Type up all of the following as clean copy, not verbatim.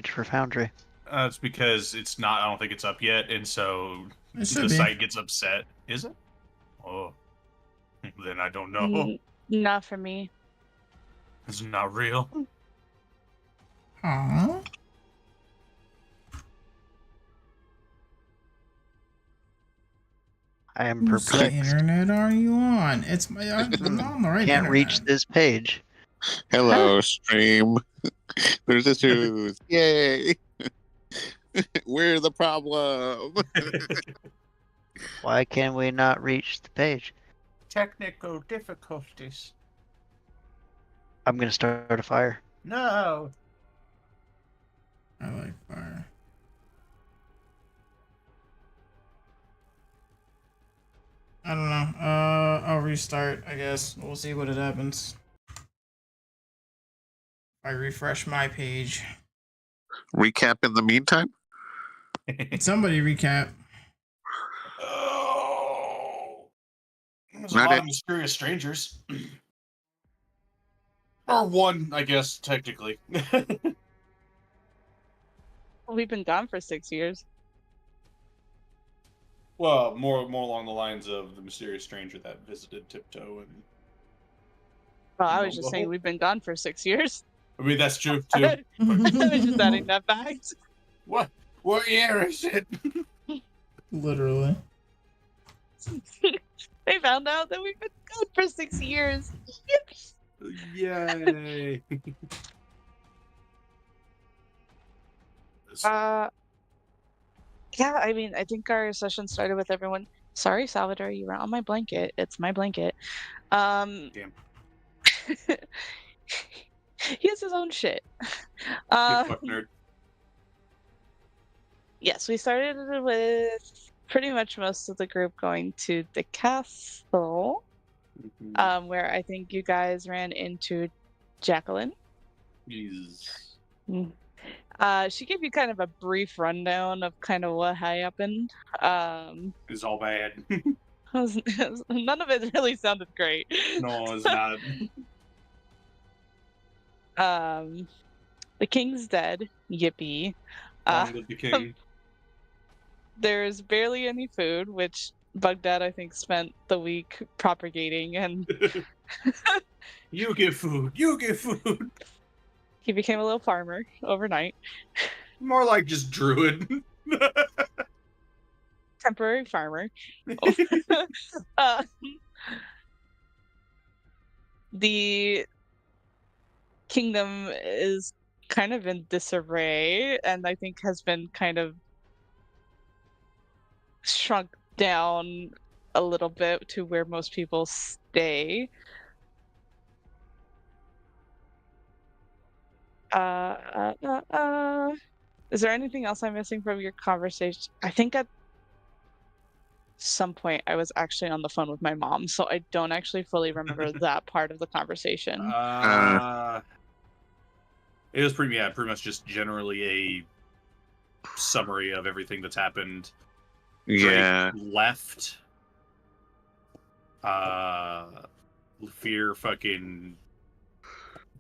page for Foundry? It's because it's not. I don't think it's up yet, and so It should the be. site gets upset. Is it? Oh, then I don't know. Not for me. It's not real. Aww. I am Whose perplexed. internet are you on? It's my. I'm on the right Can't internet. reach this page. Hello, stream. There's issues. Yay! We're the problem. Why can we not reach the page? Technical difficulties. I'm gonna start a fire. No. I like fire. I don't know. I'll restart, I guess. We'll see what it happens. I refresh my page. Recap in the meantime. Somebody recap. Oh. There's a Not lot it. of mysterious strangers. Or one, I guess, technically. We've been gone for 6 years. Well, more along the lines of the mysterious stranger that visited Tiptoe and. Well, I was just saying we've been gone for 6 years. I mean, that's true too. I was just adding that back. What year is it? Literally. They found out that we've been gone for 6 years. Yay! Yeah, I mean, I think our session started with everyone. Sorry, Salvador, you were on my blanket. It's my blanket. Damn. He has his own shit. You fuck nerd. Yes, we started with pretty much most of the group going to the castle, where I think you guys ran into Jacqueline. Jesus. She gave you kind of a brief rundown of kind of what happened. It's all bad. None of it really sounded great. No, it's not. The king's dead. Yippee. Long live the king. There's barely any food, which Baghdad, I think, spent the week propagating, and You get food. You get food. he became a little farmer overnight. More like just druid. Temporary farmer. The kingdom is kind of in disarray, and I think has been kind of shrunk down a little bit to where most people stay. Is there anything else I'm missing from your conversation? I think at some point I was actually on the phone with my mom, so I don't actually fully remember that part of the conversation. It was pretty much just generally a summary of everything that's happened. Yeah. Drake left. Fear fucking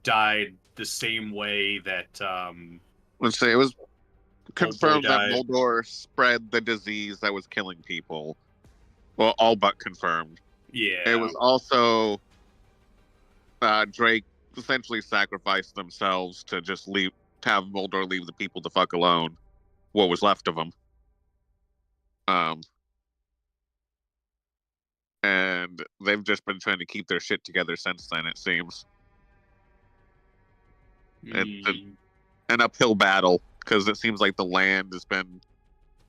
died the same way that Let's say it was confirmed that died. Moldor spread the disease that was killing people. Well, all but confirmed. Yeah. It was also Drake essentially sacrificed themselves to just have Moldor leave the people the fuck alone. What was left of them. And they've just been trying to keep their shit together since then, it seems. It's an uphill battle, because it seems like the land has been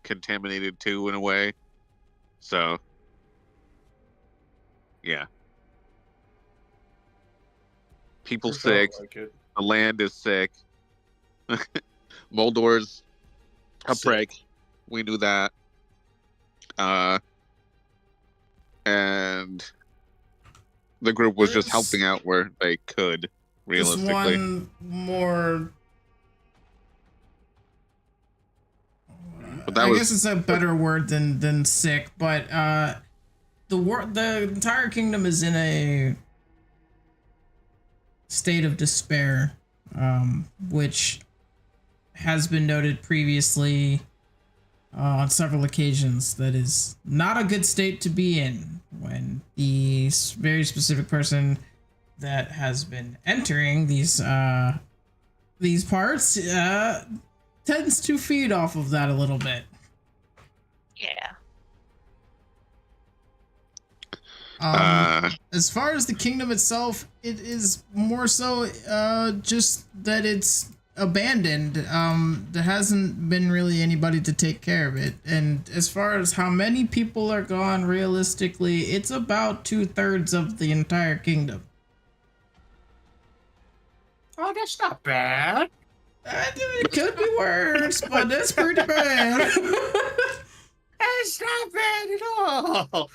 contaminated too, in a way. So, yeah. People sick. Like it. The land is sick. Moldor's a prick. We knew that. And the group was just helping out where they could, realistically. Just one more. But that I was... guess it's a better word than sick, but the entire kingdom is in a state of despair, which has been noted previously on several occasions that is not a good state to be in when the very specific person that has been entering these parts tends to feed off of that a little bit. Yeah. As far as the kingdom itself, it is more so just that it's abandoned. There hasn't been really anybody to take care of it. And as far as how many people are gone, realistically, it's about 2/3 of the entire kingdom. Oh, that's not bad. It could be worse, but that's pretty bad. That's not bad at all.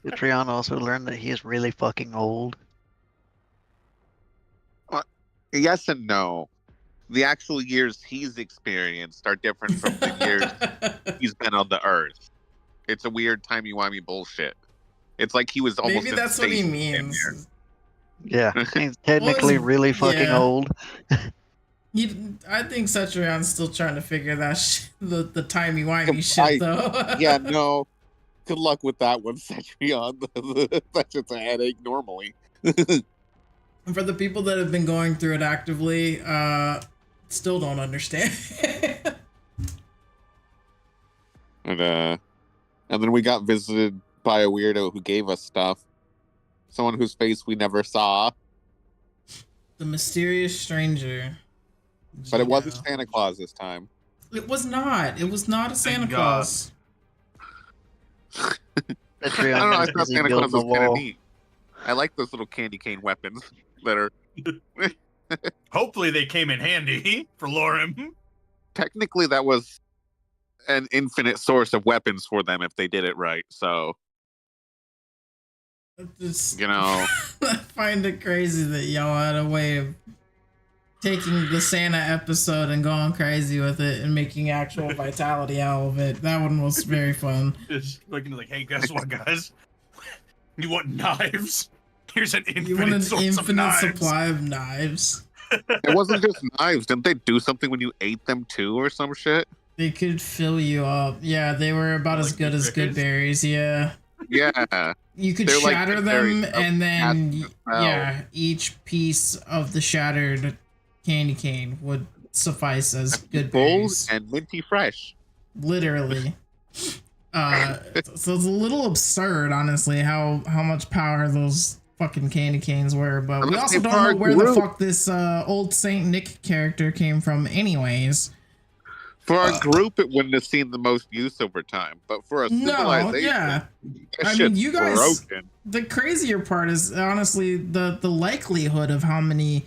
Did Triana also learn that he is really fucking old? Yes and no. The actual years he's experienced are different from the years he's been on the Earth. It's a weird timey-wimey bullshit. It's like he was almost. Maybe that's what he means. Yeah, he's technically really fucking old. I think Cetrion's still trying to figure that the timey-wimey shit, though. Yeah, no. Good luck with that one, Cetrion. That's just a headache normally. For the people that have been going through it actively, still don't understand. And then we got visited by a weirdo who gave us stuff. Someone whose face we never saw. The mysterious stranger. But it wasn't Santa Claus this time. It was not. It was not a Santa Claus. I don't know. I thought Santa Claus was kind of neat. I like those little candy cane weapons that are. Hopefully, they came in handy for Lorem. Technically, that was an infinite source of weapons for them if they did it right. So, you know, I find it crazy that y'all had a way of taking the Santa episode and going crazy with it and making actual vitality out of it. That one was very fun. Just looking like, hey, guess what, guys? You want knives? Here's an infinite, you want an source infinite of knives. supply of knives. It wasn't just knives. Didn't they do something when you ate them too, or some shit? They could fill you up. Yeah, they were about as good as good berries. Yeah. Yeah. You could shatter them, and then each piece of the shattered candy cane would suffice as good berries. And minty fresh. Literally. So it's a little absurd, honestly, how much power those fucking candy canes were. But we also don't know where the fuck this old Saint Nick character came from, anyways. For our group, it wouldn't have seen the most use over time, but for a civilization, I mean, you guys. Broken. The crazier part is honestly the likelihood of how many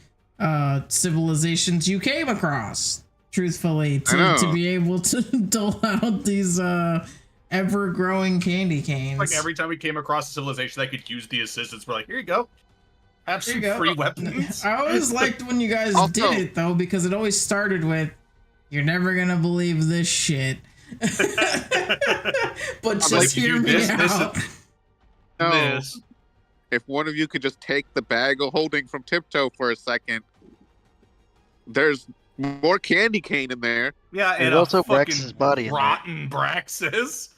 civilizations you came across. Truthfully, to be able to dole out these ever-growing candy canes. Like every time we came across a civilization that could use the assistance, we're like, here you go. Have some free weapons. I always liked when you guys did it, though, because it always started with, you're never gonna believe this shit. But just hear me out. No. If one of you could just take the bag of holding from Tiptoe for a second, there's more candy cane in there. Yeah, and also Brax's body. Rotten Braxis.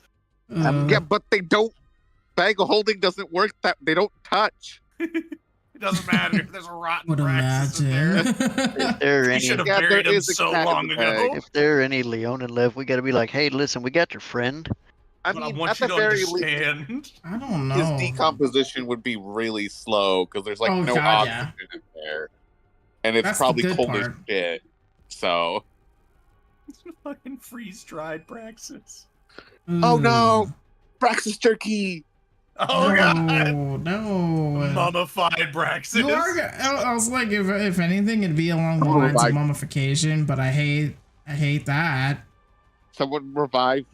Yeah, but they don't. Bag of holding doesn't work. That they don't touch. It doesn't matter if there's a rotten Braxis in there. If there are any, should have buried him so long ago. If there are any Leonin left, we gotta be like, hey, listen, we got your friend. I mean, at the very least, I don't know. His decomposition would be really slow because there's like no oxygen in there, and it's probably cold as shit. So, it's fucking freeze-dried Braxis. Oh no, Braxis jerky. Oh god! No! Mummified Braxis. I was like, if anything, it'd be along the lines of mummification, but I hate that. Someone revive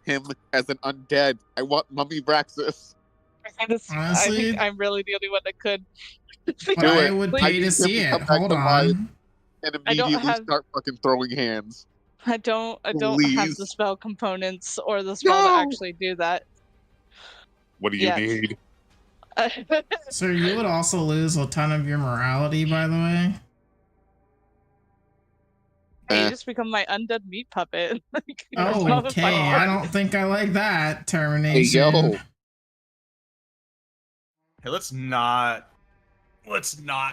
him as an undead. I want Mummy Braxis. Honestly, I think I'm really the only one that could. I would pay to see it. Hold on. And immediately start fucking throwing hands. I don't have the spell components or the spell to actually do that. What do you need? So you would also lose a ton of your morality, by the way. Hey, Eh. you just become my undead meat puppet. Like, Oh, okay. I don't think I like that Hey, termination. yo. Hey, let's not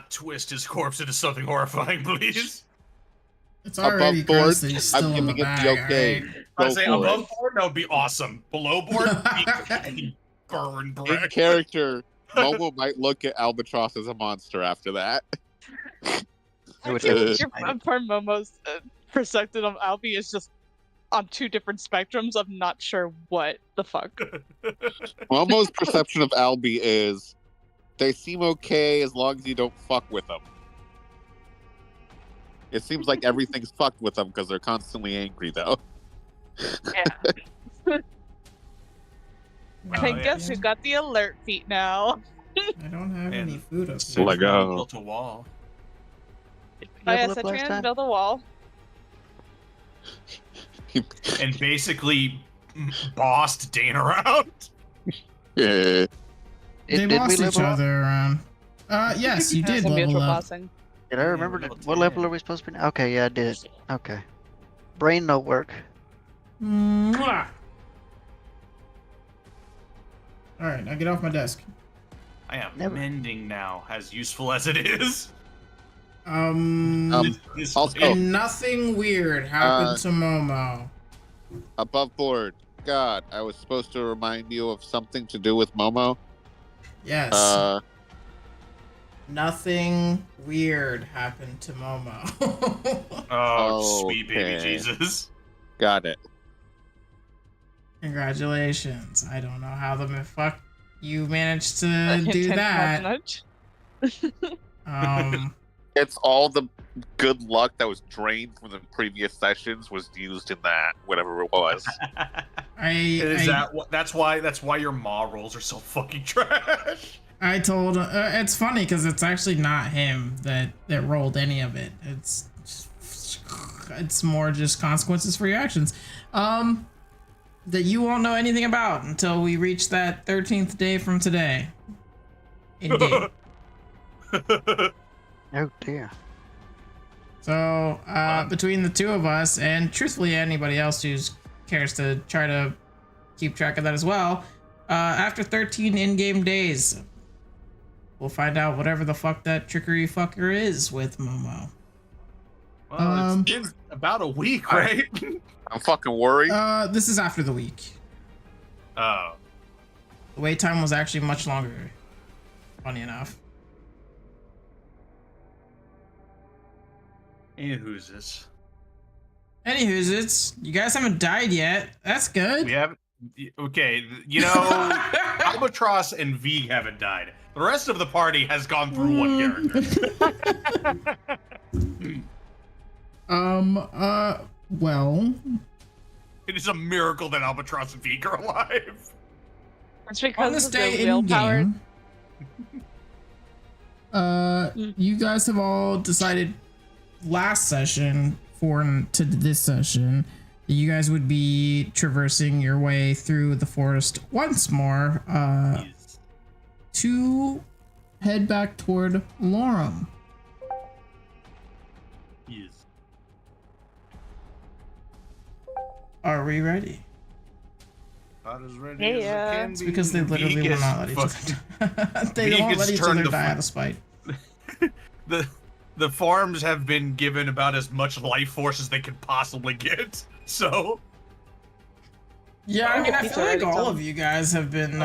twist his corpse into something horrifying, please. It's already Above board, gross that he's I'm still in the giving it the bag, okay. alright? I Go say for above it. board, that would be awesome. Below board, be burn In brick. character, Momo might look at Albatross as a monster after that. I would I feel have like to your smite it. poor Momo's perspective of Albie is just on two different spectrums of not sure what the fuck. Momo's perception of Albie is they seem okay as long as you don't fuck with them. It seems like everything's fucked with them because they're constantly angry, though. Yeah. Well, I yeah. guess we got the alert feat now. I don't have And any food up So here. Let go. built a wall. Did we Oh yeah, level up last Cetrian time? build a wall. And basically bossed Dane around. Yeah. They Did we lost each level up? other around. Yes, you did Some level mutual up. bossing. Did I Yeah, remember level what level 10. are we supposed to be? Okay, yeah, I did. Okay. Brain no work. Mwah. All right, now get off my desk. I am Never. mending now, as useful as it is. This also- way- Nothing weird happened to Momo. Above board. God, I was supposed to remind you of something to do with Momo. Yes. Nothing weird happened to Momo. oh, sweet baby Okay. Jesus. Got it. Congratulations. I don't know how the fuck you managed to Hint, do hint, that. nudge, It's all the good luck that was drained from the previous sessions was used in that, whatever it was. That's why your maw rolls are so fucking trash. I told it's funny because it's actually not him that rolled any of it. It's more just consequences for your actions that you won't know anything about until we reach that 13th day from today in game. Oh dear. So between the two of us and truthfully anybody else who cares to try to keep track of that as well, after 13 in-game days we'll find out whatever the fuck that trickery fucker is with Momo. Well, it's been about a week, right? I'm fucking worried. This is after the week. Oh. The wait time was actually much longer. Funny enough. And who's this? Anywho's, you guys haven't died yet. That's good. We haven't. Okay, you know, Albatross and Vig haven't died. The rest of the party has gone through one character. Well, It is a miracle that Albatross and Vig are alive. It's on because this of day the in willpower. game, you guys have all decided last session to this session that you guys would be traversing your way through the forest once more, Yes. to head back toward Lorem. Yes. Are we ready? Not as ready Yeah. as I can It's be. because they literally Vig will is not let each fucking- other. They Vig won't is let each turned other to die fu- out of spite. The farms have been given about as much life force as they could possibly get. So Yeah, I mean, I He's feel like already all done. of you guys have been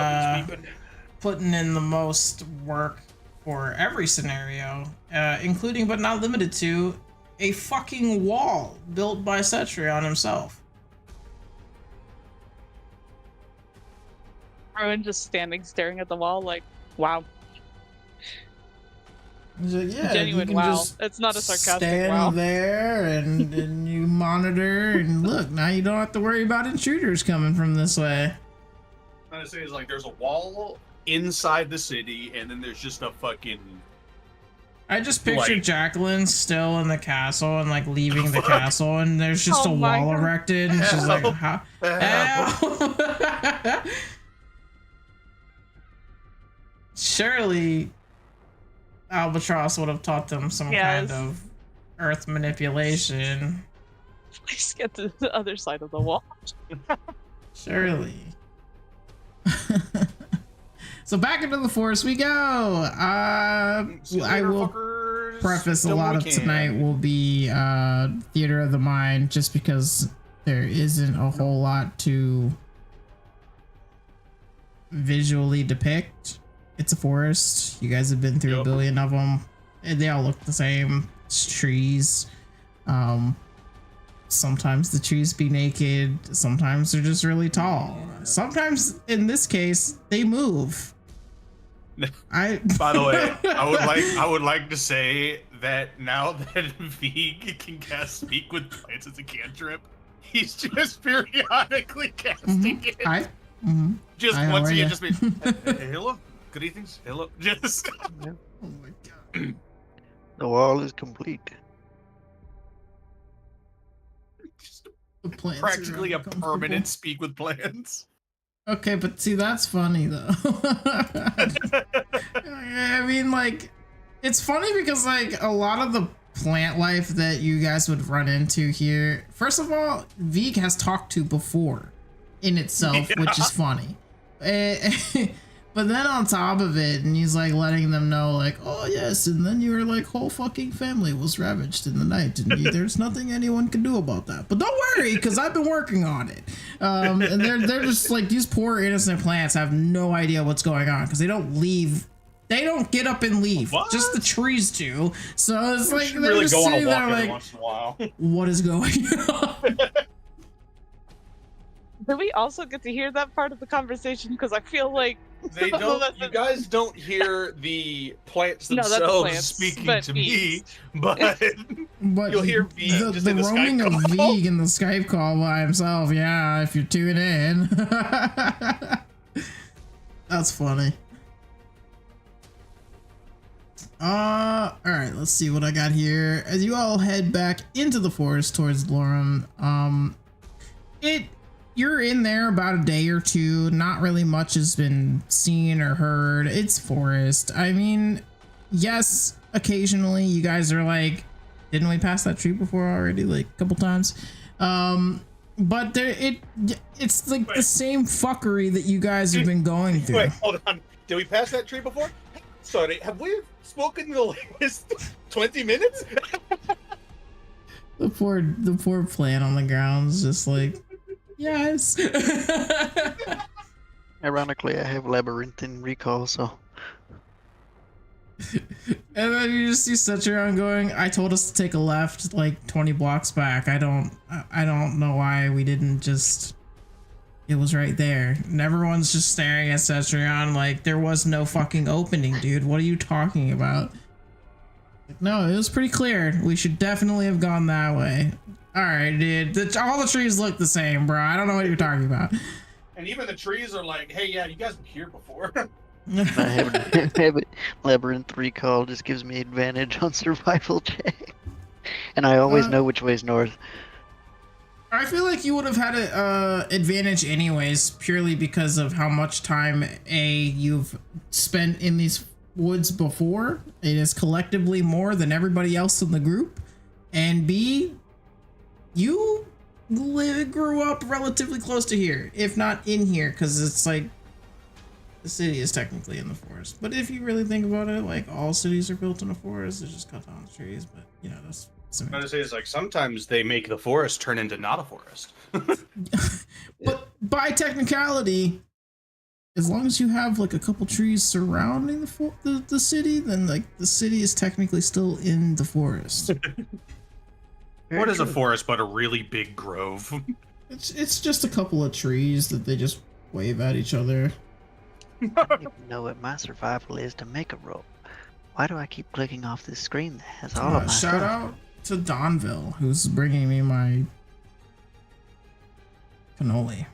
putting in the most work for every scenario, including but not limited to a fucking wall built by Cetrion himself. Everyone just standing staring at the wall like, wow. He's like, yeah, Genuine you can wow. just It's not a sarcastic stand wow. there and you monitor and look. Now you don't have to worry about intruders coming from this way. I'm gonna say is like there's a wall inside the city, and then there's just a fucking I just pictured Like- Jacqueline still in the castle and like leaving the castle, and there's just Oh a my wall God. erected, and she's like, Help. "How?" Help. Ow! Surely, Albatross would have taught them some Yes. kind of earth manipulation. Please get to the other side of the wall. Surely. So back into the forest we go. I will preface a lot of tonight will be theater of the mind, just because there isn't a whole lot to visually depict. It's a forest. You guys have been through a billion of them, and they all look the same. It's trees. Sometimes the trees be naked. Sometimes they're just really tall. Sometimes, in this case, they move. By the way, I would like to say that now that Vig can cast Speak with Plants as a cantrip, he's just periodically casting it. Just once again, just be hey, hello, good evenings, hello, just. Oh my god. The wall is complete. The plants Practically a permanent Speak with Plants. Okay, but see, that's funny though. I mean, like, it's funny because like a lot of the plant life that you guys would run into here, first of all, Vig has talked to before in itself, which is funny. But then on top of it, and he's like letting them know, like, oh yes, and then your like whole fucking family was ravaged in the night, and there's nothing anyone can do about that. But don't worry, because I've been working on it. And they're just like, these poor innocent plants have no idea what's going on because they don't leave. They don't get up and leave. What? Just the trees do. So it's like they're really just go on a sitting walk there every like, once in a while. what is going on? Did we also get to hear that part of the conversation? Because I feel like They don't. You guys don't hear the plants No, that's themselves plants, speaking but to bees. me, but But you'll hear Vig the just in the roaming Skype of call. Vig in the Skype call by himself. Yeah, if you're tuning in. That's funny. All right, let's see what I got here. As you all head back into the forest towards Lorum, you're in there about a day or two. Not really much has been seen or heard. It's forest. I mean, yes, occasionally you guys are like, didn't we pass that tree before already? Like a couple times. But it's like the same fuckery that you guys have been going through. Wait, hold on. Did we pass that tree before? Sorry, have we spoken in the latest 20 minutes? The poor plant on the ground is just like, yes. Ironically, I have labyrinthine recall, so. And then you just see Cetron going, I told us to take a left like 20 blocks back. I don't know why we didn't just, it was right there. And everyone's just staring at Cetron like there was no fucking opening, dude. What are you talking about? Like, no, it was pretty clear. We should definitely have gone that way. All right, dude. All the trees look the same, bro. I don't know what you're talking about. And even the trees are like, hey, yeah, you guys were here before. I have labyrinth recall, just gives me advantage on survival check. And I always know which way's north. I feel like you would have had an advantage anyways, purely because of how much time you've spent in these woods before. It is collectively more than everybody else in the group, and B, you grew up relatively close to here, if not in here, because it's like the city is technically in the forest. But if you really think about it, like all cities are built in a forest. They just cut down the trees, but you know that's. I'm gonna say it's like sometimes they make the forest turn into not a forest. But by technicality, as long as you have like a couple trees surrounding the city, then like the city is technically still in the forest. What is a forest but a really big grove? It's just a couple of trees that they just wave at each other. I don't even know what my survival is to make a roll. Why do I keep clicking off this screen that has all of my Shout stuff? out to Donville, who's bringing me my cannoli.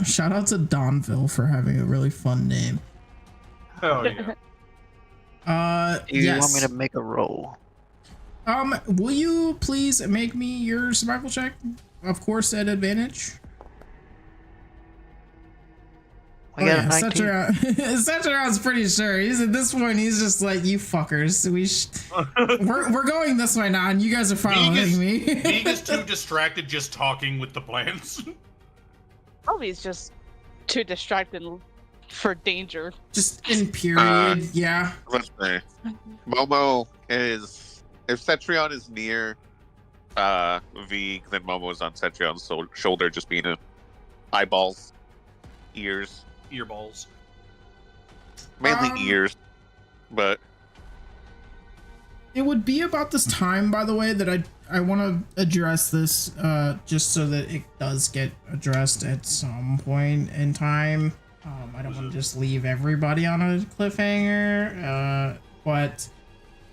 Shout out to Donville for having a really fun name. Oh yeah. Do you yes. want me to make a roll? Will you please make me your survival check? Of course, at advantage. We got a 19. Setcheron's pretty sure. He's at this point. He's just like, you fuckers. We're going this way now, and you guys are following me. Vig is too distracted just talking with the plants. Probably is just too distracted for danger. Just in period, yeah. Let's say Momo is, if Cetrion is near Vig, then Momo is on Cetrion's shoulder, just being eyeballs, ears, Earballs. mainly ears, but it would be about this time, by the way, that I want to address this, just so that it does get addressed at some point in time. I don't want to just leave everybody on a cliffhanger, but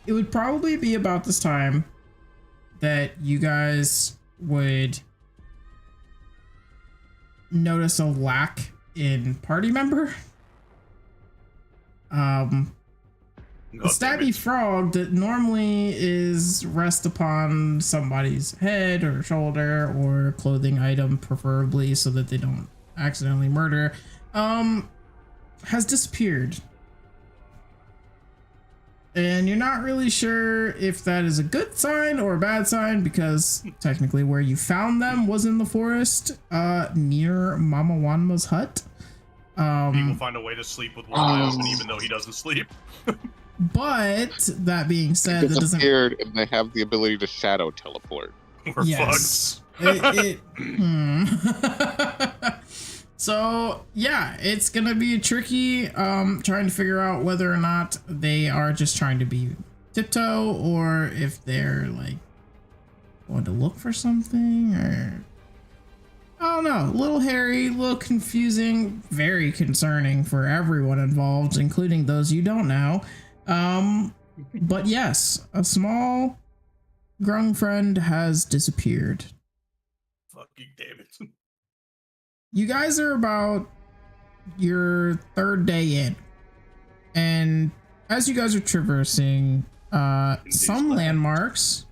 it would probably be about this time that you guys would notice a lack in party member. The stabby frog that normally is rest upon somebody's head or shoulder or clothing item, preferably so that they don't accidentally murder, has disappeared. And you're not really sure if that is a good sign or a bad sign, because technically where you found them was in the forest, near Mama Wanma's hut. He will find a way to sleep with one eye open, even though he doesn't sleep. But that being said, that doesn't. Disappeared, and they have the ability to shadow teleport. We're Yes. So yeah, it's gonna be tricky trying to figure out whether or not they are just trying to be tiptoe or if they're like going to look for something, or I don't know. A little hairy, a little confusing, very concerning for everyone involved, including those you don't know. But yes, a small grown friend has disappeared. Fucking damn it. You guys are about your third day in, and as you guys are traversing, some landmarks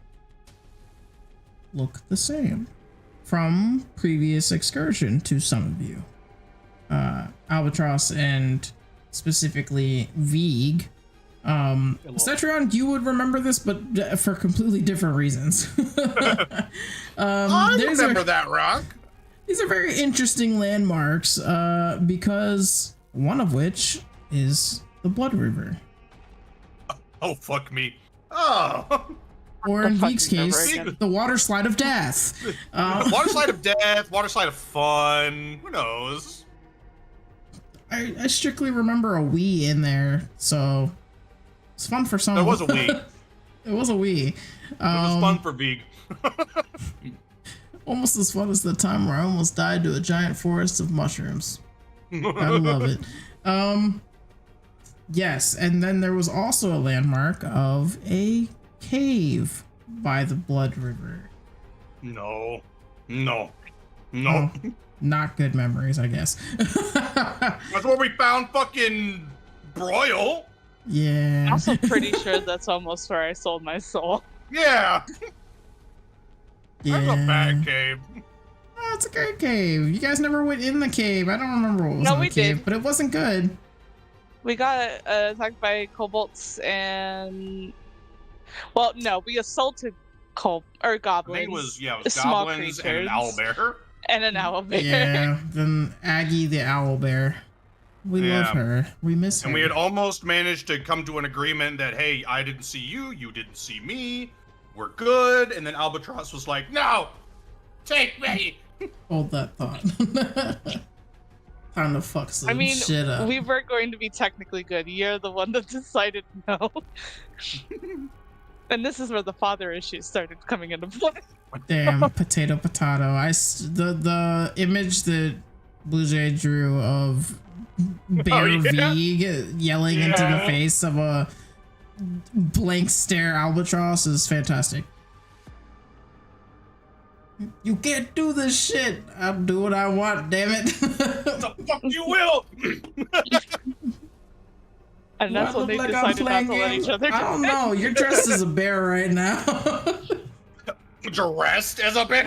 look the same from previous excursion to some of you. Albatross and specifically Vig. Cetrion, you would remember this, but for completely different reasons. I remember that rock. These are very interesting landmarks, because one of which is the Blood River. Oh, fuck me. Oh. Or in Vig's case, the Water Slide of Death. Water slide of death, water slide of fun. Who knows? I strictly remember a Wii in there, so it's fun for some. There was a Wii. It was a Wii. It was fun for Vig. Almost as fun as the time where I almost died to a giant forest of mushrooms. I love it. Yes, and then there was also a landmark of a cave by the Blood River. No. Oh, not good memories, I guess. That's where we found fucking Broil. Yeah. I'm also pretty sure that's almost where I sold my soul. Yeah. Yeah. That's a bad cave. Oh, it's a great cave. You guys never went in the cave. I don't remember what was in the cave, but it wasn't good. We got attacked by kobolds and... Well, no, we assaulted goblins. I think it was small goblins creatures. and an owlbear. And an owlbear. Yeah, then Aggie the owlbear. We love her. We miss her. And we had almost managed to come to an agreement that, hey, I didn't see you, you didn't see me, we're good. And then Albatross was like, no, take me. Hold that thought. Time to fuck some shit up. We were going to be technically good. You're the one that decided no. And this is where the father issues started coming into play. Damn, potato. The image that Blue Jay drew of Bear Vig yelling into the face of a blank stare Albatross is fantastic. You can't do this shit. I'll do what I want, damn it. The fuck you will. And that's when they decided not to let each other. I don't know. You're dressed as a bear right now. Dressed as a bear.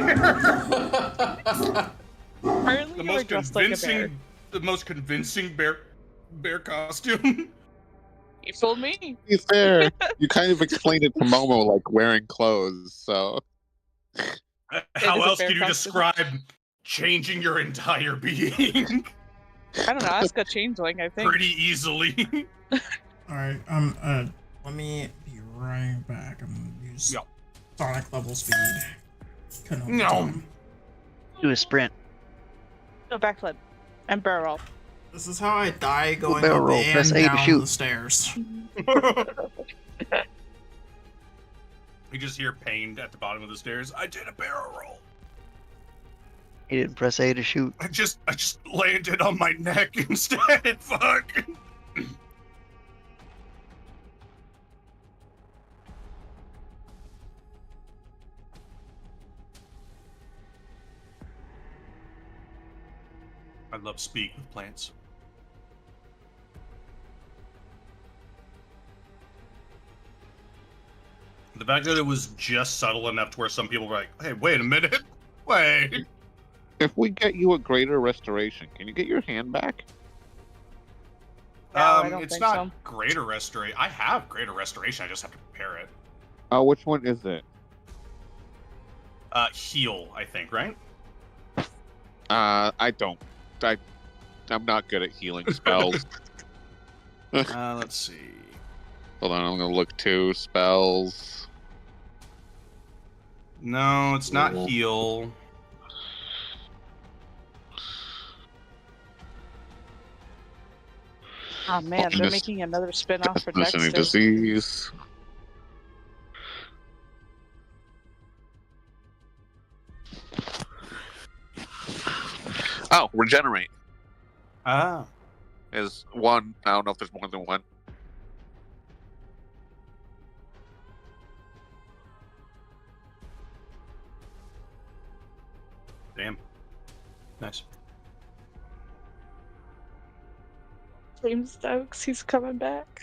Apparently, you were dressed like a bear. the most convincing bear costume. You fooled me. To be fair, you kind of explained it to Momo like wearing clothes, so. How is a else bear can you costume. describe changing your entire being I don't know. Ask a changeling, I think. pretty easily? Alright, let me be right back. I'm gonna use Yup. Sonic level speed. Couldn't hold the No. time. Do a sprint. No backflip. And barrel roll. This is how I die going barrel up roll, and press A to down shoot. the stairs. You just hear pain at the bottom of the stairs. I did a barrel roll. He didn't press A to shoot. I just landed on my neck instead. Fuck. I love speak with plants. The fact that it was just subtle enough to where some people were like, hey, wait a minute. Wait. If we get you a greater restoration, can you get your hand back? No, I don't It's think not so. greater restoration. I have greater restoration. I just have to prepare it. Which one is it? Heal, I think, right? I don't. I'm not good at healing spells. Let's see. Hold on, I'm gonna look too. Spells. No, it's not Cool. heal. Oh man, they're This- making another spin-off for Deafness, any Dexter. disease. Oh, regenerate Ah. is one. I don't know if there's more than one. Damn. Nice. James Stokes, he's coming back.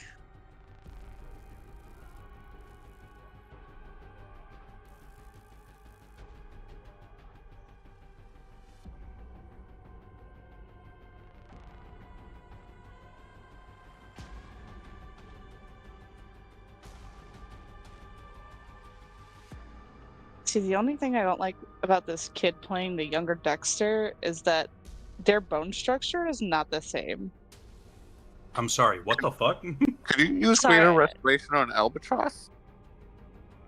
See, the only thing I don't like about this kid playing the younger Dexter is that their bone structure is not the same. I'm sorry, what the fuck? Could you use Sorry. greater restoration on Albatross?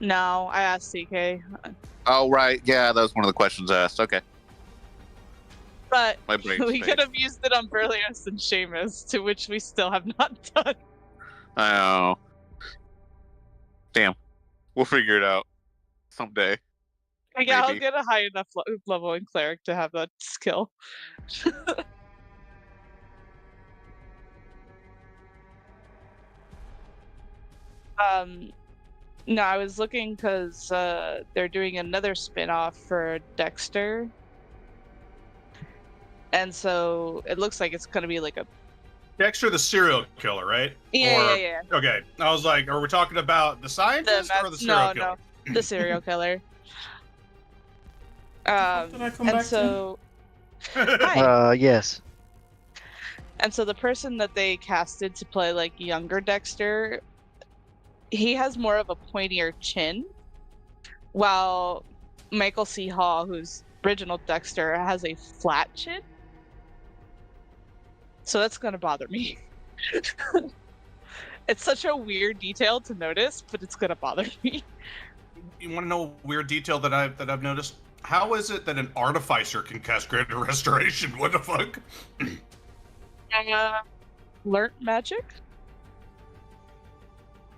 No, I asked CK. Oh, right. Yeah, that was one of the questions I asked. Okay. But My brain's we fake. could have used it on Berlioz and Seamus, to which we still have not done. I know. Damn. We'll figure it out someday. Yeah, I'll Maybe. get a high enough level in cleric to have that skill. No, I was looking because they're doing another spin-off for Dexter. And so it looks like it's going to be like a... Dexter the serial killer, right? Yeah. Okay, I was like, are we talking about the scientist or the serial killer? No, the serial killer. Did I come And back so... Hi. Yes. And so the person that they casted to play like younger Dexter, he has more of a pointier chin, while Michael C. Hall, who's original Dexter, has a flat chin. So that's gonna bother me. It's such a weird detail to notice, but it's gonna bother me. You want to know a weird detail that I've noticed? How is it that an artificer can cast greater restoration? What the fuck? Learnt magic?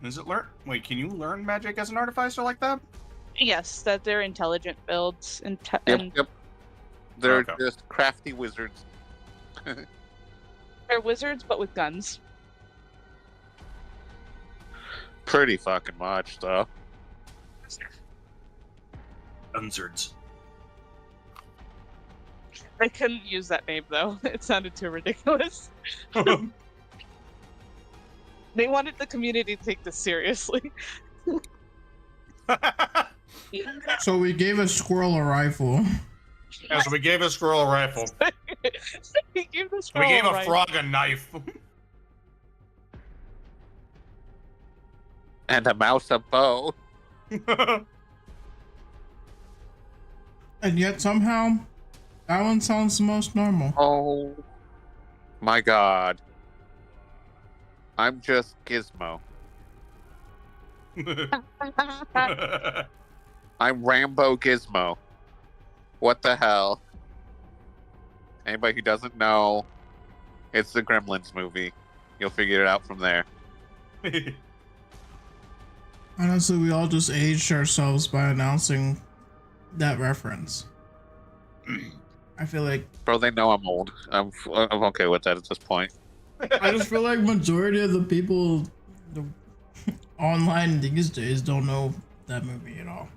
Is it learn? Wait, can you learn magic as an artificer like that? Yes, that they're intelligent builds. Yep. They're Okay. just crafty wizards. They're wizards, but with guns. Pretty fucking much, though. Unzards. I couldn't use that name though. It sounded too ridiculous. They wanted the community to take this seriously. So we gave a squirrel a rifle. Yeah, so we gave a squirrel a rifle. He gave this We gave a right. frog a knife. And a mouse a bow. And yet somehow, that one sounds the most normal. Oh my god. I'm just Gizmo. I'm Rambo Gizmo. What the hell? Anybody who doesn't know, it's the Gremlins movie. You'll figure it out from there. Honestly, we all just aged ourselves by announcing that reference. I feel like Bro, they know I'm old. I'm okay with that at this point. I just feel like majority of the people online these days don't know that movie at all.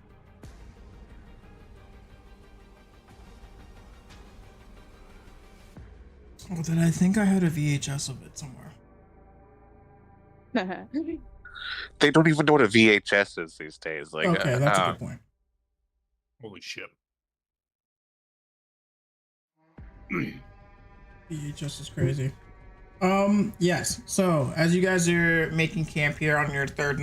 Oh, then I think I had a VHS of it somewhere. They don't even know what a VHS is these days. Like, Okay, that's a good point. Holy shit. VHS is crazy. Yes. So as you guys are making camp here on your third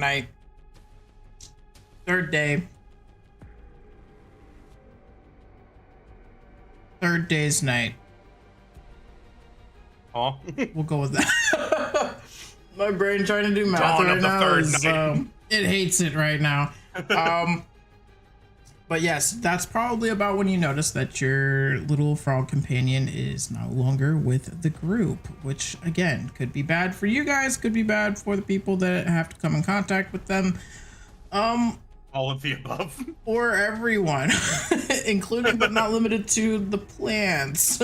day's night. Huh? We'll go with that. My brain trying to do math Dawn right of the now third is, night. it hates it right now. But yes, that's probably about when you notice that your little frog companion is no longer with the group, which again could be bad for you guys, could be bad for the people that have to come in contact with them. All of the above. Or everyone, including but not limited to the plants,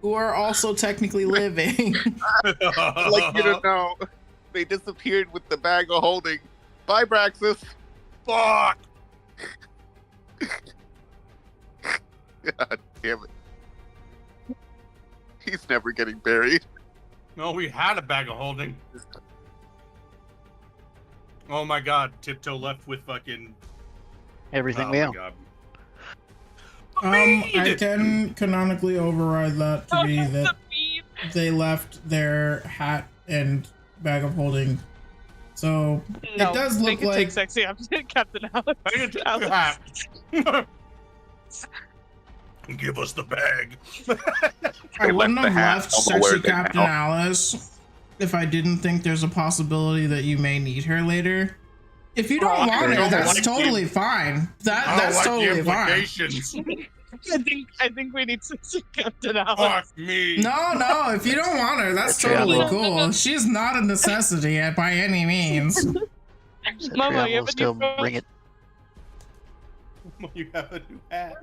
who are also technically living. I'd like you to know, they disappeared with the bag of holding. Bye, Braxis. Fuck! God damn it. He's never getting buried. No, we had a bag of holding. Oh my god, Tiptoe left with fucking... Everything oh we my own. god. I can canonically override that to be that they left their hat and bag of holding. So No, it does they look could like take sexy Captain Alex. I can take the Alex. hat. Give us the bag. I wouldn't the have hat left on the where sexy they Captain now. Alice if I didn't think there's a possibility that you may need her later. If you don't Oh, I want her, don't that's like totally fine. That's totally fine. implications. I think we need sexy Captain Alex. Fuck me. No, if you don't want her, that's Okay, totally well- cool. She's not a necessity by any means. Mama, Momo, you have will a still new phone? bring it. You have a new hat.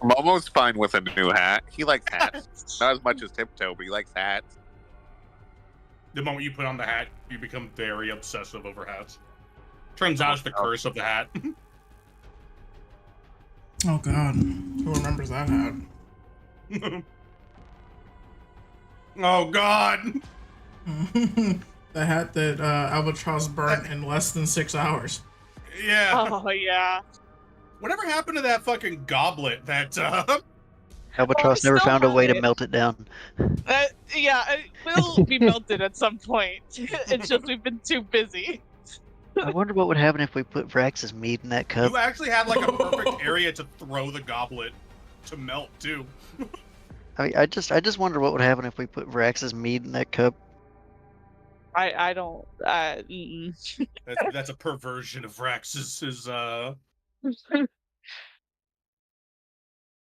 Momo's fine with a new hat. He likes hats. Not as much as Tiptoe, but he likes hats. The moment you put on the hat, you become very obsessive over hats. Turns out it's the curse of the hat. Oh god, who remembers that hat? Oh god. The hat that Albatross burnt in less than 6 hours. Yeah. Oh yeah. Whatever happened to that fucking goblet that Albatross I never still found a way have to it. melt it down. Yeah, it will be melted at some point. It's just we've been too busy. I wonder what would happen if we put Vrax's mead in that cup. you actually had like a perfect area to throw the goblet to melt too. I mean, I just wonder what would happen if we put Vrax's mead in that cup. I don't. Mm-mm. That's a perversion of Raxus's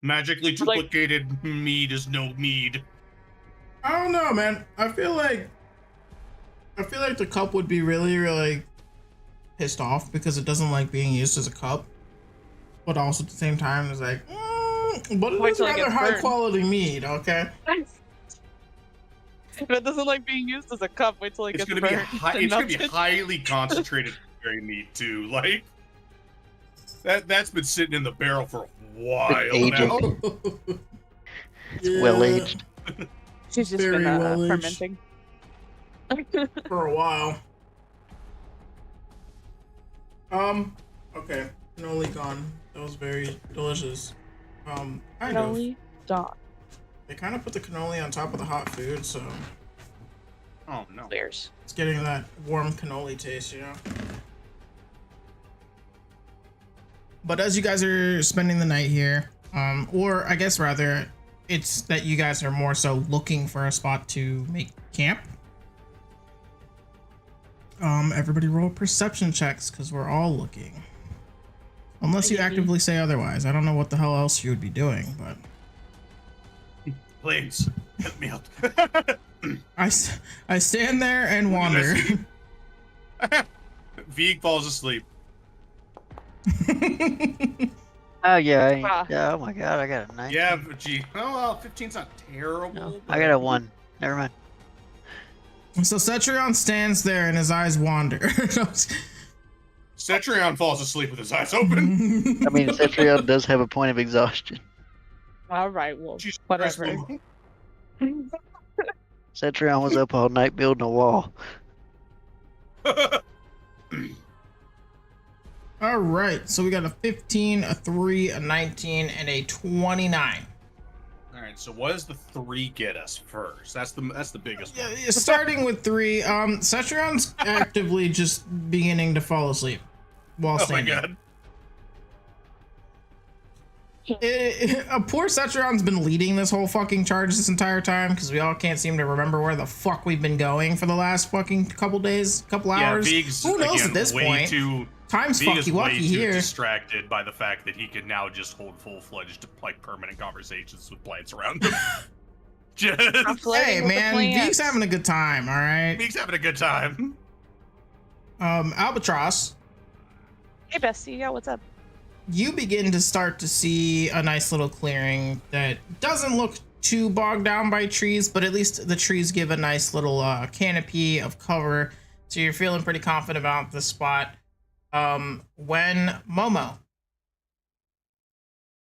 magically Like- duplicated mead is no mead. I don't know, man. I feel like the cup would be really, really pissed off because it doesn't like being used as a cup, but also at the same time it's like, but it Wait is till it rather gets high burned. quality mead, okay? If it doesn't like being used as a cup, wait till it It's gets gonna be burned. and it's gonna be melted. highly concentrated berry mead too. Like that's been sitting in the barrel for a while aging. now. It's well aged. She's just Very been well aged. fermenting. For a while. Okay. Cannoli gone. That was very delicious. I know. Cannoli dot. They kind of put the cannoli on top of the hot food, so Oh no. Bears. it's getting that warm cannoli taste, you know? But as you guys are spending the night here, or I guess rather, it's that you guys are more so looking for a spot to make camp. Everybody roll perception checks, because we're all looking. Unless you actively say otherwise. I don't know what the hell else you would be doing, but... Please, help me out. I stand there and wander. Vig falls asleep. Oh yeah, Ah. yeah. Oh my god, I got a 9. Yeah, but gee. Oh, well, 15's not terrible. No, but- I got a 1. Never mind. So Cetrion stands there and his eyes wander. Cetrion falls asleep with his eyes open. I mean, Cetrion does have a point of exhaustion. All right, well, Jesus whatever. Christ, Cetrion was up all night building a wall. All right, so we got a 15, a 3, a 19, and a 29. All right, so what does the 3 get us first? That's the biggest one. Yeah, starting with 3, Cetrion's actively just beginning to fall asleep while Oh my standing. god. Poor Cetrion's been leading this whole fucking charge this entire time because we all can't seem to remember where the fuck we've been going for the last fucking couple days, couple hours. Vig's, Who knows again, at this way point? Too, Time's Vig is fucky way wucky too here. distracted by the fact that he can now just hold full-fledged, like, permanent conversations with plants around him. I'm Just, flirting Hey with the man, plants. Vig's having a good time, all right? Vig's having a good time. Albatross, Hey, bestie, yeah, what's up? you begin to start to see a nice little clearing that doesn't look too bogged down by trees, but at least the trees give a nice little canopy of cover, so you're feeling pretty confident about the spot. When Momo,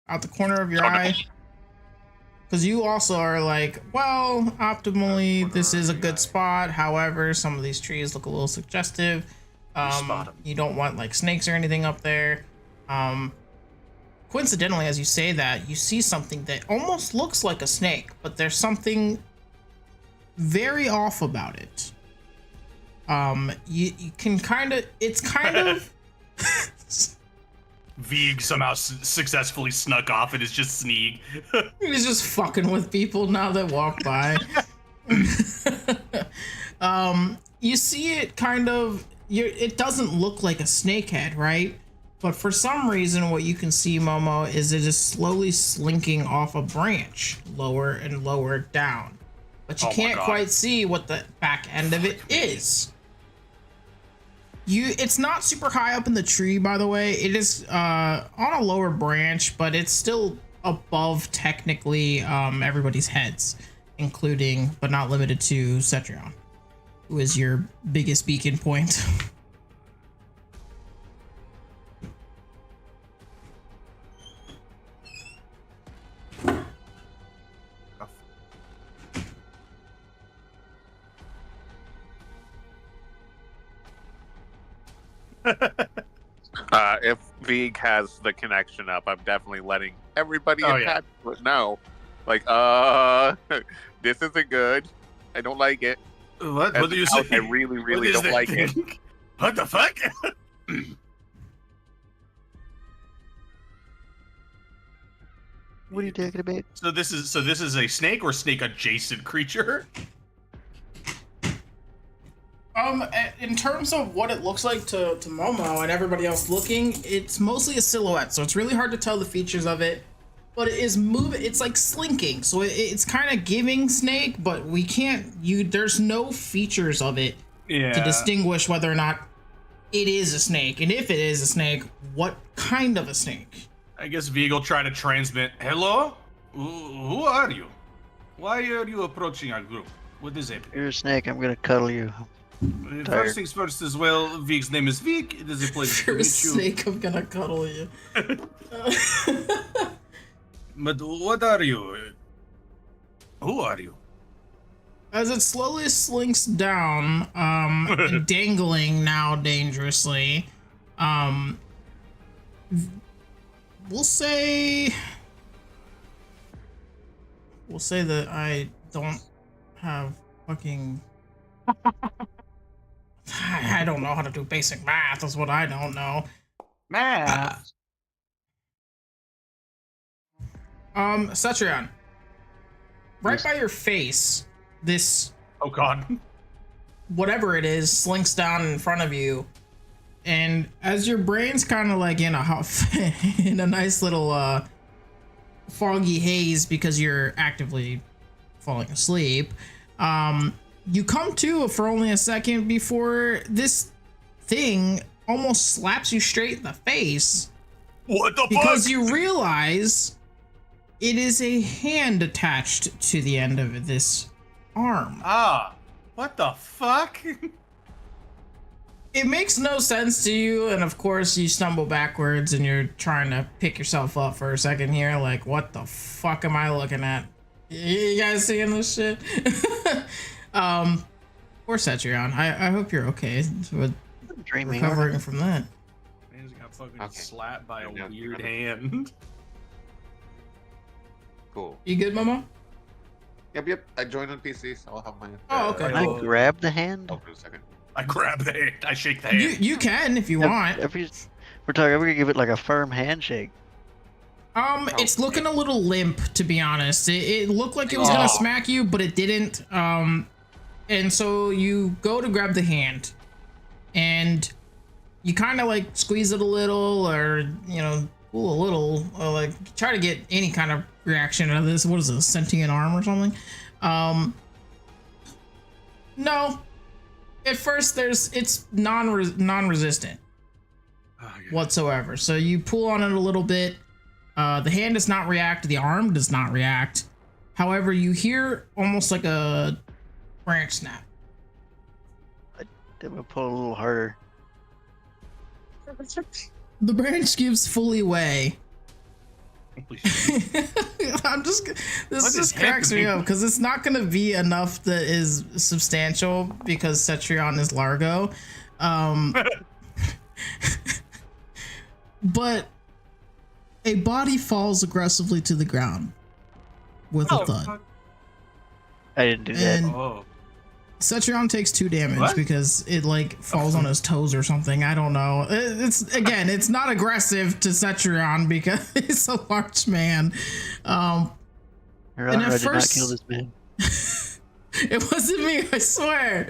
out the corner of your eye, because you also are like, well, optimally this is a good spot, however some of these trees look a little suggestive. Spot 'em. You don't want like snakes or anything up there. Coincidentally, as you say that, you see something that almost looks like a snake, but there's something very off about it. You can kind of, it's kind of... Vig somehow successfully snuck off and is just Sneeg. He's just fucking with people now that walk by. You see it kind of, it doesn't look like a snake head, right? But for some reason, what you can see, Momo, is it is slowly slinking off a branch, lower and lower down. But you Oh my can't God. quite see what the back end of it is. It's not super high up in the tree, by the way. It is on a lower branch, but it's still above technically everybody's heads, including but not limited to Cetrion, who is your biggest beacon point. If Vig has the connection up, I'm definitely letting everybody Oh, in yeah. Patchwood know. Like, this isn't good. I don't like it. What? As What do you a say? scout, I really, What really is don't that like it. thing? What the fuck? What are you talking about? So this is a snake or snake adjacent creature? In terms of what it looks like to Momo and everybody else looking, it's mostly a silhouette, so it's really hard to tell the features of it. But it is moving. It's like slinking, so it's kind of giving snake, but we can't. There's no features of it Yeah. to distinguish whether or not it is a snake, and if it is a snake, what kind of a snake. I guess Vig will try to transmit. Hello? Who are you? Why are you approaching our group? What is happening? You're a snake. I'm gonna cuddle you. First Tired. things first as well, Vig's name is Vig. It is a pleasure to You're a meet you. snake. I'm gonna cuddle you. But what are you? Who are you? As it slowly slinks down, dangling now dangerously, we'll say will say that I don't have fucking. I don't know how to do basic math. Is what I don't know. Math. Cetrion, right Yes. by your face, this Oh God. whatever it is slinks down in front of you, and as your brain's kind of like in a huff, in a nice little foggy haze because you're actively falling asleep, you come to for only a second before this thing almost slaps you straight in the face What the because fuck? you realize it is a hand attached to the end of this arm. Ah. What the fuck? It makes no sense to you, and of course you stumble backwards and you're trying to pick yourself up for a second here, like, what the fuck am I looking at? You guys seeing this shit? Poor Cetrion. I hope you're okay with Dreaming. recovering from that. Man's got fucking Okay. slapped by a Yeah. weird hand. Cool. You good, Momo? Yep. I joined on PC, so I'll have my. Oh, okay. Can I Oh. grab the hand? Oh, for a second. I grab the hand. I shake the hand. You can if you want. If we're gonna give it like a firm handshake. It's looking a little limp, to be honest. It looked like it was gonna Oh. smack you, but it didn't. And so you go to grab the hand, and you kind of like squeeze it a little, or pull a little, or like try to get any kind of reaction out of this. What is it, a sentient arm or something? No. At first, it's non-resistant Oh, yeah. whatsoever. So you pull on it a little bit. The hand does not react. The arm does not react. However, you hear almost like a branch snap. I'm gonna pull a little harder. The branch gives fully way. Holy shit. This What just is cracks me happening? up because it's not gonna be enough that is substantial because Cetrion is Largo. But a body falls aggressively to the ground with a thud. I didn't do that. And Oh. Cetrion takes 2 damage What? because it like falls on his toes or something. I don't know. It's not aggressive to Cetrion because he's a large man. Your and Honor, at I did not first- kill this man. It wasn't me, I swear.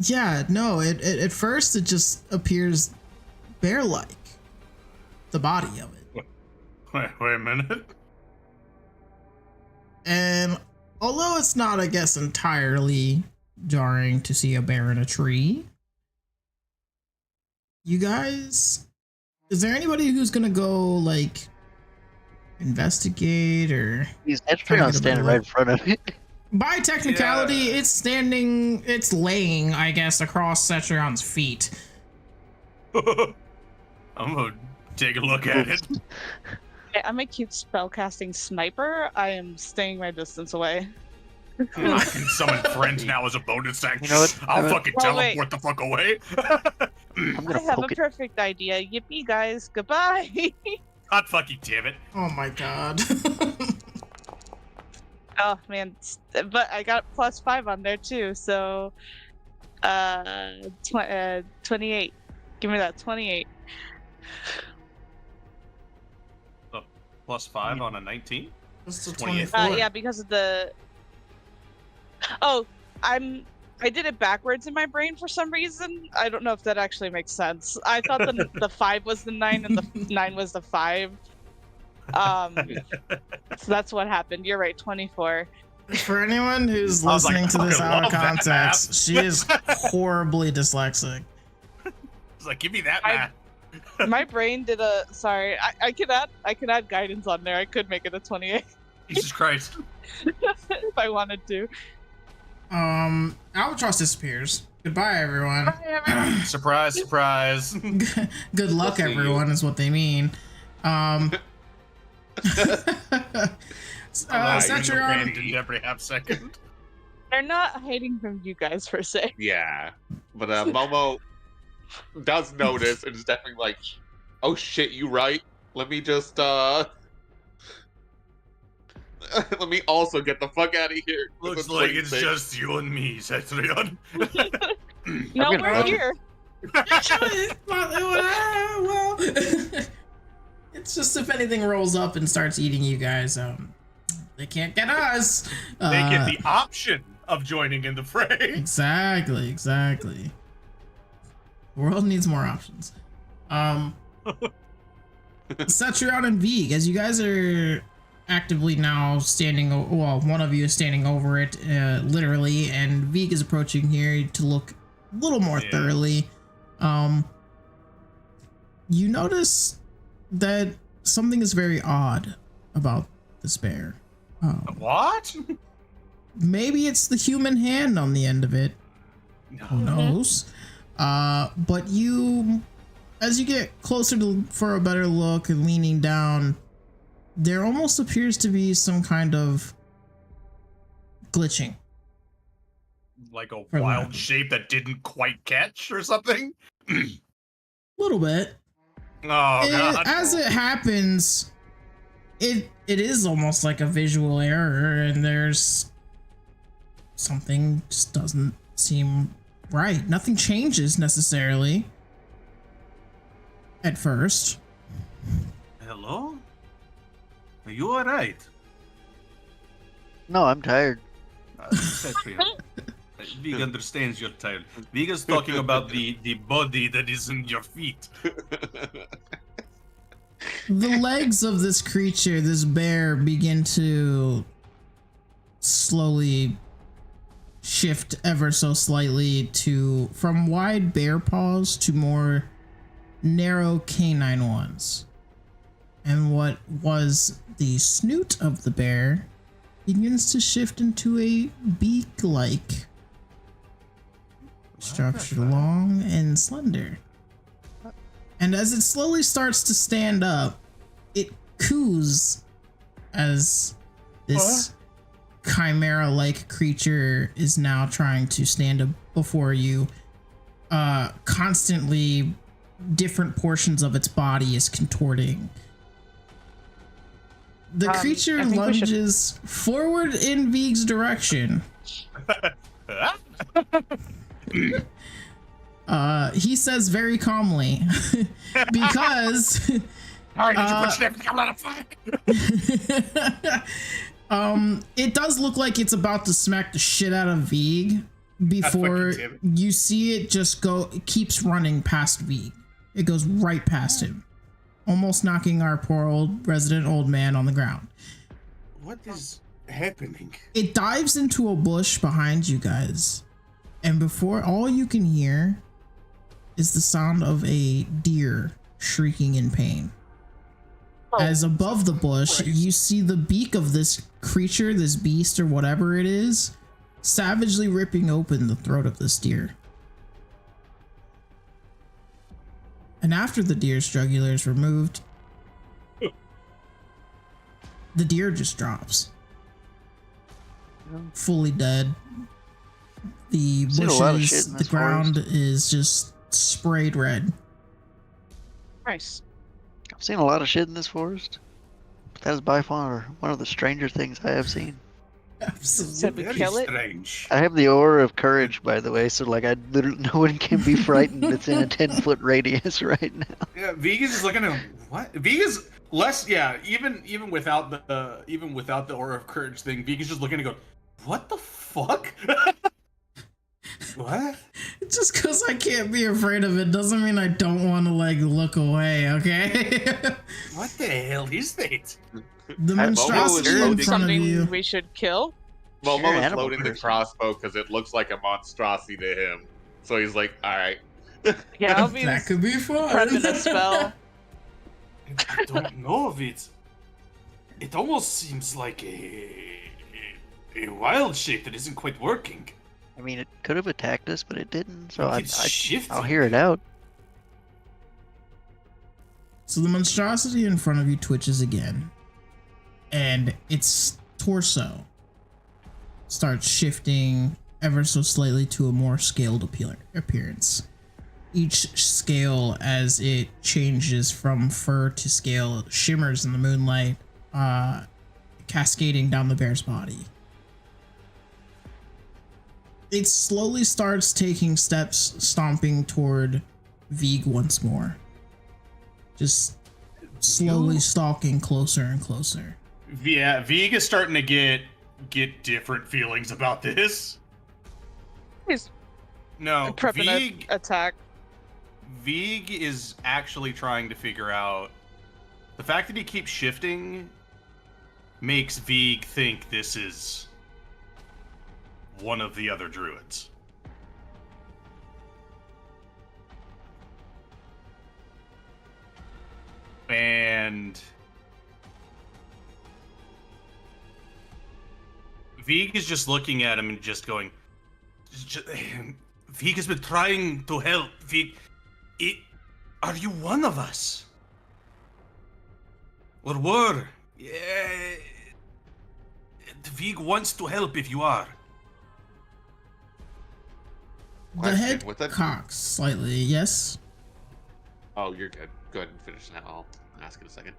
Yeah, no, it at first it just appears bear-like. The body of it. Wait a minute. And although it's not, I guess, entirely jarring to see a bear in a tree, you guys, is there anybody who's gonna go like investigate or? He's Trying to Etrion get a standing better right look. in front of it. By technicality, Yeah. it's laying, I guess, across Cetrion's feet. I'm gonna take a look at it. I'm a cute spellcasting sniper. I am staying my distance away. I can summon friends now as a bonus action. You know what? I'll I'm fucking Well, wait. teleport the fuck away. I'm I gonna have a poke it. perfect idea. Yippee, guys. Goodbye. God fucking damn it. Oh my god. Oh, man. But I got +5 on there, too. So, 28. Give me that 28. +5 on a 19? That's the 20th. 24. Yeah, because of the... Oh, I did it backwards in my brain for some reason. I don't know if that actually makes sense. I thought the 5 was the 9 and the 9 was the 5. So that's what happened. You're right, 24. For anyone who's I was like, listening to this fucking out of love that context, math. she is horribly dyslexic. It's like, give me that I- math. My brain did a... Sorry, I could add guidance on there. I could make it a 28 Jesus Christ. if I wanted to. Albatross disappears. Goodbye, everyone. Surprise, surprise. Good luck, see you. everyone, is what they mean. Cetrion, Every half second. They're not hiding from you guys, per se. Yeah, but Momo does notice and is definitely like, "Oh shit, you right? Let me just Let me also get the fuck out of here. Looks like it's just you and me, Cetrion. No, gonna we're vote. here. Well, it's just if anything rolls up and starts eating you guys, they can't get us. They get the option of joining in the fray. Exactly. The world needs more options. Cetrion and Vig, as you guys are actively now standing, well, one of you is standing over it, literally, and Vig is approaching here to look a little more thoroughly. You notice that something is very odd about this bear. What? Maybe it's the human hand on the end of it. Who knows? But you, as you get closer for a better look and leaning down, there almost appears to be some kind of glitching. Like a wild shape that didn't quite catch or something? Little bit. Oh, God. As it happens, it is almost like a visual error, and there's something just doesn't seem right. Nothing changes necessarily at first. Hello? Are you alright? No, I'm tired. Cetrion. Vig understands you're tired. Vig is talking about the body that is in your feet. The legs of this creature, this bear, begin to slowly shift ever so slightly from wide bear paws to more narrow canine ones. And what was the snoot of the bear begins to shift into a beak-like structure, long and slender. And as it slowly starts to stand up, it coos as this chimera-like creature is now trying to stand up before you. Constantly, different portions of its body is contorting. The creature lunges forward in Vig's direction. He says very calmly, because it does look like it's about to smack the shit out of Vig before you see it just it keeps running past Vig. It goes right past him, almost knocking our poor resident old man on the ground. What is happening? It dives into a bush behind you guys, and before all you can hear is the sound of a deer shrieking in pain. As above the bush, you see the beak of this creature, this beast or whatever it is, savagely ripping open the throat of this deer. And after the deer's jugular is removed, the deer just drops. Fully dead. The bushes, the ground is just sprayed red. Nice. I've seen a lot of shit in this forest, but that is by far one of the stranger things I have seen. Said we kill it? Strange. I have the aura of courage, by the way, so like no one can be frightened that's in a 10-foot radius right now. Yeah, Vegas is looking at what? Vegas less, yeah. Even without the aura of courage thing, Vegas just looking to go, what the fuck? What? Just because I can't be afraid of it doesn't mean I don't want to like look away, okay? What the hell is that? The monstrosity in front of you. Something we should kill? Momo is loading the crossbow because it looks like a monstrosity to him. So he's like, alright. Yeah, I'll be that could be fun. prepping a spell. I don't know of it. It almost seems like a wild shape that isn't quite working. I mean, it could have attacked us, but it didn't, so It's shifting. I'll hear it out. So the monstrosity in front of you twitches again, and its torso starts shifting ever so slightly to a more scaled appearance. Each scale, as it changes from fur to scale, shimmers in the moonlight, cascading down the bear's body. It slowly starts taking steps, stomping toward Vig once more. Just slowly stalking closer and closer. Yeah, Vig is starting to get different feelings about this. He's No, prepping Vig an attack. Vig is actually trying to figure out the fact that he keeps shifting makes Vig think this is one of the other druids. And Vig is just looking at him and just going, Vig has been trying to help. Vig, are you one of us? Or were? Yeah. Vig wants to help if you are. The head cocks slightly, yes? Oh, you're good. Go ahead and finish that. I'll ask in a second.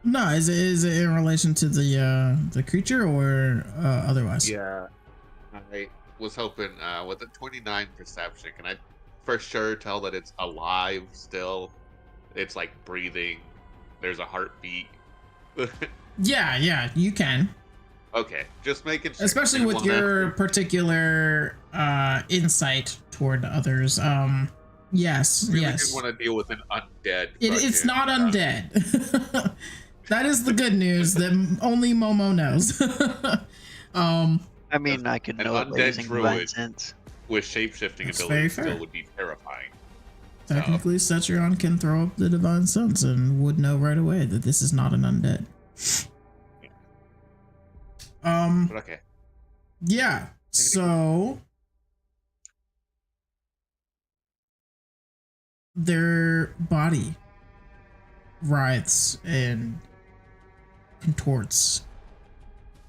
No, is it in relation to the creature or otherwise? Yeah. I was hoping with a 29 perception, can I for sure tell that it's alive still? It's like breathing. There's a heartbeat. Yeah, you can. Okay, just making sure. Especially with your particular insight toward others. Yes, really yes. didn't want to deal with an undead. It's not undead. That is the good news that only Momo knows. I mean, I could An know it by undead using druid. divine sense. with shape-shifting That's very abilities fair. still would be terrifying. Technically, Setcheron can throw up the divine sense and would know right away that this is not an undead. But okay. Yeah. So their body writhes and contorts,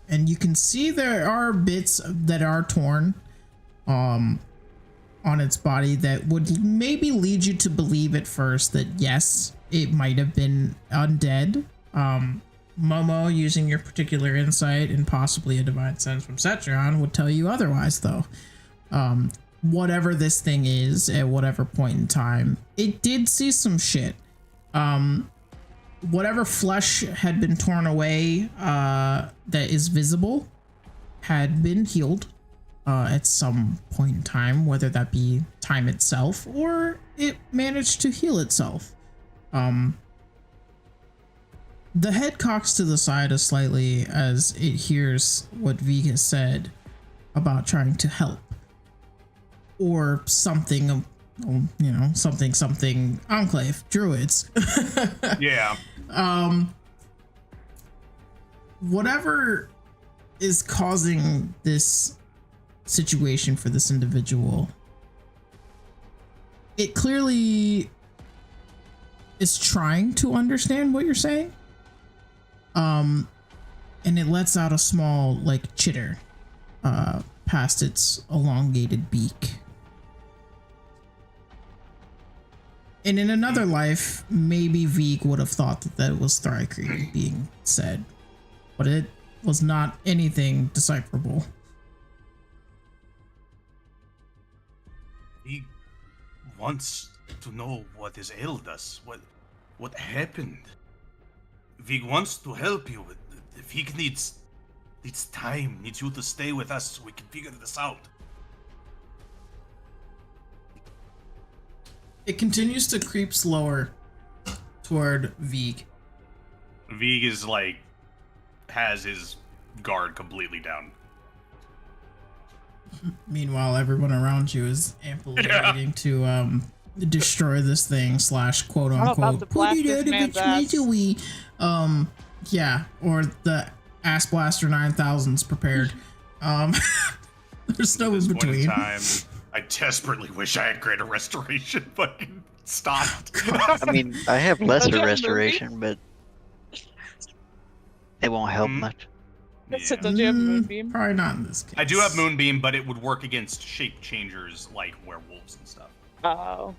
and you can see there are bits that are torn on its body that would maybe lead you to believe at first that yes, it might have been undead. Momo, using your particular insight and possibly a divine sense from Setcheron, would tell you otherwise, though. Whatever this thing is, at whatever point in time, it did see some shit. Whatever flesh had been torn away that is visible had been healed at some point in time, whether that be time itself or it managed to heal itself. The head cocks to the side slightly as it hears what Vig has said about trying to help. Or something, you know, something enclave, druids. Yeah. Whatever is causing this situation for this individual, it clearly is trying to understand what you're saying. And it lets out a small, like, chitter past its elongated beak. And in another life, maybe Vig would have thought that that was Thrycreen being said, but it was not anything decipherable. He wants to know what has ailed us. What happened? Vig wants to help you. Vig needs time. Needs you to stay with us so we can figure this out. It continues to creep slower toward Vig. Vig is like has his guard completely down. Meanwhile, everyone around you is amply waiting to destroy this thing / quote I'm about unquote to blast this man's ass. yeah, or the ass blaster 9000's prepared. There's no in At this point in between. time, I desperately wish I had greater restoration fucking stopped. I mean, I have Don't lesser you have restoration, but it won't help Hmm? much. So don't you have Moonbeam? Probably not in this case. I do have Moonbeam, but it would work against shape changers like werewolves and stuff. Oh.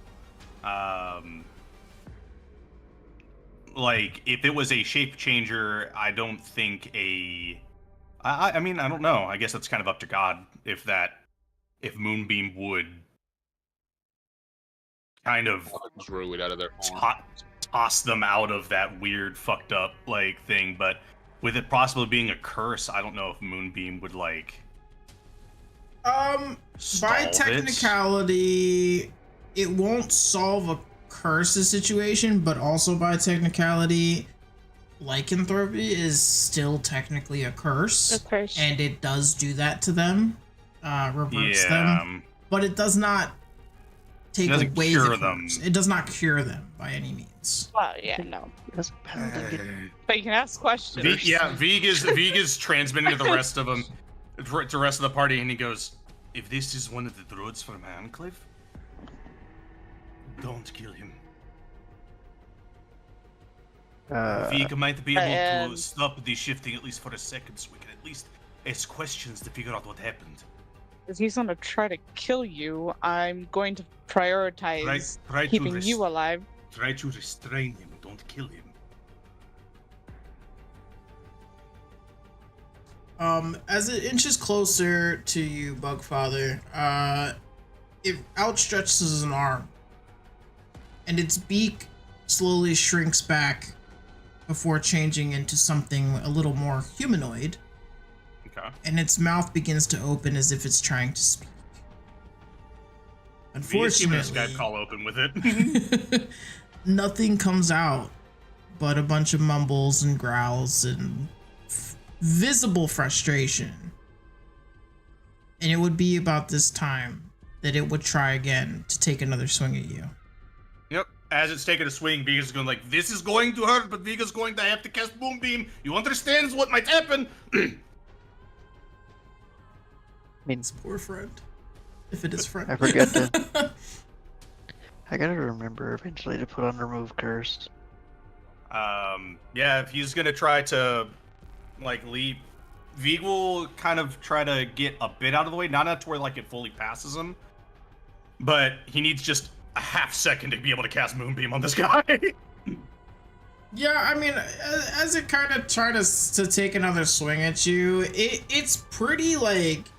like, if it was a shape changer, I don't think a... I mean, I don't know. I guess that's kind of up to God if Moonbeam would kind of Druid out of their form. toss them out of that weird, fucked up, like, thing. But with it possibly being a curse, I don't know if Moonbeam would, like... By technicality, it won't solve a curse situation, but also by technicality, lycanthropy is still technically a curse. And it does do that to them, reverts them, but it does not take away the curse. It does not cure them by any means. Well, yeah, no. But you can ask questions. Vig is transmitting to the rest of them, to the rest of the party, and he goes, "If this is one of the druids from Enclave, don't kill him. Vig might be able to stop the shifting at least for a second, so we can at least ask questions to figure out what happened. If he's gonna try to kill you, I'm going to prioritize keeping you alive. Try to restrain him, don't kill him." As it inches closer to you, Bugfather, it outstretches an arm, and its beak slowly shrinks back before changing into something a little more humanoid. Okay. And its mouth begins to open as if it's trying to speak. Unfortunately, this guy call open with it. Nothing comes out but a bunch of mumbles and growls and visible frustration. And it would be about this time that it would try again to take another swing at you. Yep. As it's taking a swing, Viga's going like, "This is going to hurt, but Viga's going to have to cast Moonbeam. You understand what might happen?" Means poor friend. If it is friend. I forgot to... I gotta remember eventually to put on Remove Curse. Yeah, if he's gonna try to, like, leap, Vig will kind of try to get a bit out of the way, not to where, like, it fully passes him, but he needs just a half second to be able to cast Moonbeam on this guy. Yeah, I mean, as it kind of tries to take another swing at you, it's pretty, like...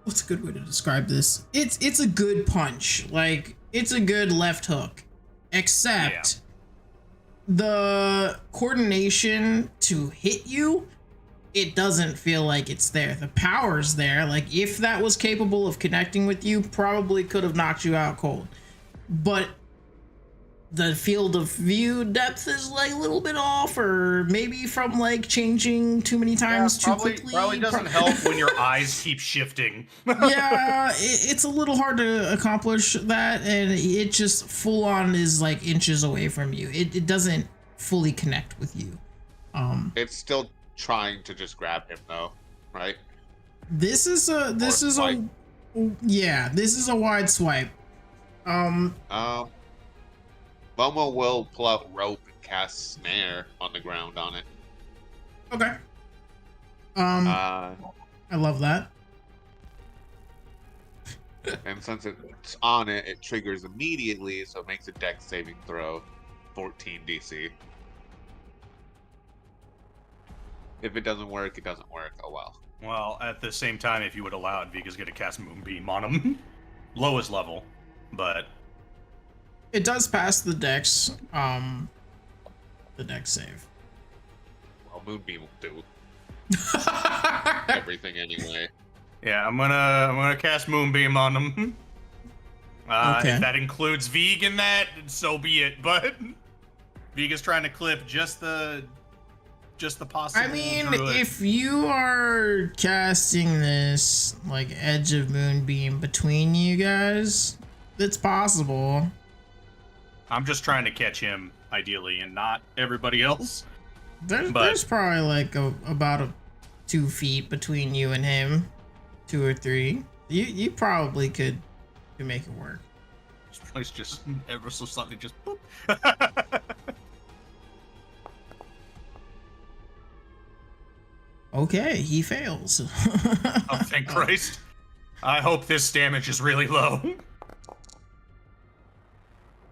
What's a good way to describe this? It's a good punch. Like, it's a good left hook. Except the coordination to hit you, it doesn't feel like it's there. The power's there. Like, if that was capable of connecting with you, probably could have knocked you out cold. But the field of view depth is like a little bit off, or maybe from like changing too many times too quickly. Probably doesn't help when your eyes keep shifting. Yeah, it's a little hard to accomplish that, and it just full on is like inches away from you. It doesn't fully connect with you. It's still trying to just grab him though, right? This is a wide swipe. Momo will pull out rope and cast snare on the ground on it. Okay. I love that. And since it's on it, it triggers immediately, so it makes a dex saving throw, 14 DC. If it doesn't work, it doesn't work. Oh well. Well, at the same time, if you would allow it, Vika's gonna cast Moonbeam on him. Lowest level, but... It does pass the dex save. Well, Moonbeam will do everything anyway. Yeah, I'm gonna cast Moonbeam on him. Okay. If that includes Vig in that, so be it. But Vig is trying to clip just the possible. I mean, druid. if you are casting this like edge of Moonbeam between you guys, it's possible. I'm just trying to catch him, ideally, and not everybody else. There's probably like about 2 feet between you and him, 2 or 3. You probably could make it work. This place just ever so slightly just boop. Okay, he fails. Oh, thank Christ. I hope this damage is really low.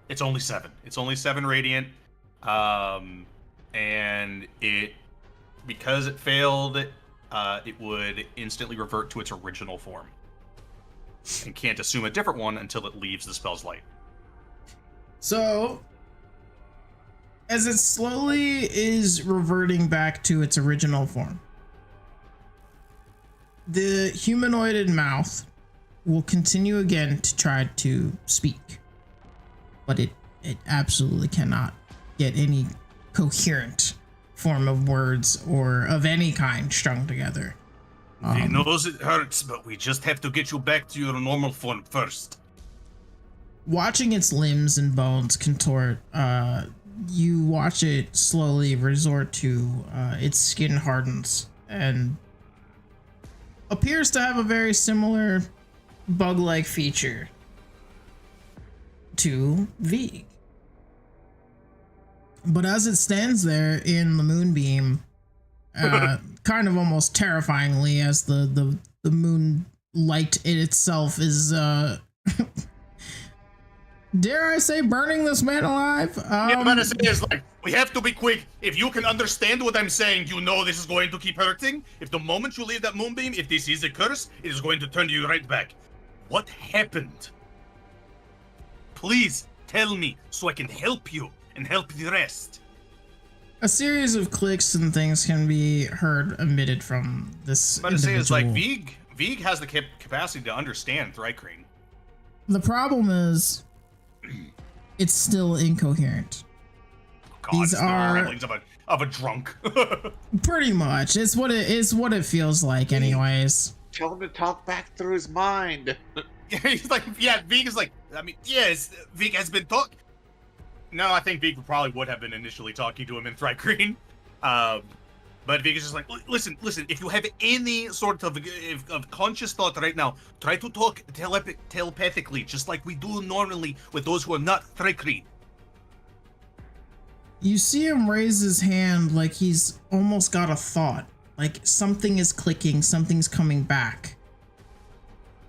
It's only 7. It's only 7 radiant. And because it failed, it would instantly revert to its original form. And can't assume a different one until it leaves the spell's light. So, as it slowly is reverting back to its original form, the humanoided mouth will continue again to try to speak, but it absolutely cannot get any coherent form of words or of any kind strung together. He knows it hurts, but we just have to get you back to your normal form first. Watching its limbs and bones contort, you watch it slowly resort to its skin hardens and appears to have a very similar bug-like feature to Vig. But as it stands there in the moonbeam, kind of almost terrifyingly, as the moon light in itself is dare I say, burning this man alive? Yeah, what I say is, like, we have to be quick. If you can understand what I'm saying, you know this is going to keep hurting. If the moment you leave that moonbeam, if this is a curse, it is going to turn you right back. What happened? Please tell me so I can help you and help the rest. A series of clicks and things can be heard emitted from this But I say is like Vig has the capacity to understand Thrycreen. The problem is, it's still incoherent. God, These it's the are ramblings of a drunk. pretty much. It's what it feels like, anyways. Tell him to talk back through his mind. He's like, yeah, Vig is like, I mean, yes, Vig has been talking. No, I think Vig probably would have been initially talking to him in Thrycreen. But Vig is just like, listen, if you have any sort of conscious thought right now, try to talk telepathically, just like we do normally with those who are not Thrycreen. You see him raise his hand like he's almost got a thought. Like something is clicking, something's coming back.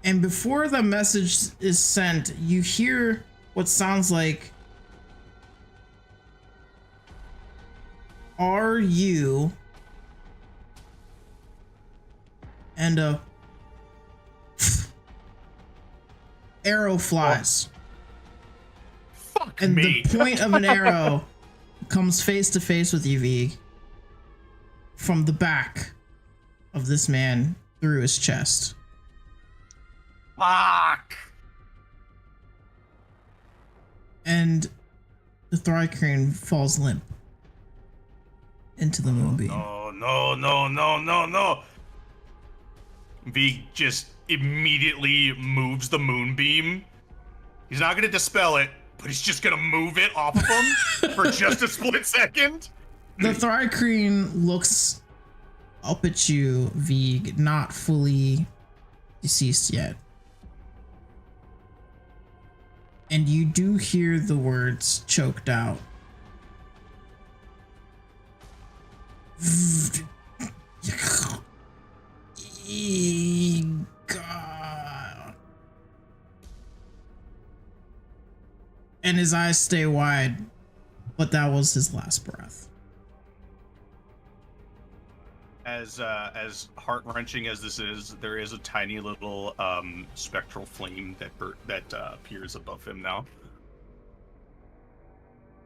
And before the message is sent, you hear what sounds like, "Are you?" And a arrow flies. Fuck and me. The point of an arrow comes face to face with you, Vig, from the back of this man through his chest. Fuck. And the Thrycreen falls limp into the moonbeam. No. Vig just immediately moves the moonbeam. He's not going to dispel it, but he's just going to move it off of him for just a split second. The Thrycreen looks up at you, Vig, not fully deceased yet. And you do hear the words choked out. God. And his eyes stay wide, but that was his last breath. As heart-wrenching as this is, there is a tiny little spectral flame that appears above him now.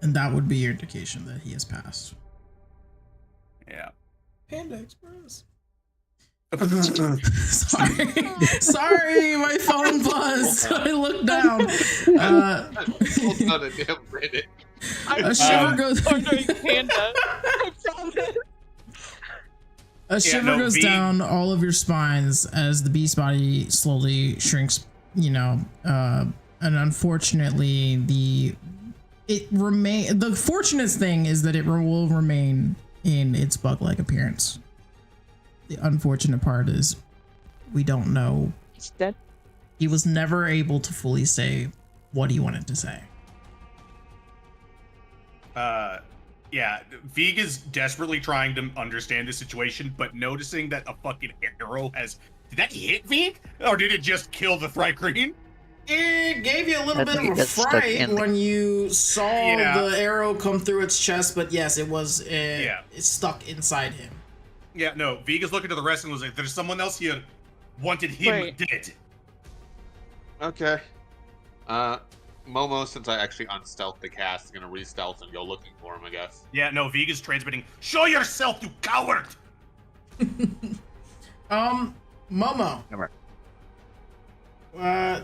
And that would be your indication that he has passed. Yeah. Panda Express. Sorry, my phone buzzed. I looked down. Hold on a damn minute. A shiver goes. Panda. A shiver goes down all of your spines as the beast body slowly shrinks. And unfortunately, the fortunate thing is that it will remain in its bug-like appearance. The unfortunate part is we don't know. He's dead. He was never able to fully say what he wanted to say. Yeah, Vig is desperately trying to understand the situation, but noticing that a fucking arrow has... Did that hit Vig? Or did it just kill the Thrycreen? It gave you a little I bit think of it a got stuck fright in the- when you saw Yeah. the arrow come through its chest, but yes, it was Yeah. it's stuck inside him. Yeah, no, Vega's looking to the rest and was like, there's someone else here wanted him Right. dead. Okay. Momo, since I actually unstealthed the cast, is gonna re-stealth and go looking for him, I guess. Yeah, no, Vega's transmitting, show yourself, you coward! Momo. Never.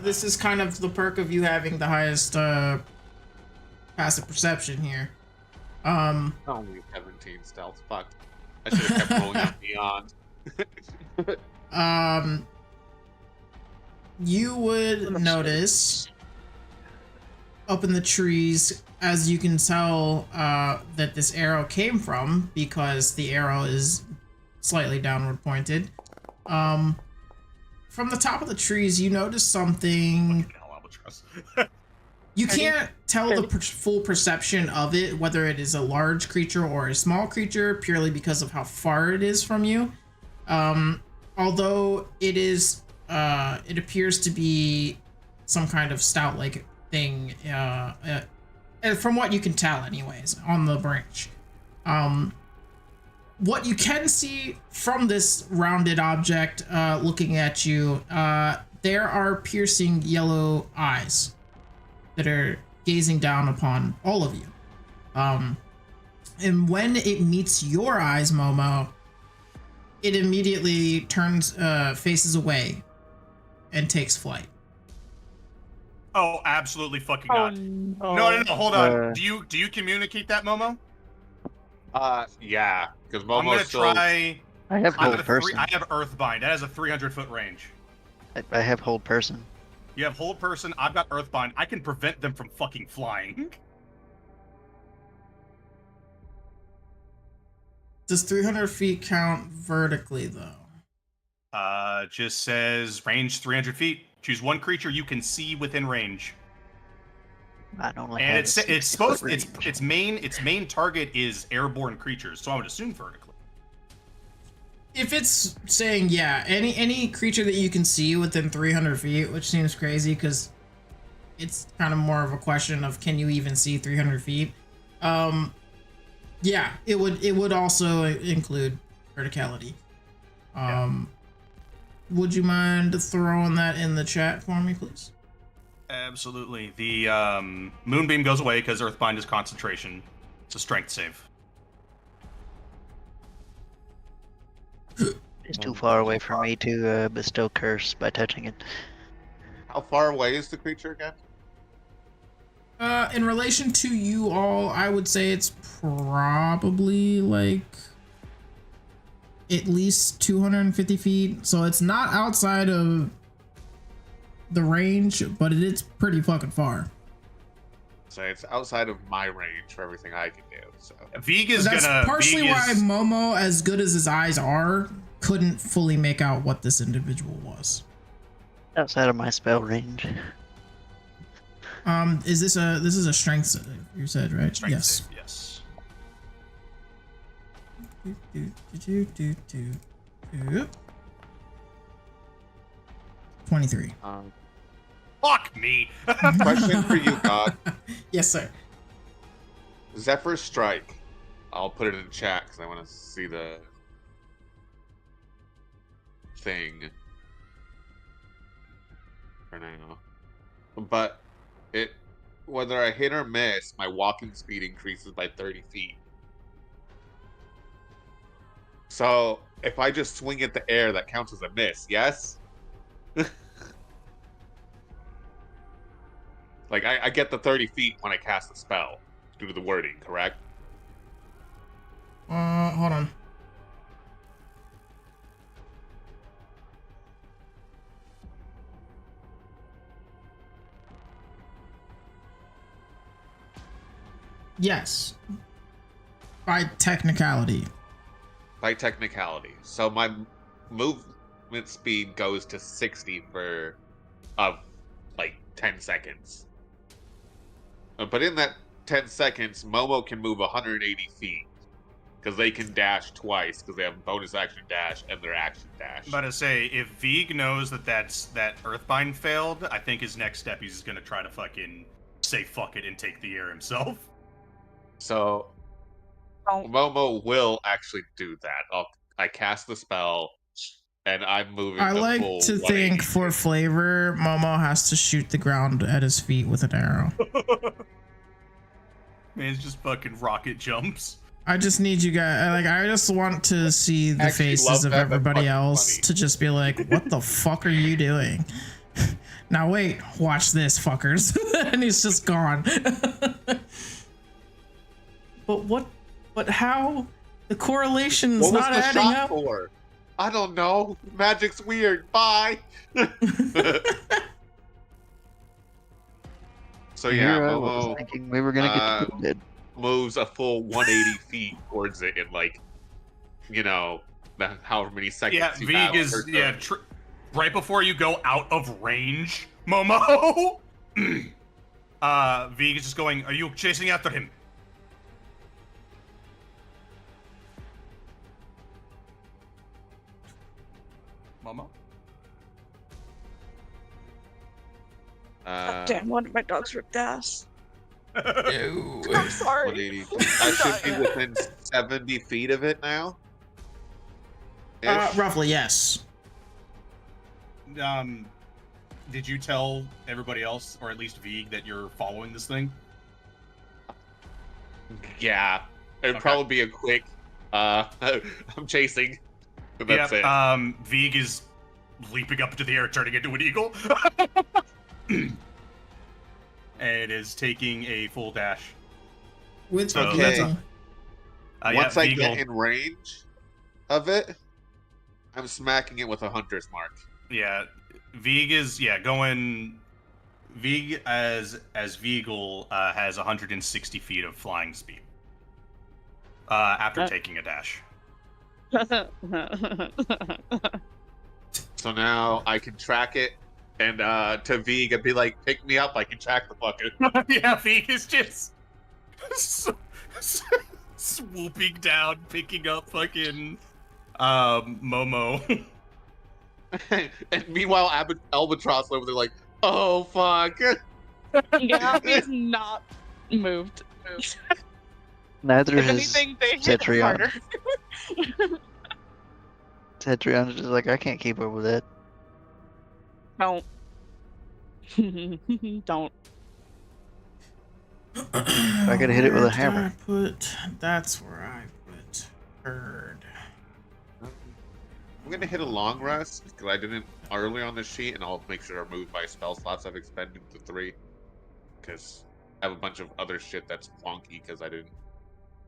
This is kind of the perk of you having the highest passive perception here. Only 17 stealth. Fuck. I should have kept rolling on beyond. You would notice up in the trees, as you can tell, that this arrow came from, because the arrow is slightly downward pointed. From the top of the trees, you notice something. Fucking hell, albatross. You can't tell the full perception of it, whether it is a large creature or a small creature, purely because of how far it is from you. Although it is, it appears to be some kind of stout-like thing, from what you can tell, anyways, on the branch. What you can see from this rounded object, looking at you, there are piercing yellow eyes that are gazing down upon all of you. And when it meets your eyes, Momo, it immediately turns, faces away and takes flight. Oh, absolutely fucking not. no. No, hold on. Uh, Do you communicate that, Momo? Yeah, because I'm Momo's gonna still. try. I have I'm hold gonna person. I have Earthbind. That has a 300-foot range. I have hold person. You have hold person. I've got Earthbind. I can prevent them from fucking flying. Does 300 feet count vertically, though? Just says range 300 feet. Choose one creature you can see within range. I don't like. And it's 60 supposed foot its range. main target is airborne creatures, so I would assume vertically. If it's saying, yeah, any creature that you can see within 300 feet, which seems crazy because it's kind of more of a question of can you even see 300 feet? Yeah, it would also include verticality. Would you mind throwing that in the chat for me, please? Absolutely. The moonbeam goes away because Earthbind is concentration. It's a strength save. It's too far away for me to bestow curse by touching it. How far away is the creature again? In relation to you all, I would say it's probably like at least 250 feet. So it's not outside of the range, but it is pretty fucking far. So it's outside of my range for everything I can do. So Veeg is That's gonna. partially Veeg why is, Momo, as good as his eyes are, couldn't fully make out what this individual was. Outside of my spell range. This is a strength save, you said, right? strength Yes. save, yes. 23. Fuck me. question for you, God. Yes, sir. Zephyr Strike. I'll put it in chat because I want to see the thing for now. But it, whether I hit or miss, my walking speed increases by 30 feet. So if I just swing at the air, that counts as a miss, yes? Like, I get the 30 feet when I cast the spell, due to the wording, correct? Hold on. Yes. By technicality. By technicality. So my movement speed goes to 60 for, like, 10 seconds. But in that 10 seconds, Momo can move 180 feet. because they can dash twice because they have bonus action dash and their action dash. I'm about to say, if Vieg knows that that Earthbind failed, I think his next step he's gonna try to fucking say fuck it and take the air himself. So Momo will actually do that. I cast the spell, and I'm moving. I like full to think 180. for flavor, Momo has to shoot the ground at his feet with an arrow. Man's just fucking rocket jumps. I just need you guys, like, I just want to see the Actually faces love of that. That's everybody fucking else funny. to just be like, what the fuck are you doing? Now wait, watch this, fuckers. And he's just gone. But how? The correlation's What was not the adding shot up. for? I don't know. Magic's weird. Bye. So yeah, Here I was Momo thinking we were gonna get bed. moves a full 180 feet towards it in like, however many seconds. Yeah, you Vieg have is per yeah. turn. Right before you go out of range, Momo. Vieg is just going. Are you chasing after him? Momo. Damn, one of my dogs ripped ass. No. I'm sorry. 180. I should be within 70 feet of it now. Roughly, yes. Did you tell everybody else, or at least Vieg, that you're following this thing? Yeah, it'd Okay. probably be a quick. I'm chasing. But that's it. Vieg is leaping up into the air, turning into an eagle. And is taking a full dash. With So Okay. Metal. Once yeah, I Vieg get will- in range of it, I'm smacking it with a hunter's mark. Yeah, Vieg is going. Vieg as Viegel has 160 feet of flying speed. After taking a dash. So now I can track it, and to Vieg, I'd be like, "Pick me up! I can track the fucker." Yeah, Vieg is just swooping down, picking up fucking Momo. And meanwhile, Albatross over there like, "Oh fuck!" Yeah, he's not moved. Neither If has anything, they hit Cetrion. harder. Cetrion's just like, I can't keep up with that. Don't. Don't. I gotta hit it with a hammer. That's where I put Bird. I'm gonna hit a long rest because I didn't earlier on the sheet, and I'll make sure to move my spell slots I've expended to 3. Because I have a bunch of other shit that's wonky because I didn't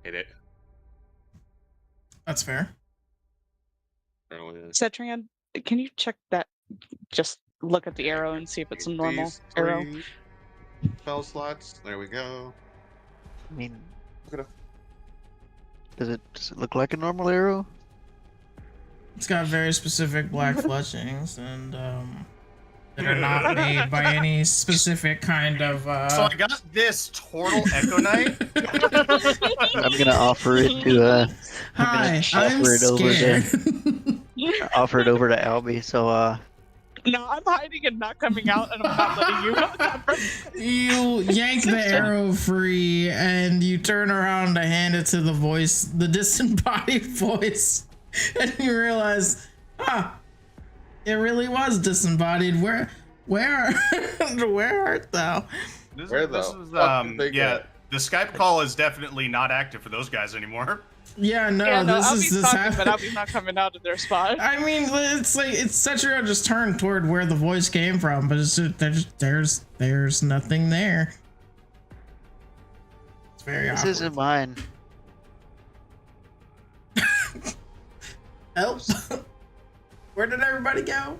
hit it That's fair. earlier. Cetrion, can you check that? Just look at the arrow and see if it's a normal These arrow. 3 spell slots. There we go. I mean, Look at does it look like a normal arrow? It's got very specific black fletchings and that are not made by any specific kind of So I got this Turtle Echo Knight. I'm gonna offer it to Hi, I'm I'm gonna offer it over scared. offer it over to Albie. So No, I'm hiding and not coming out, and I'm not letting you. You yank the arrow free and you turn around to hand it to the disembodied voice, and you realize, it really was disembodied. Where art thou? Where the fuck did they yeah, get? the Skype call is definitely not active for those guys anymore. Yeah, no, Yeah, no, this Albie's talking, happened. but Albie's not coming out of their spot. I mean, it's like it's Cetrion just turned toward where the voice came from, but it's just, there's nothing there. It's very this awkward. isn't mine. Help! Where did everybody go?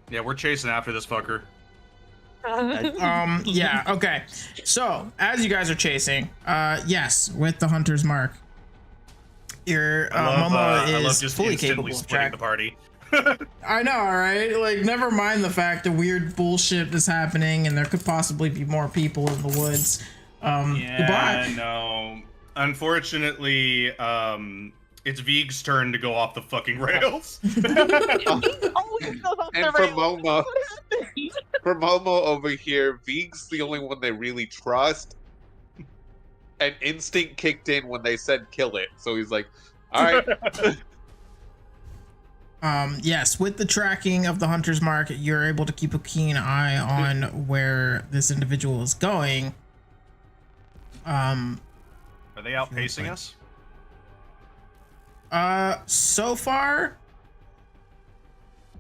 Yeah, we're chasing after this fucker. Yeah, okay. So, as you guys are chasing, yes, with the hunter's mark, your I love Momo is just fully instantly capable of splitting track. the party. I know, right? Like, never mind the fact that weird bullshit is happening and there could possibly be more people in the woods. Yeah, But no. Unfortunately, it's Vig's turn to go off the fucking rails. Always goes off And the for rails. Momo, What happened? for Momo over here, Vig's the only one they really trust. And instinct kicked in when they said kill it. So he's like, all right. Yes, with the tracking of the hunter's mark, you're able to keep a keen eye on where this individual is going. Are they outpacing us? So far,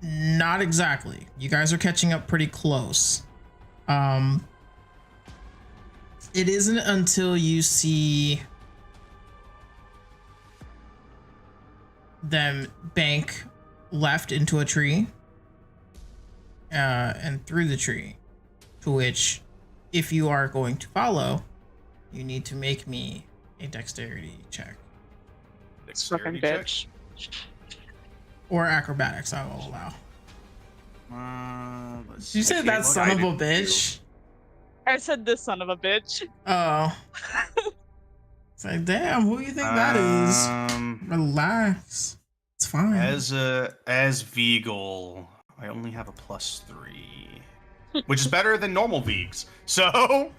not exactly. You guys are catching up pretty close. It isn't until you see them bank left into a tree and through the tree, to which, if you are going to follow, you need to make me a dexterity check. Fucking bitch. Or acrobatics, I will allow. Let's Did you say Okay, that look, son I of a didn't bitch? I said this son of a bitch. Oh. It's like, damn, who do you think that is? Relax. It's fine. As Veagle, I only have a +3, which is better than normal Vigs. So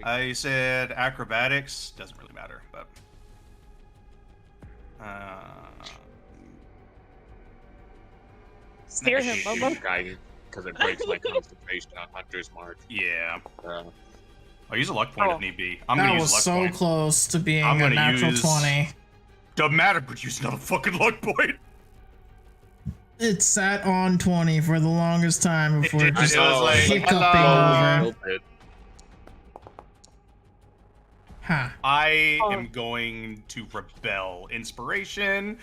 I said acrobatics doesn't really matter, but Steer him, Momo. Because it breaks my concentration on Hunter's Mark. yeah. I'll use a luck point if need be. I'm that gonna was use luck so point. close to being I'm a gonna natural use- 20. Doesn't matter, but use another fucking luck point. It sat on 20 for the longest time before it did. just It was like, hiccuping hello. over. Huh. I am going to rebel. Inspiration.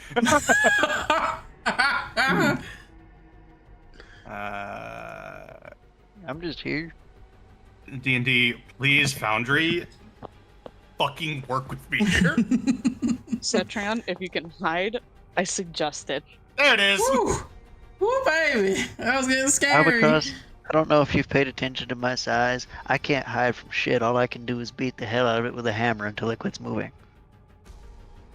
I'm just here. D&D, please, Foundry, fucking work with me here. Cetran, if you can hide, I suggest it. There it is. Woo! Woo, baby! That was getting scary. Albatross, I don't know if you've paid attention to my size. I can't hide from shit. All I can do is beat the hell out of it with a hammer until it quits moving.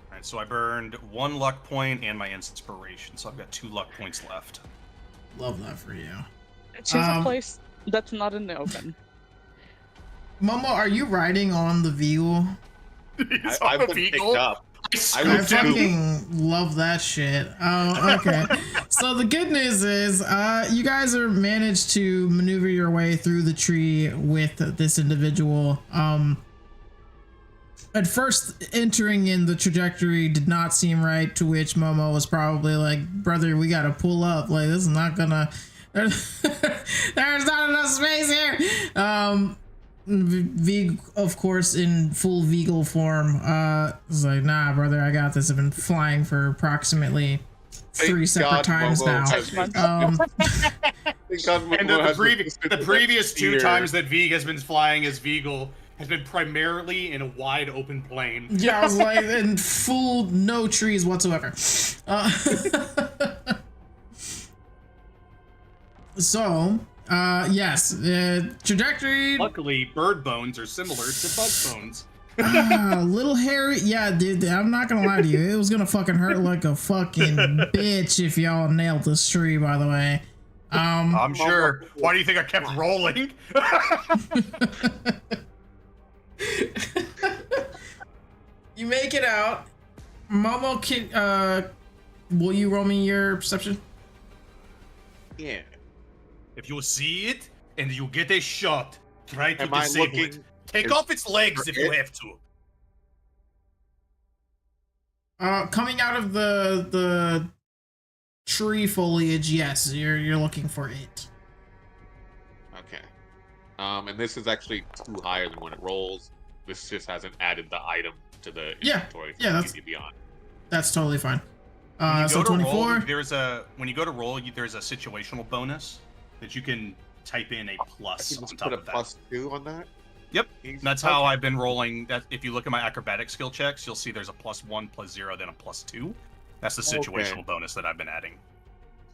Alright, so I burned 1 luck point and my inspiration, so I've got 2 luck points left. Love that for you. Choose a place that's not in the open. Momo, are you riding on the Veal? I've been picked up. I Scooped him. fucking love that shit. Oh, okay. So the good news is, you guys are managed to maneuver your way through the tree with this individual. At first, entering in the trajectory did not seem right, to which Momo was probably like, brother, we gotta pull up. Like, this is not gonna... There's not enough space here! Vig, of course, in full Veagle form, was like, nah, brother, I got this. I've been flying for approximately 3 separate times now. And the previous 2 times that Vig has been flying as Veagle has been primarily in a wide open plain. Yeah, I was like, in full no trees whatsoever. So, yes, trajectory. Luckily, bird bones are similar to bug bones. Little hairy. Yeah, dude, I'm not gonna lie to you. It was gonna fucking hurt like a fucking bitch if y'all nailed this tree, by the way. I'm sure. Why do you think I kept rolling? You make it out. Momo, will you roll me your perception? Yeah. If you see it and you get a shot, try to Am I disable looking- it. Take is- off its legs for if you it? have to. Coming out of the tree foliage, yes, you're looking for it. Okay. And this is actually 2 higher than when it rolls. This just hasn't added the item to the Yeah, inventory. yeah, that's- easy beyond. That's totally fine. When you So go to 24. roll, when you go to roll, there's a situational bonus that you can type in a I plus can on just top put a of that. +2 on that. Yep, Easy. that's how Okay. I've been rolling. That if you look at my acrobatic skill checks, you'll see there's a +1, +0, then a +2. That's the situational Okay. bonus that I've been adding.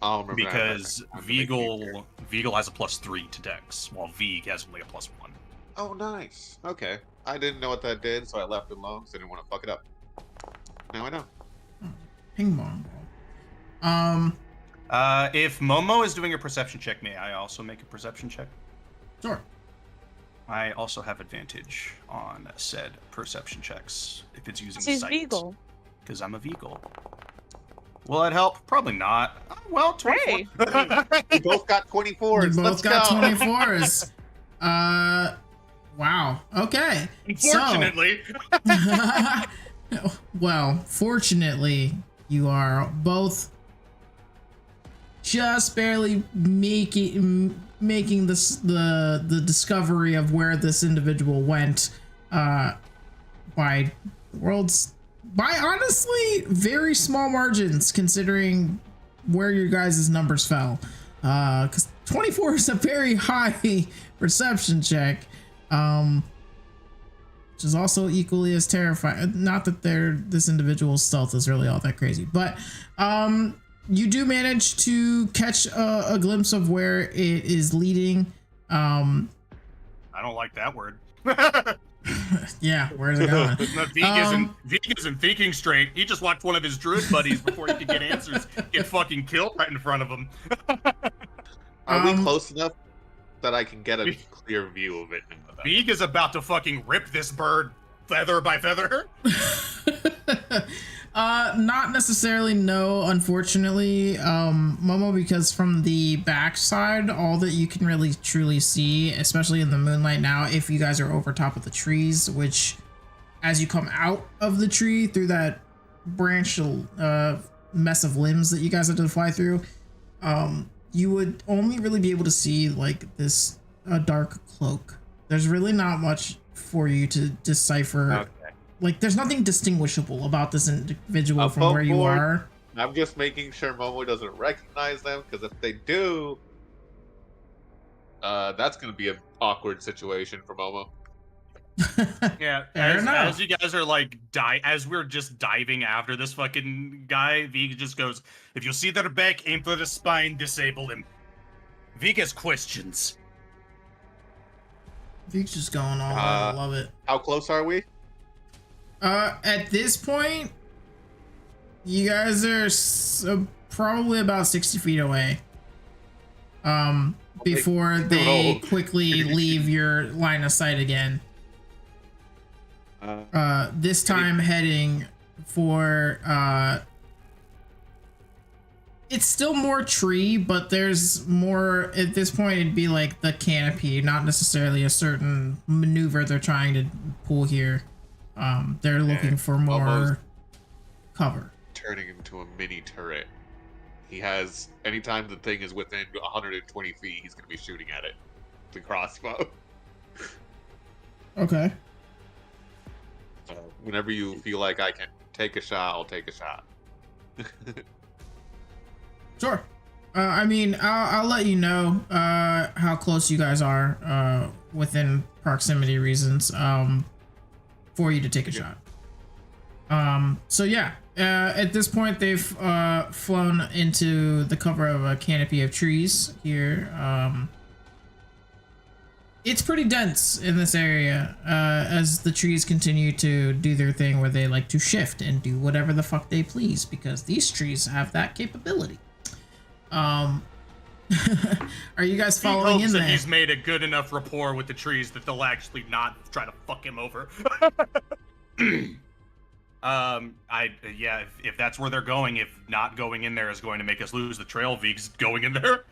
I'll remember that Because next time to make it easier. Veagle has a +3 to Dex, while Vig has only a +1. Oh, nice. Okay. I didn't know what that did, so I left it alone because I didn't want to fuck it up. Now I know. Ping pong ball. If Momo is doing a perception check, may I also make a perception check? Sure. I also have advantage on said perception checks if it's using He's sight. Beagle. Because I'm a Veagle. Will it help? Probably not. Well, 24. Hey. We both got 24s. You both Let's got go. 24s. Wow. Okay. Unfortunately. Well, fortunately, you are both just barely making this the discovery of where this individual went by honestly very small margins considering where your guys' numbers fell, because 24 is a very high perception check, which is also equally as terrifying. Not that this individual's stealth is really all that crazy, but you do manage to catch a glimpse of where it is leading. I don't like that word. Yeah, where's it going? Vig isn't thinking straight. He just watched one of his druid buddies before he could get answers get fucking killed right in front of him. Are we close enough that I can get a clear view of it? Vig is about to fucking rip this bird feather by feather. Not necessarily, no, unfortunately, Momo, because from the backside, all that you can really truly see, especially in the moonlight now, if you guys are over top of the trees, which as you come out of the tree through that branch mess of limbs that you guys had to fly through, you would only really be able to see like this dark cloak. There's really not much for you to decipher. Okay. Like, there's nothing distinguishable about this individual from where you are. I'm just making sure Momo doesn't recognize them, because if they do, that's going to be an awkward situation for Momo. Yeah, Fair as you guys are like as we're just diving after this fucking guy, Vig just goes, if you see their back, aim for the spine, disable him. Vig has questions. Vig's just going all I love it. How close are we? At this point, you guys are probably about 60 feet away. Before they quickly leave your line of sight again. This time heading for, it's still more tree, but there's more, at this point it'd be like the canopy, not necessarily a certain maneuver they're trying to pull here. They're looking for more cover. Turning into a mini turret. He has, anytime the thing is within 120 feet, he's going to be shooting at it. The crossbow. Okay. Whenever you feel like I can take a shot, I'll take a shot. Sure. I mean, I'll let you know how close you guys are within proximity reasons for you to take a shot. So yeah, at this point they've flown into the cover of a canopy of trees here. It's pretty dense in this area as the trees continue to do their thing where they like to shift and do whatever the fuck they please, because these trees have that capability. Are you guys following in there? He's made a good enough rapport with the trees that they'll actually not try to fuck him over. If that's where they're going, if not going in there is going to make us lose the trail, Vig's going in there.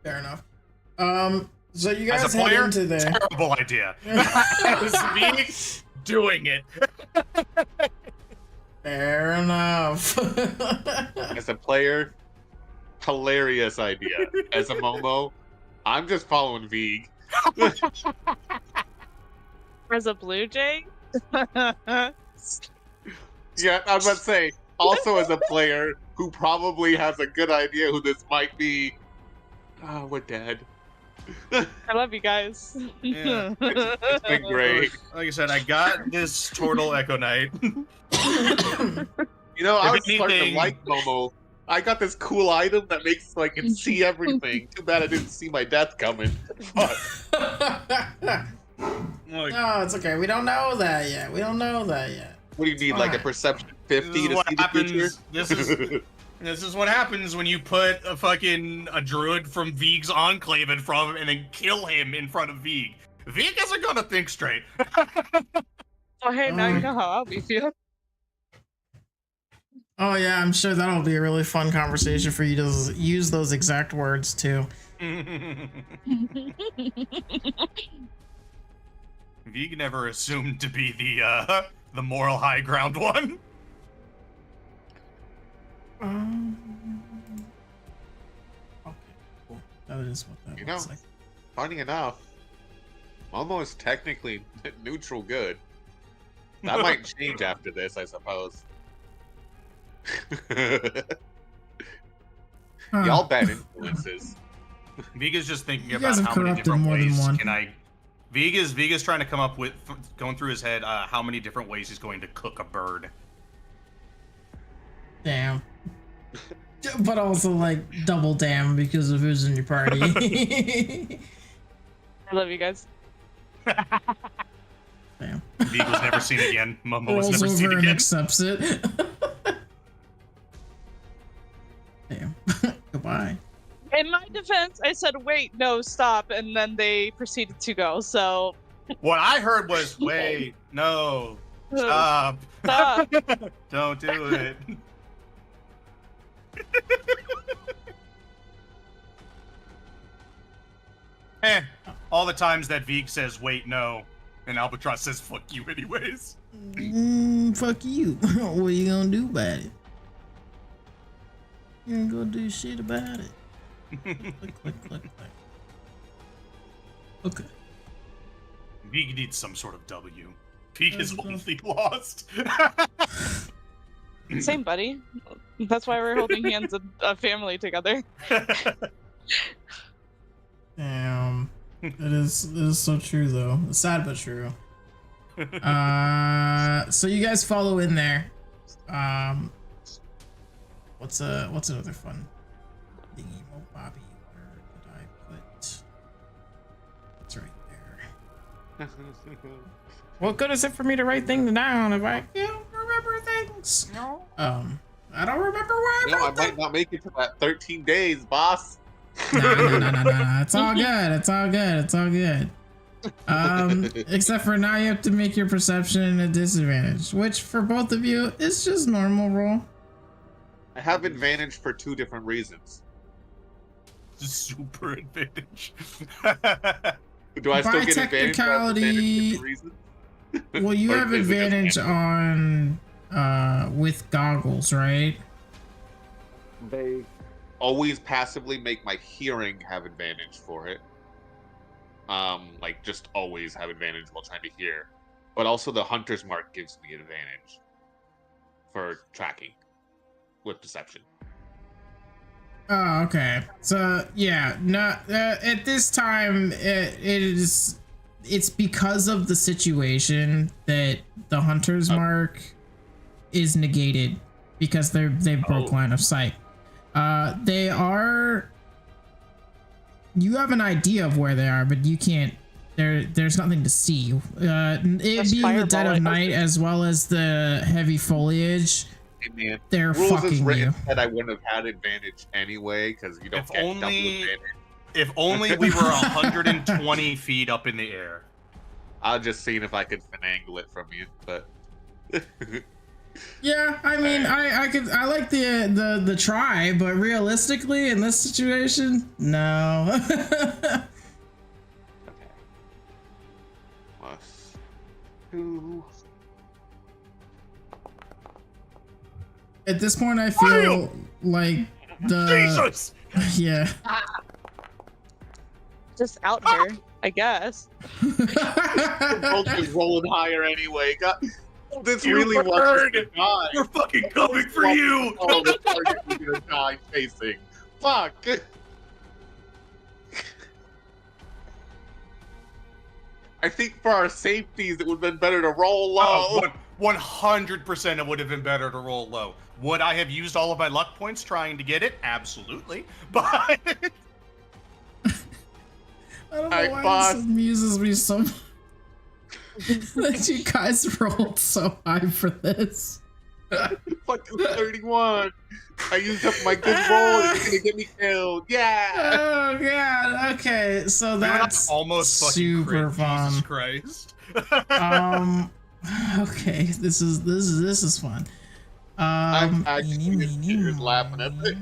Fair enough. So you guys as a player, head into there. Terrible idea. As Vig doing it. Fair enough. As a player, hilarious idea. As a Momo, I'm just following Vig. As a blue jay? Yeah, I was about to say, also as a player who probably has a good idea who this might be. Oh, we're dead. I love you guys. Yeah. It's been great. Like I said, I got this Turtle Echo Knight. You know, I was If starting to anything- like Momo. I got this cool item that makes like it see everything. Too bad I didn't see my death coming. Fuck. Like, No, it's okay. We don't know that yet. We don't know that yet. What do you need, like a Alright. perception this 50 is to what see the future? happens. This is what happens when you put a druid from Vig's enclave in front of him and then kill him in front of Vig. Vig isn't gonna think straight. Oh, hey, now you know how I'll be feeling. Oh yeah, I'm sure that'll be a really fun conversation for you to use those exact words too. Vig never assumed to be the moral high ground one. Okay, cool. That is what that You looks know. like. Funny enough, almost technically neutral good. That might change after this, I suppose. Huh. Y'all bad influences. Vig is just thinking You about guys have how many corrupted different more than ways one. can I. Vig is trying to come up with, going through his head, how many different ways he's going to cook a bird. Damn. But also like double damn because of who's in your party. I love you guys. Damn. Vig was never seen again. Momo was Rolls never seen over and again. accepts it. Damn. Goodbye. In my defense, I said, wait, no, stop, and then they proceeded to go, so... What I heard was, wait, no, stop. Stop. Don't do it. All the times that Vig says, wait, no, and Albatross says, fuck you anyways. Fuck you. What are you gonna do about it? You ain't gonna do shit about it. Click, click, click, click. Okay. Vig needs some sort of W. Vig is only lost. Same, buddy. That's why we're holding hands and a family together. Damn. It is so true though. It's sad but true. So you guys follow in there. What's another fun thingy? Oh, Bobby, where did I put? It's right there. What good is it for me to write things down if I can't remember things? No. I don't remember where I No, I wrote them. might not make it to that 13 days, boss. No. It's all good. It's all good. It's all good. Except for now you have to make your perception a disadvantage, which for both of you is just normal roll. I have advantage for 2 different reasons. Super advantage. Do I still By get advantage for advantage for technicality- 2 reasons? Well, you Or have is it just advantage on with goggles, right? They always passively make my hearing have advantage for it. Like just always have advantage while trying to hear. But also the hunter's mark gives me advantage for tracking with deception. Oh, okay. So yeah, no. At this time, it's because of the situation that the hunter's mark is negated because they broke line of sight. They are. You have an idea of where they are, but you can't. There's nothing to see. It being the dead of night as well as the heavy foliage. Hey man, They're rules is fucking written you. that I wouldn't have had advantage anyway because you don't If get only- double advantage. If only we were 120 feet up in the air. I was just seeing if I could finagle it from you, but Yeah, I mean, I like the try, but realistically in this situation, no. okay. Plus 2. At this point, I feel like the Jesus! yeah. Just out here, I guess. Both is rolling higher anyway. God, this You really wants bird! us to die. We're fucking coming for you! Oh, the target we're gonna die facing. Fuck. I think for our safeties, it would have been better to roll low. 100% it would have been better to roll low. Would I have used all of my luck points trying to get it? Absolutely. But I don't know Alright, why boss. this amuses me so much. that you guys rolled so high for this. Fucking 31. I used up my good roll. It's gonna get me killed. Yeah. Oh god. Okay, so that's almost fucking super crit. fun. Jesus Christ. Okay, this is fun. I'm actually just laughing at this.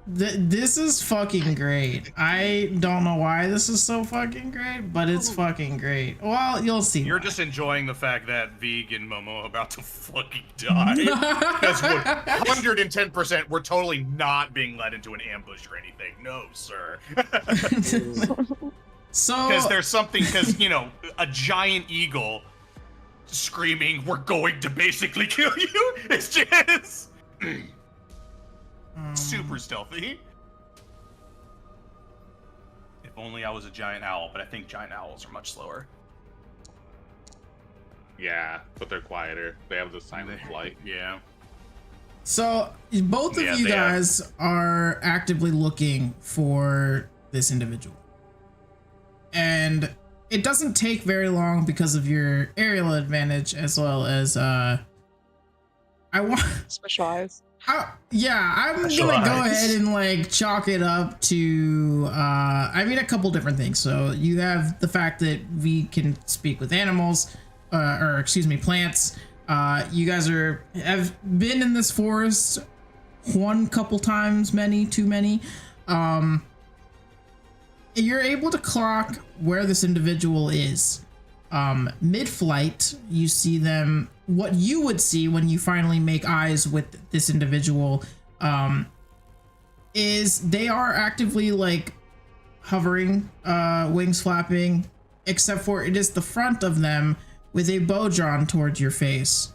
This is fucking great. I don't know why this is so fucking great, but it's fucking great. Well, you'll see. You're just enjoying the fact that Vig and Momo are about to fucking die. Because 110%, we're totally not being led into an ambush or anything. No, sir. So, Because there's something, because, you know, a giant eagle screaming, we're going to basically kill you. It's just super stealthy. If only I was a giant owl, but I think giant owls are much slower. Yeah, but they're quieter. They have the silent flight. Yeah. So both of Yeah, you they are. guys are actively looking for this individual. And it doesn't take very long because of your aerial advantage, as well as I want Specialized. yeah, I'm gonna go Specialized. ahead and like chalk it up to I mean a couple different things. So you have the fact that we can speak with animals, or excuse me, plants. You guys have been in this forest one couple times, too many. You're able to clock where this individual is. Mid-flight, you see them. What you would see when you finally make eyes with this individual is they are actively like hovering, wings flapping, except for it is the front of them with a bow drawn towards your face.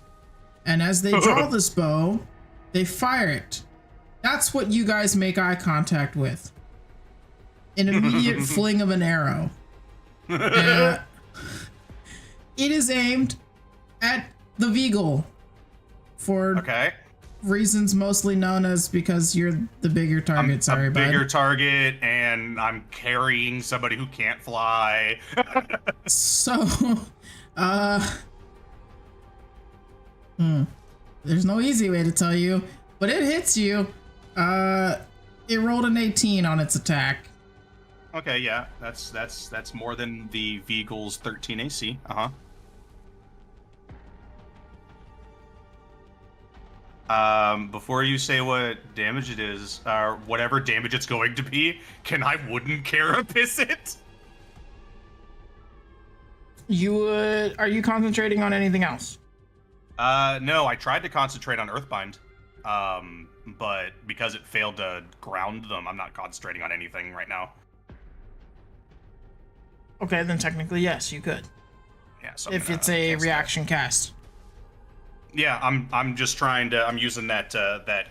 And as they draw this bow, they fire it. That's what you guys make eye contact with. An immediate fling of an arrow. It is aimed at the Veagle for Okay. reasons mostly known as because you're the bigger target. I'm Sorry, a bud. bigger target, and I'm carrying somebody who can't fly. So, there's no easy way to tell you, but it hits you. It rolled an 18 on its attack. Okay, yeah, that's more than the Veagle's 13 AC. Before you say what damage it is, or whatever damage it's going to be, can I wooden carapace it? You would? Are you concentrating on anything else? No, I tried to concentrate on Earthbind, but because it failed to ground them, I'm not concentrating on anything right now. Okay, then technically yes, you could. Yeah, so I'm If gonna it's a cast that. reaction cast. Yeah, I'm just trying to. I'm using that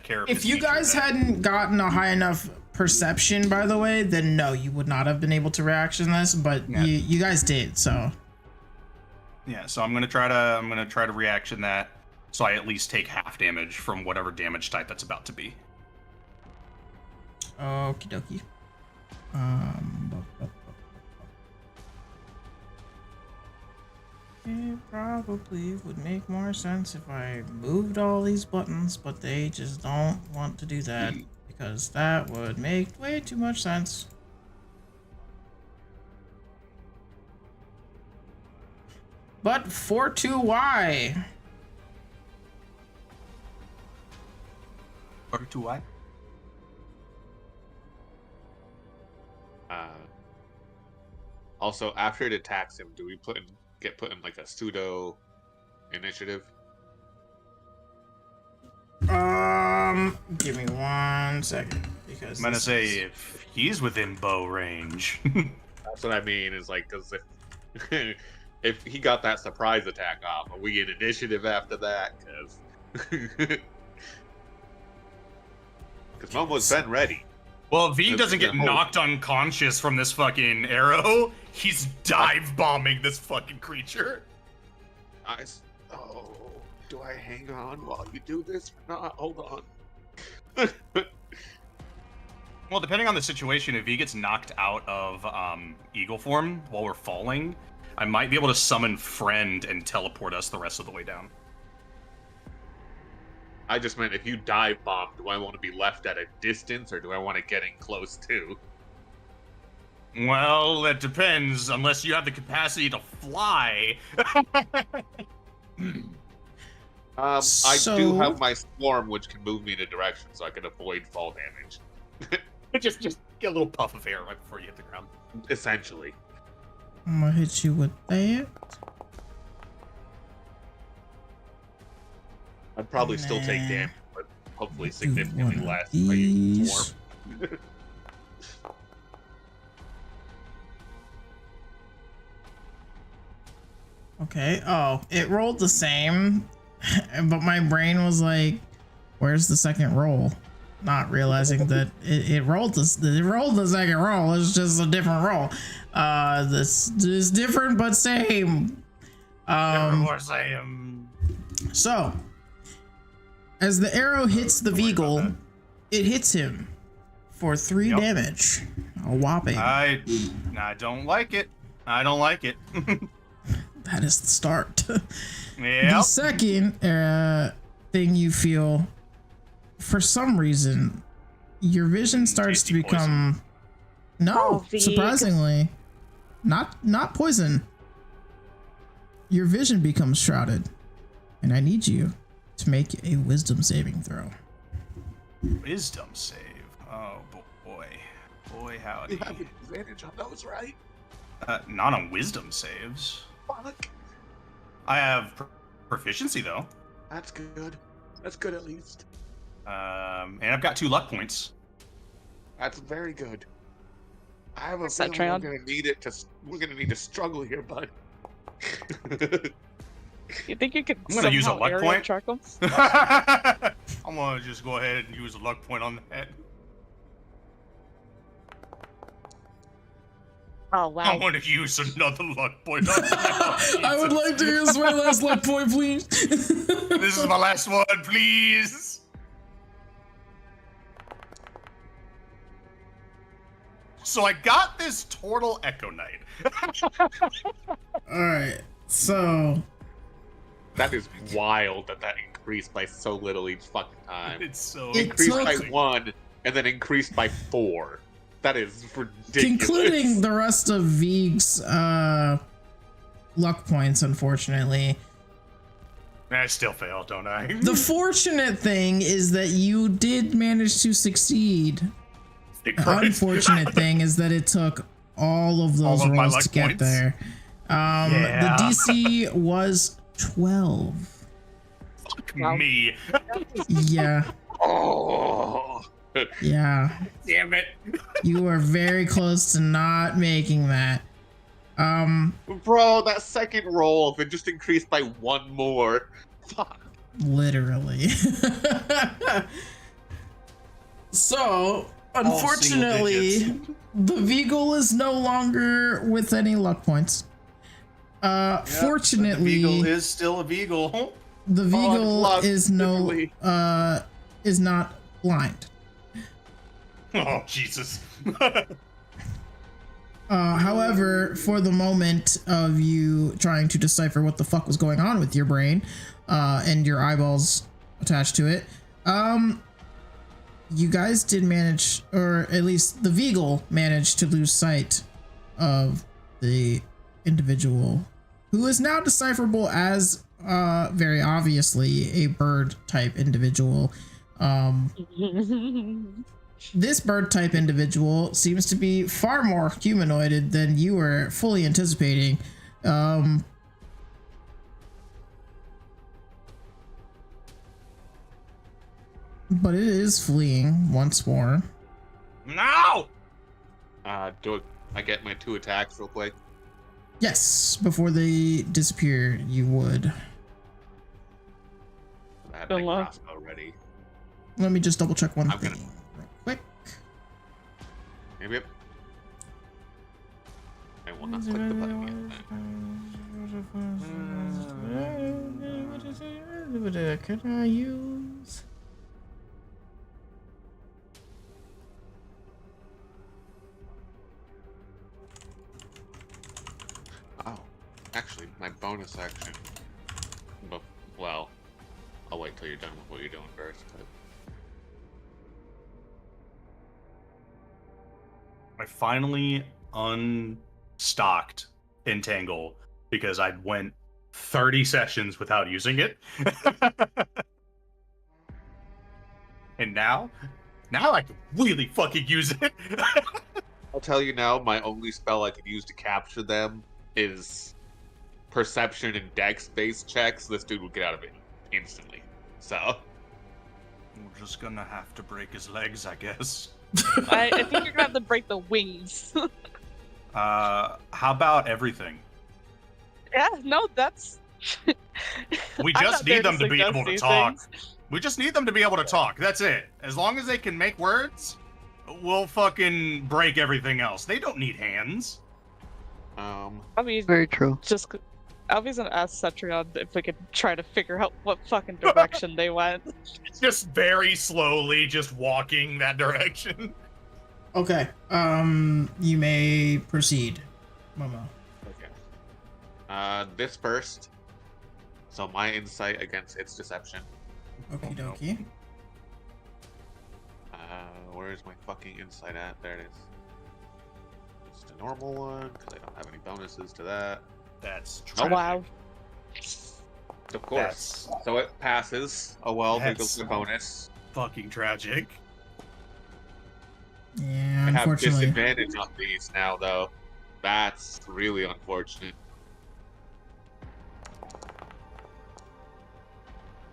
carapace. If you feature guys that- hadn't gotten a high enough perception, by the way, then no, you would not have been able to reaction this. But Yeah. you guys did, so. Yeah, so I'm gonna try to reaction that, so I at least take half damage from whatever damage type that's about to be. Okie dokie. It probably would make more sense if I moved all these buttons, but they just don't want to do that because that would make way too much sense. But 4-2-Y. Or do I? Also, after it attacks him, do we get put in like a pseudo initiative? Give me 1 second because I'm gonna this say is- if he's within bow range. That's what I mean. Is like because if if he got that surprise attack off, are we get initiative after that? Because Momo's been ready. Well, if V That's doesn't get the hope. knocked unconscious from this fucking arrow, he's dive bombing this fucking creature. Do I hang on while you do this or not? Hold on. Well, depending on the situation, if he gets knocked out of eagle form while we're falling, I might be able to summon Friend and teleport us the rest of the way down. I just meant if you dive bomb, do I want to be left at a distance or do I want to get in close too? Well, that depends, unless you have the capacity to fly. I do have my swarm, which can move me in a direction, so I can avoid fall damage. just get a little puff of air right before you hit the ground. Essentially. I'm gonna hit you with that. I'd probably still take damage, but hopefully Do significantly one of less if I use these. swarm. Okay. Oh, it rolled the same, but my brain was like, "Where's the second roll?" Not realizing that it rolled the second roll. It's just a different roll. This is different but same. So, as the arrow hits the Veagle, it hits him for 3 damage. A whopping. I don't like it. I don't like it. That is the start. Yeah. The second thing you feel, for some reason, your vision starts to become surprisingly, not poison. Your vision becomes shrouded, and I need you to make a wisdom saving throw. Wisdom save. Oh boy, howdy. You have advantage on those, right? Not on wisdom saves. Fuck. I have proficiency though. That's good. That's good at least. And I've got 2 luck points. That's very good. I have a What's that, feeling Treon? we're gonna need to struggle here, bud. You think you could I'm gonna use a somehow luck area point. track 'em? I'm gonna just go ahead and use a luck point on that. Oh I wow. want to use another luck point on that. I would like to use my last luck point, please. This is my last one, please. So I got this Turtle Echo Knight. All right, so That is wild that increased by so little each fucking time. It's so Increased by crazy. 1 and then increased by 4. That is ridiculous. concluding the rest of Vig's luck points, unfortunately. I still fail, don't I? The fortunate thing is that you did manage to succeed. The unfortunate thing is that it took all of those All of my rolls luck to get points. there. Yeah. The DC was 12. Fuck Wow. me. Yeah, Oh. yeah. Damn it. You were very close to not making that. Bro, that second roll, if it just increased by 1 more. Fuck. Literally. So, unfortunately, the Veagle is no longer with any luck points. Fortunately, the Veagle is still a Veagle. the Veagle luck, is literally. is not blind. Oh Jesus. However, for the moment of you trying to decipher what the fuck was going on with your brain, and your eyeballs attached to it, you guys did manage, or at least the Veagle managed to lose sight of the individual who is now decipherable as, very obviously a bird type individual. This bird type individual seems to be far more humanoided than you were fully anticipating. But it is fleeing once more. No. Do I get my 2 attacks real quick? Yes, before they disappear, you would. I have Good my luck. crossbow ready. Let me just double check one I'm thing gonna- real quick. Yep. I will not click the button yet. Can I use? Oh. bonus action. But, well, I'll wait till you're done with what you're doing first. But... I finally unstocked Entangle because I went 30 sessions without using it. And now I can really fucking use it. I'll tell you now, my only spell I could use to capture them is perception and dex-based checks. This dude would get out of it instantly. So We're just gonna have to break his legs, I guess. I think you're gonna have to break the wings. How about everything? Yeah, no, that's. We I'm just not there need them to be suggest able to these talk. things. We just need them to be able to talk. That's it. As long as they can make words, we'll fucking break everything else. They don't need hands. I mean, Very true. just. I was gonna ask Cetrion if we could try to figure out what fucking direction they went. Just very slowly, just walking that direction. Okay. You may proceed, Momo. Okay. This first. So my insight against its deception. Okie dokie. Where's my fucking insight at? There it is. Just a normal one, because I don't have any bonuses to that. That's Oh, tragic. Wow. Of course. So it passes. Oh well, there goes That's- the bonus. Fucking tragic. Yeah, I have unfortunately. disadvantage on these now, though. That's really unfortunate.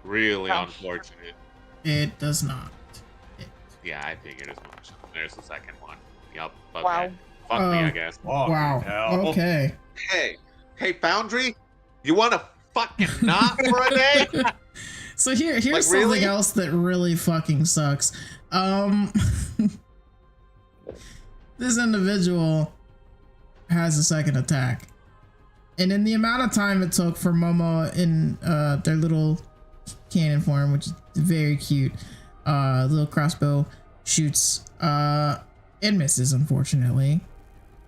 Really Ouch. unfortunate. It does not. Yeah, I figured as much. There's the second one. Yup. Okay. Wow. Fuck me, Oh. I guess. Oh, Wow. hell. Okay. Hey, Foundry, you want to fucking not for a day? So here's Like, something really? else that really fucking sucks. This individual has a second attack. And in the amount of time it took for Momo in their little cannon form, which is very cute, little crossbow shoots and misses, unfortunately.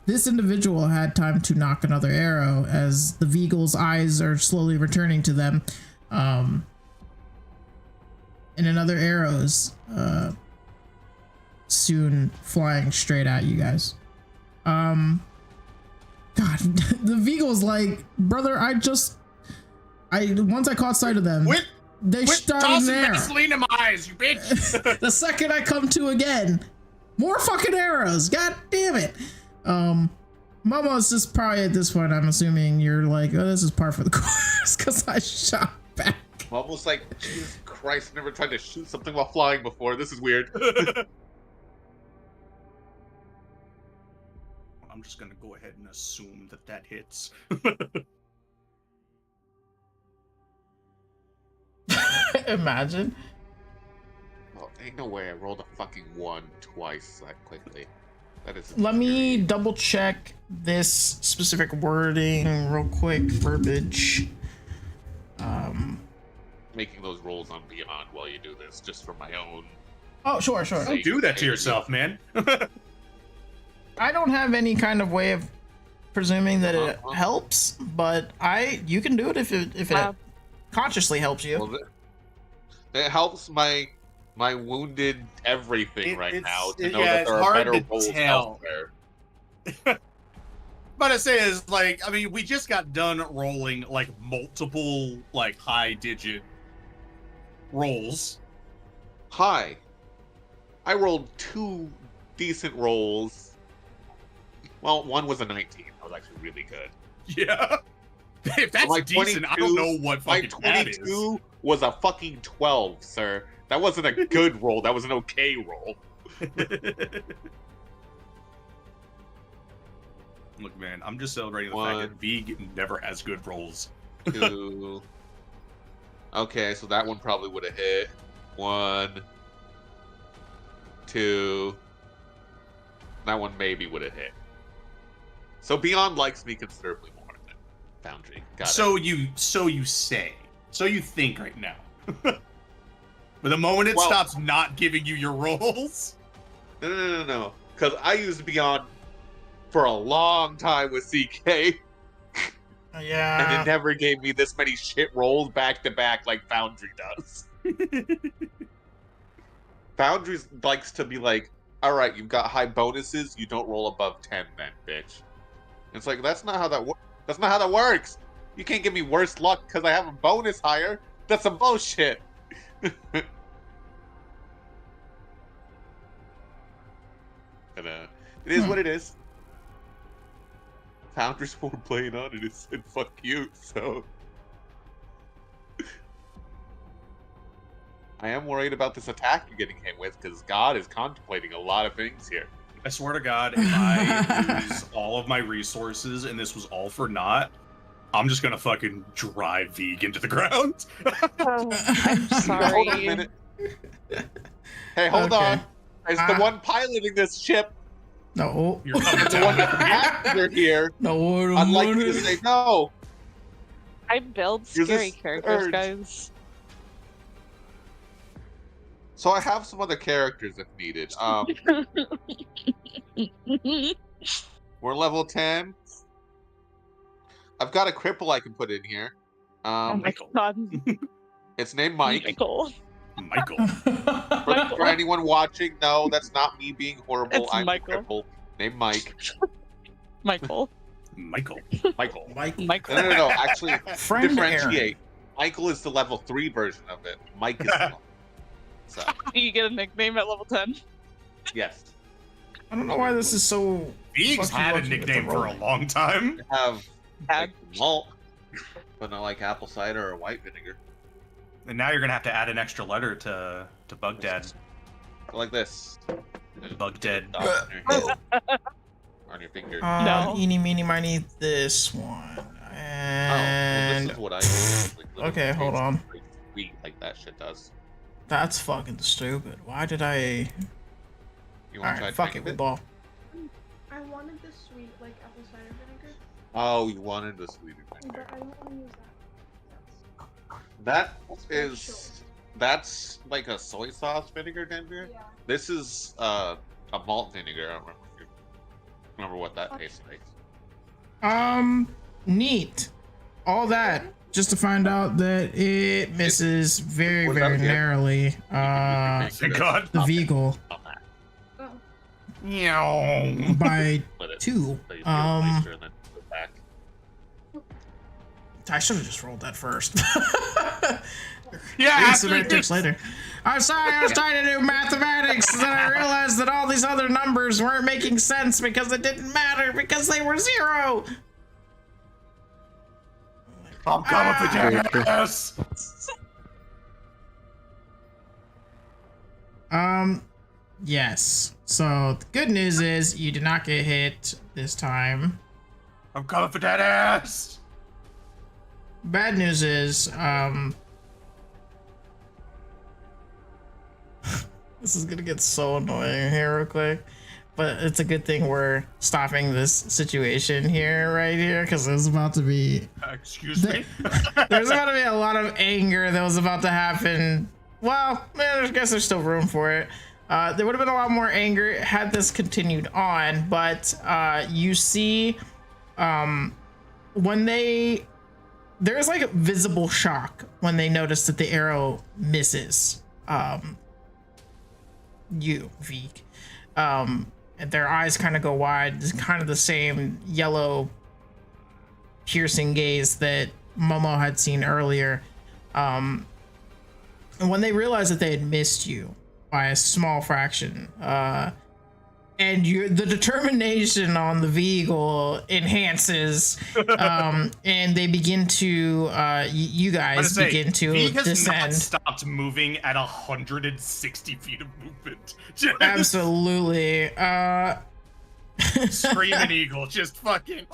This individual had time to knock another arrow as the Veagle's eyes are slowly returning to them. And another arrow's soon flying straight at you guys. God, the Veagle's like, brother, once I caught sight of them, they Quit shot in tossing there. Vaseline in my eyes, you bitch! The second I come to again, more fucking arrows. God damn it. Momo's just probably at this point, I'm assuming you're like, oh, this is par for the course because I shot back. Almost like, Jesus Christ, never tried to shoot something while flying before. This is weird. I'm just gonna go ahead and assume that hits. Imagine. Well, ain't no way I rolled a fucking 1 twice that quickly. That is. Let me infuriating. double check this specific wording real quick. Verbiage. Making those rolls on Beyond while you do this, just for my own. Oh, sure. Don't do that to yourself, man. I don't have any kind of way of presuming that it helps, but you can do it if it Wow. consciously helps you. Well, it helps my wounded everything right now to know that there are better rolls elsewhere. But I say is like, I mean, we just got done rolling like multiple like high digit rolls. Hi. I rolled 2 decent rolls. Well, one was a 19. That was actually really good. Yeah. If that's My decent, I don't know what My fucking that is. 22 was a fucking 12, sir. That wasn't a good roll. That was an okay roll. Look, man, I'm just celebrating the One. fact that Vig never has good rolls. 2. Okay, so that one probably would have hit. 1, 2. That one maybe would have hit. So Beyond likes me considerably more than Foundry. Got it. So you say. So you think right now. But the moment it Well- stops not giving you your rolls, No. Because I used Beyond for a long time with CK. Yeah. And it never gave me this many shit rolls back to back like Foundry does. Foundry likes to be like, all right, you've got high bonuses, you don't roll above 10 then, bitch. It's like, that's not how that works. You can't give me worse luck because I have a bonus higher. That's some bullshit. But, it is what it is. Foundry's more playing on it and said fuck you, so I am worried about this attack you're getting hit with because God is contemplating a lot of things here. I swear to God, if I lose all of my resources and this was all for naught, I'm just gonna fucking drive Vig into the ground. Oh, I'm sorry. Hold on a minute. Hey, hold on. As the one piloting this ship, No. You're coming the one down. passenger here, No. I'd like you to say no. I build You're scary this characters, urge. guys. So I have some other characters if needed. We're level 10. I've got a cripple I can put in here. Oh my Michael. god. It's named Mike. Michael. Michael. For anyone watching, no, that's not me being horrible. It's I'm Michael. a cripple named Mike. Michael. Michael. Michael. Michael. No. Actually, Friend differentiate. Michael is the level 3 version of it. Mike is the level. So, You get a nickname at level 10. yes. I don't know why this is so. Vig's fucking had a lucky with the nickname for a rolling. long time. I have Bad. like, malt, but not like apple cider or white vinegar. And now you're gonna have to add an extra letter to Bugdad. Like this. Bugdead. Dot on your head. On your finger. No. Eeny, meeny, miny, this one. Oh, well, And this is what I do. Like, literally okay, hold tastes on. like sweet, like that shit does. That's fucking stupid. Why did I? You All want to right, try fuck it, drinking we ball. I wanted the sweet, like apple cider vinegar, Oh, you wanted the sweeter vinegar. but I don't want to use that. That That's very is, that's like a soy sauce vinegar vinegar. Yeah. This is a malt vinegar. I don't remember, if you remember what that tastes like. Neat. All that just to find out that it misses very, What very about you? narrowly. Thank God. The Veagle Oh. Meow. by Let it 2. let it feel moisture and then put it back. I should have just rolled that first. Yeah. Semantics later. I'm sorry, I was trying to do mathematics, and then I realized that all these other numbers weren't making sense because it didn't matter because they were 0. I'm coming for your ass. Yes. So the good news is you did not get hit this time. I'm coming for that ass. Bad news is, this is gonna get so annoying here real quick, but it's a good thing we're stopping this situation here, right here, because there's about to be, Excuse me. there's about to be a lot of anger that was about to happen. Well, man, I guess there's still room for it. There would have been a lot more anger had this continued on, but you see, when there's like a visible shock when they notice that the arrow misses you, Veek. And their eyes kind of go wide. It's kind of the same yellow piercing gaze that Momo had seen earlier. And when they realized that they had missed you by a small fraction, and the determination on the vehicle enhances, and they begin to, you guys begin to Vig has not descend. stopped moving at 160 feet of movement. Just Absolutely. screaming eagle, just fucking.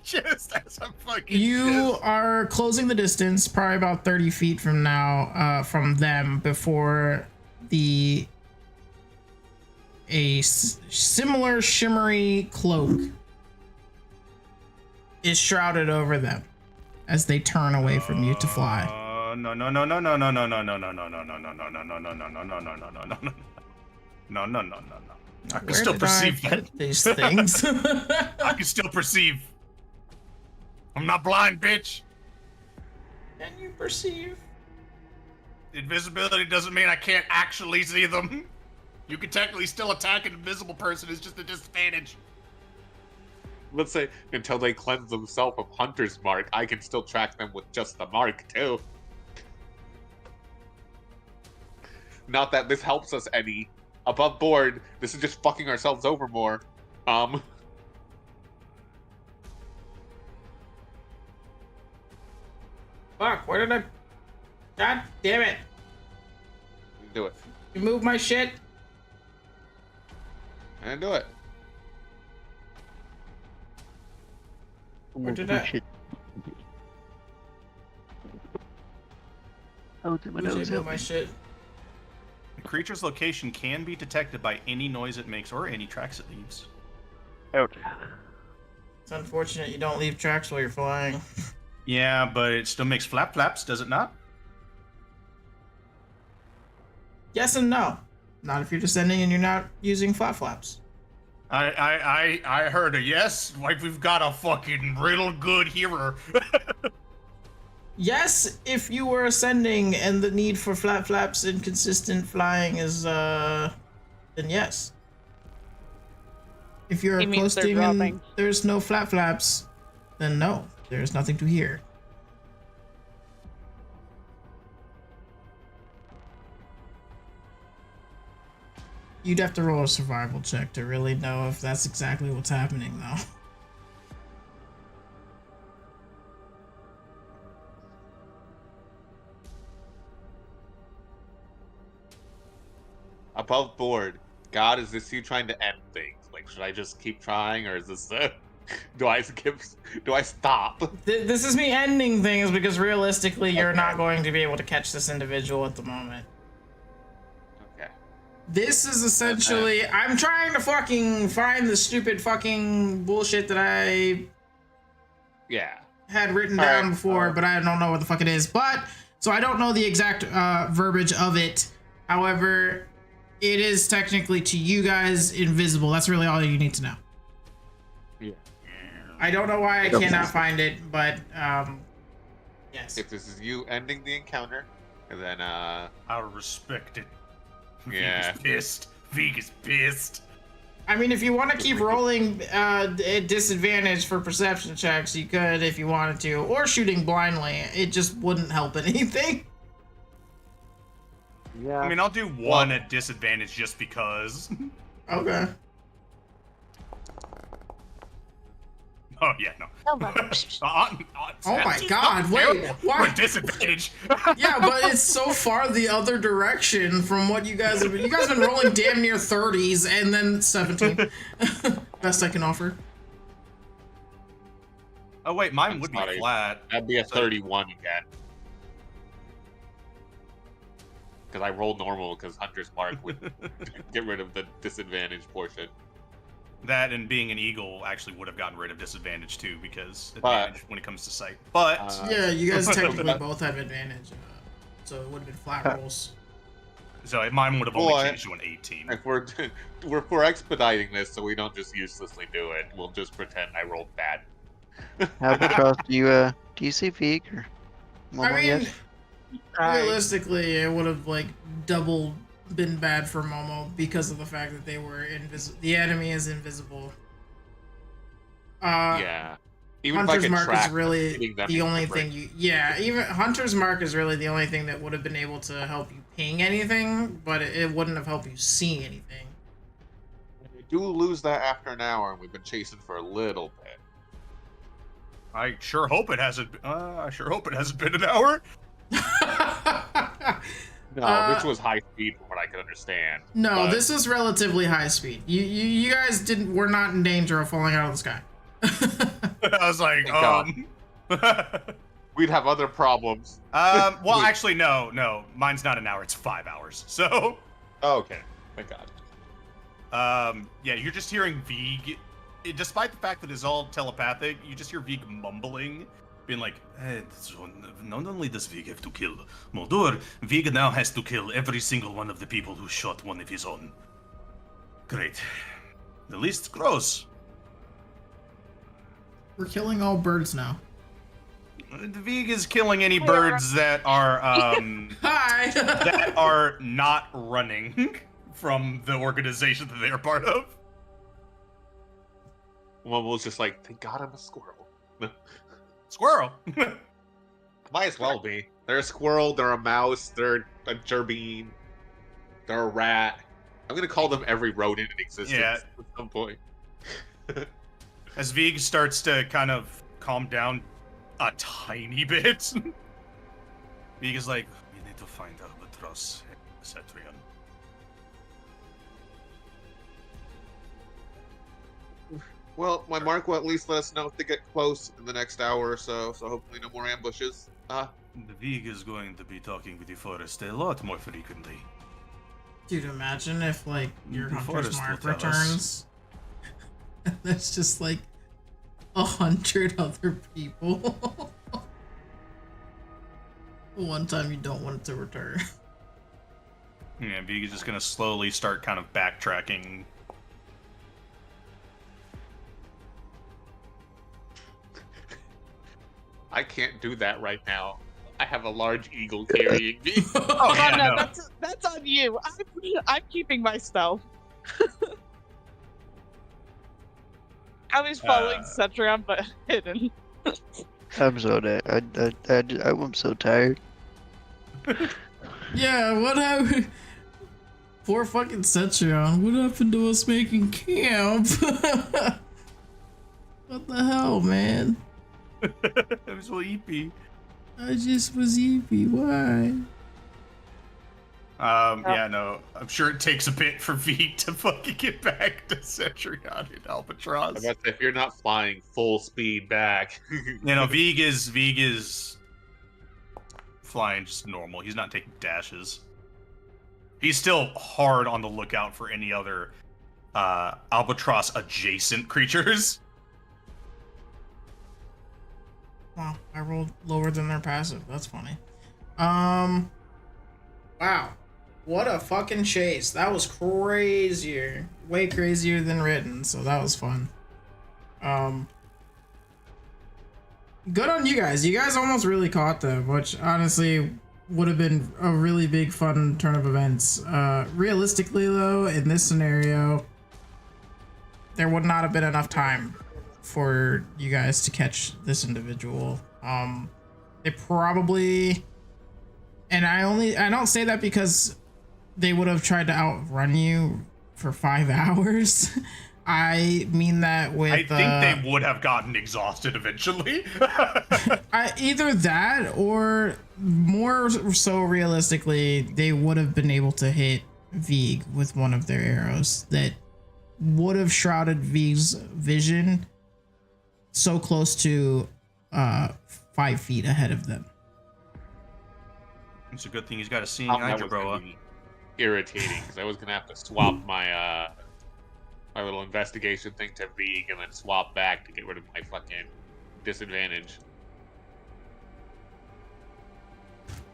Just as I'm fucking. You pissed. are closing the distance, probably about 30 feet from now, from them, before a similar shimmery cloak is shrouded over them as they turn away from you to fly. No. I can still perceive that. These things. I can still perceive. I'm not blind, bitch. Can you perceive? Invisibility doesn't mean I can't actually see them. You can technically still attack an invisible person. It's just a disadvantage. Let's say until they cleanse themselves of Hunter's Mark, I can still track them with just the mark too. Not that this helps us any. Above board, this is just fucking ourselves over more. Fuck, where did I... God damn it. Do it. You moved my shit. And do it. Where did I... Shit. Oh, it's in my Who nose. did move my shit? The creature's location can be detected by any noise it makes or any tracks it leaves. Out. It's unfortunate you don't leave tracks while you're flying. Yeah, but it still makes flap flaps, does it not? Yes and no. Not if you're descending and you're not using flap flaps. I heard a yes. Like we've got a fucking real good hearer. Yes, if you were ascending and the need for flap flaps and consistent flying is, then yes. If you're He means they're coasting and dropping. there's no flap flaps, then no, there's nothing to hear. You'd have to roll a survival check to really know if that's exactly what's happening, though. Above board, God, is this you trying to end things? Like, should I just keep trying, or is this do I stop? This is me ending things because realistically, you're Okay. not going to be able to catch this individual at the moment. Okay. This is essentially, I'm trying to fucking find the stupid fucking bullshit that I Yeah. had written All down right, before, but I don't know what the fuck it is. But, so I don't know the exact verbiage of it. However, it is technically to you guys invisible. That's really all you need to know. Yeah. I don't know why I cannot find it, but yes. If this is you ending the encounter, and then I respect it. Yeah. Vig is pissed. Vig is pissed. I mean, if you want to keep rolling at disadvantage for perception checks, you could if you wanted to, or shooting blindly. It just wouldn't help anything. yeah. I mean, I'll do one at disadvantage just because. Okay. Oh yeah, no. Oh my god, wait, why? For disadvantage. Yeah, but it's so far the other direction from what you guys have been. You guys have been rolling damn near 30s and then 17. Best I can offer. Oh wait, mine would be Sorry. flat. That'd be a 31 again. Because I rolled normal because Hunter's Mark would get rid of the disadvantage portion. That and being an eagle actually would have gotten rid of disadvantage too, because But- advantage when it comes to sight. But Yeah, you guys technically both have advantage. So it would have been flat rolls. so mine would have only Well, changed to an 18. If we're expediting this so we don't just uselessly do it, we'll just pretend I rolled bad. Albatross, do you see Vig or Momo I mean, yet? realistically, it would have like double been bad for Momo because of the fact that they were invisible. The enemy is invisible. Yeah. Even Hunter's if I could Mark track is really hitting them the in only brain. thing you. Yeah, even Hunter's Mark is really the only thing that would have been able to help you ping anything, but it wouldn't have helped you see anything. We do lose that after an hour, and we've been chasing for a little bit. I sure hope it hasn't. I sure hope it hasn't been an hour. No, this was high speed from what I could understand. No, but- this is relatively high speed. You guys were not in danger of falling out of the sky. I was like, Thank We'd have other problems. well, actually, no. Mine's not an hour. It's 5 hours. So, Oh, okay. Thank God. yeah, you're just hearing Vig. Despite the fact that it's all telepathic, you just hear Vig mumbling, being like, hey, so not only does Vig have to kill Muldur, Vig now has to kill every single one of the people who shot one of his own. Great. The list grows. We're killing all birds now. The Vig is killing any birds that are Hi. that are not running from the organization that they are part of. Momo's just like, thank God I'm a squirrel. Squirrel. Might as well be. They're a squirrel, they're a mouse, they're a gerbine, they're a rat. I'm gonna call them every rodent in existence at some point. As Vig starts to kind of calm down a tiny bit, Vig is like, we need to find Albatross and Cetrion. Well, my mark will at least let us know if they get close in the next hour or so, so hopefully no more ambushes. The Vig is going to be talking with the forest a lot more frequently. Dude, imagine if, like, your The Hunter's forest Mark will tell us. returns. And there's just, like, 100 other people. One time you don't want it to return. Yeah, Vig is just gonna slowly start kind of backtracking. I can't do that right now. I have a large eagle carrying me. Oh, yeah, no, no. that's on you. I'm keeping my stealth. I was following Cetrion, but hidden. I'm so dead. I'm so tired. Yeah, what happened? Poor fucking Cetrion. What happened to us making camp? What the hell, man? I'm so eepy. I just was eepy. Why? Yeah, no. I'm sure it takes a bit for Vig to fucking get back to Cetrion and Albatross. I bet if you're not flying full speed back. You know, Vig is flying just normal. He's not taking dashes. He's still hard on the lookout for any other Albatross adjacent creatures. Wow, I rolled lower than their passive. That's funny. Wow. What a fucking chase. That was crazier. Way crazier than written, so that was fun. Good on you guys. You guys almost really caught them, which honestly would have been a really big fun turn of events. Realistically though, in this scenario, there would not have been enough time for you guys to catch this individual. They probably, and I don't say that because they would have tried to outrun you for 5 hours. I mean that with I think they would have gotten exhausted eventually. either that or more so realistically, they would have been able to hit Vig with one of their arrows that would have shrouded Vig's vision so close to 5 feet ahead of them. It's a good thing he's got a seeing eye, That was gonna Jabroa. be irritating because I was gonna have to swap my my little investigation thing to Vig and then swap back to get rid of my fucking disadvantage.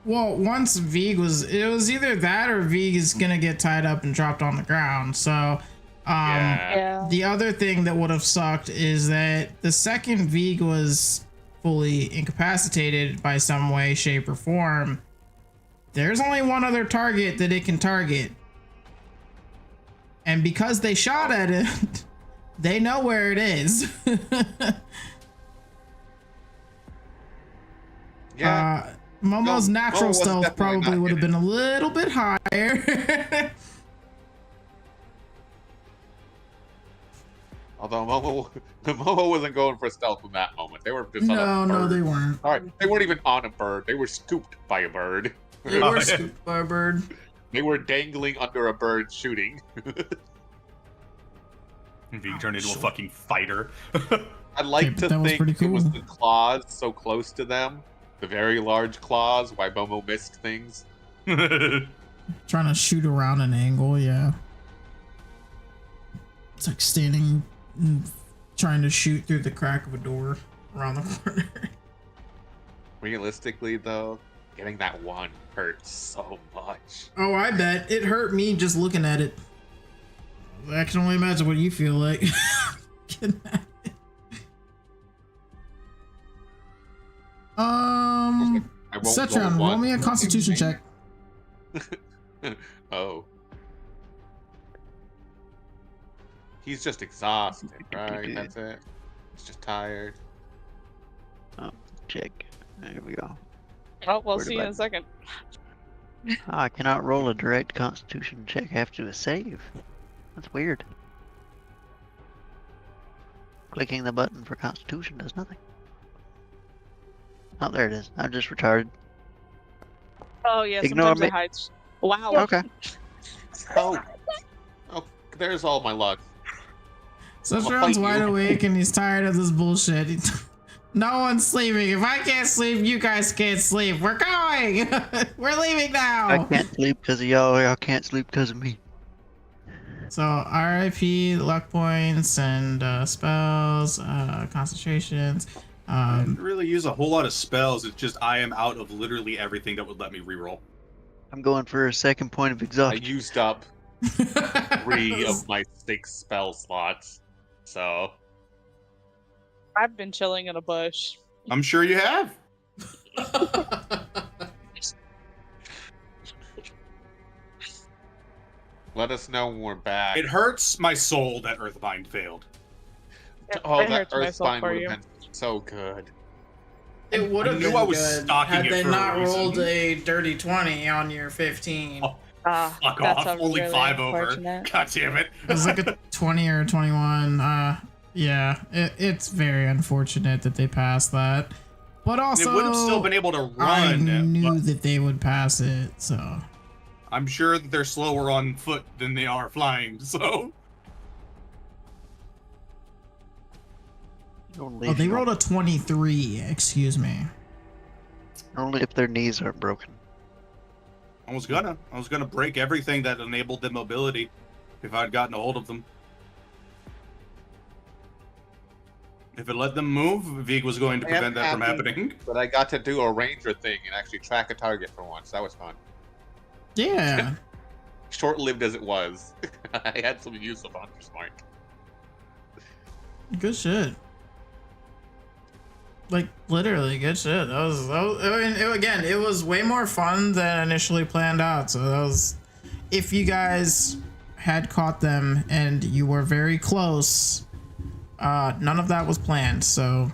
Well, once Vig was, it was either that or Vig is gonna get tied up and dropped on the ground. So, Yeah. the other thing that would have sucked is that the second Vig was fully incapacitated by some way, shape, or form, there's only one other target that it can target. And because they shot at it, they know where it is. Yeah. Momo's No, natural Momo was stealth definitely probably not would have hidden. been a little bit higher. Although Momo wasn't going for stealth in that moment. They were just on a No, bird. they weren't. All right, they weren't even on a bird. They were scooped by a bird. They were scooped by a bird. They were dangling under a bird shooting. Vig turned into a fucking fighter. I'd like Okay, but to that was think pretty it was cool. the claws so close to them, the very large claws, why Momo missed things. Trying to shoot around an angle, yeah. It's like standing and trying to shoot through the crack of a door around the corner. Realistically, though, getting that one hurts so much. Oh, I bet. It hurt me just looking at it. I can only imagine what you feel like. I won't Cetron, roll me a Constitution check. Oh. He's just exhausted, right? That's it. He's just tired. Oh, check. There we go. Oh, we'll Where see do in I- a second. I cannot roll a direct Constitution check. I have to do a save. That's weird. Clicking the button for Constitution does nothing. Oh, there it is. I'm just retarded. Oh yeah, Ignore sometimes me. it hides. Wow. Okay. Oh. Oh, there's all my luck. Cetron's fight wide you. awake and he's tired of this bullshit. No one's sleeping. If I can't sleep, you guys can't sleep. We're going. We're leaving now. I can't sleep because of y'all. Y'all can't sleep because of me. So RIP, luck points, and spells, concentrations. I didn't really use a whole lot of spells. It's just I am out of literally everything that would let me reroll. I'm going for a second point of I exhaustion. used up 3 of my 6 spell slots. So I've been chilling in a bush. I'm sure you have. let us know when we're back. It hurts my soul that Earthbind failed. Oh, It that hurts my soul Earthbind for would you. have been so good. It would have I knew been I was good stalking had it they for a not reason. rolled a dirty 20 on your 15. Oh. Ah, Fuck that's off. a Only really 5 over. unfortunate. God damn it. It was like a 20 or 21. Yeah, it's very unfortunate that they passed that. But also, It would have still been able to I run. knew But that they would pass it, so. I'm sure that they're slower on foot than they are flying, so. Only Oh, if they you- rolled a 23, excuse me. Only if their knees aren't broken. I was gonna break everything that enabled the mobility if I'd gotten a hold of them. If it let them move, Vig was going to I am prevent that from happy. happening. But I got to do a ranger thing and actually track a target for once. That was fun. Yeah. Short-lived as it was. I had some use of Hunter's Mark. Good shit. Like, literally, good shit. That was I mean, again, it was way more fun than initially planned out. So that was, if you guys had caught them and you were very close, none of that was planned. So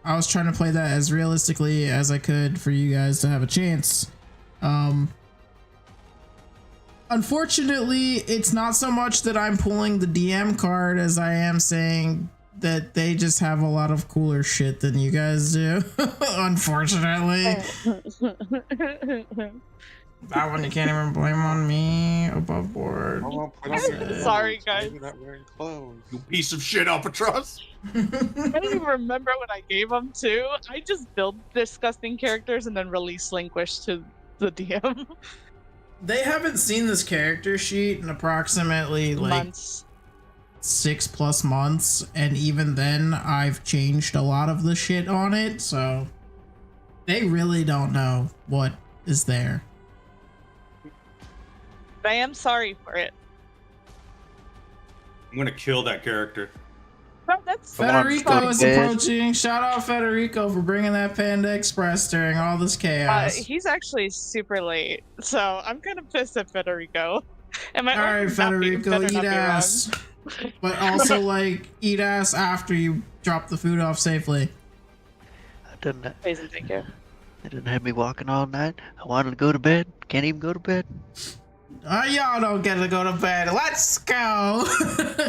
I was trying to play that as realistically as I could for you guys to have a chance. Unfortunately, it's not so much that I'm pulling the DM card as I am saying that they just have a lot of cooler shit than you guys do. Unfortunately. That one you can't even blame on me. Above board. Oh, put on your clothes. Sorry, guys. You're not wearing clothes. You piece of shit, Albatross. I don't even remember what I gave them to. I just build disgusting characters and then release Linquish to the DM. They haven't seen this character sheet in approximately like Months. 6+ months, and even then I've changed a lot of the shit on it, so they really don't know what is there. I am sorry for it. I'm gonna kill that character. But that's Come on, Federico is Scott. approaching. Shout out Federico for bringing that Panda Express during all this chaos. he's actually super late, so I'm kind of pissed at Federico. And my All right, Federico, eat ass. But also, like, eat ass after you drop the food off safely. Amazing, thank you. They didn't have me walking all night. I wanted to go to bed. Can't even go to bed. Y'all don't get to go to bed. Let's go.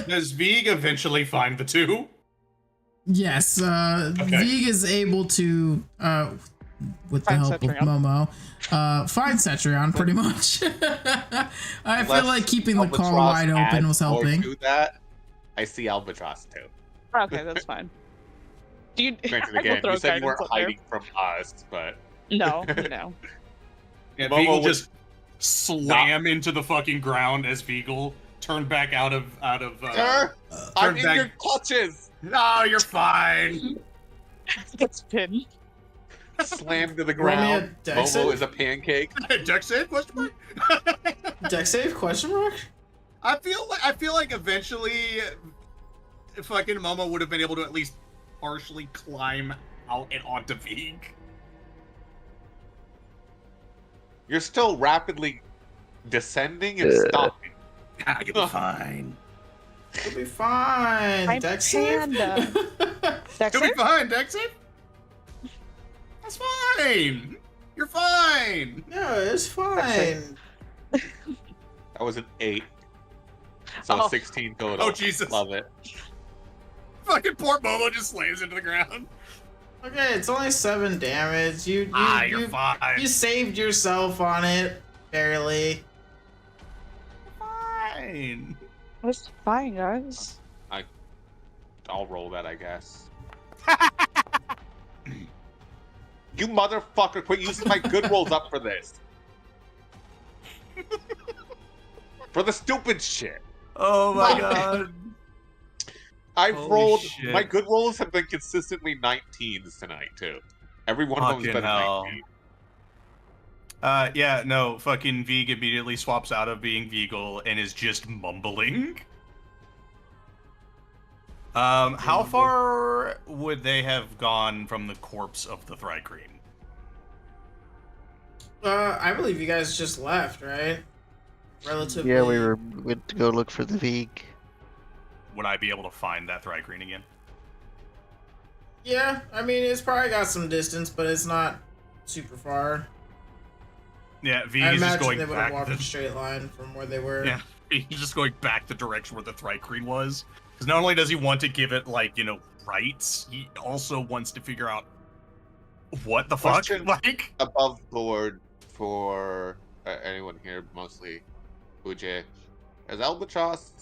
Does Vig eventually find the two? Yes, Vig is able to, with the Find help of Cetrion. Momo, find Cetrion pretty much. I feel Unless like keeping the call Albatross wide open adds was more helping. to that, I see Albatross too. Okay, that's fine. Do you? Granted, I will again, throw you said you weren't guidance up there. hiding from us, but No. Yeah, Momo Beagle would- just slam into the fucking ground as Beagle turned back out of Sir, I'm turn in back- your clutches. No, you're fine. It's been. Slammed to the Roll me a ground. dex Momo save. is a pancake. Dex save? Question mark? Dex save? Question mark? I feel like eventually fucking Momo would have been able to at least partially climb out and onto Vig. You're still rapidly descending and stopping. Ah, you'll be fine. You'll be fine. I'm Dex Panda. Dexter? You'll be fine, Dexter. That's fine. You're fine. No, it's fine. That was an 8. So Oh. 16 total. Oh, Jesus. Love it. Fucking poor Momo just slams into the ground. Okay, it's only 7 damage. You're fine. You saved yourself on it, barely. Fine. It's fine, guys. I'll roll that, I guess. You motherfucker, quit using my good rolls up for this. For the stupid shit. Oh my god. I've Holy rolled. shit. My good rolls have been consistently 19s tonight too. Every one of them's Fucking been hell. 19. Yeah, no, fucking Vig immediately swaps out of being Vegal and is just mumbling. How far would they have gone from the corpse of the Thrycreen? I believe you guys just left, right? Relatively. Yeah, we went to go look for the Vig. Would I be able to find that Thrycreen again? Yeah, I mean, it's probably got some distance, but it's not super far. Yeah, Vig I is just imagine going they would have back. walked a straight line from where they were. Yeah, he's just going back the direction where the Thrycreen was. Because not only does he want to give it, like, you know, rights, he also wants to figure out what the fuck, Question. like. Above board for anyone here, mostly Uj. Has Albatross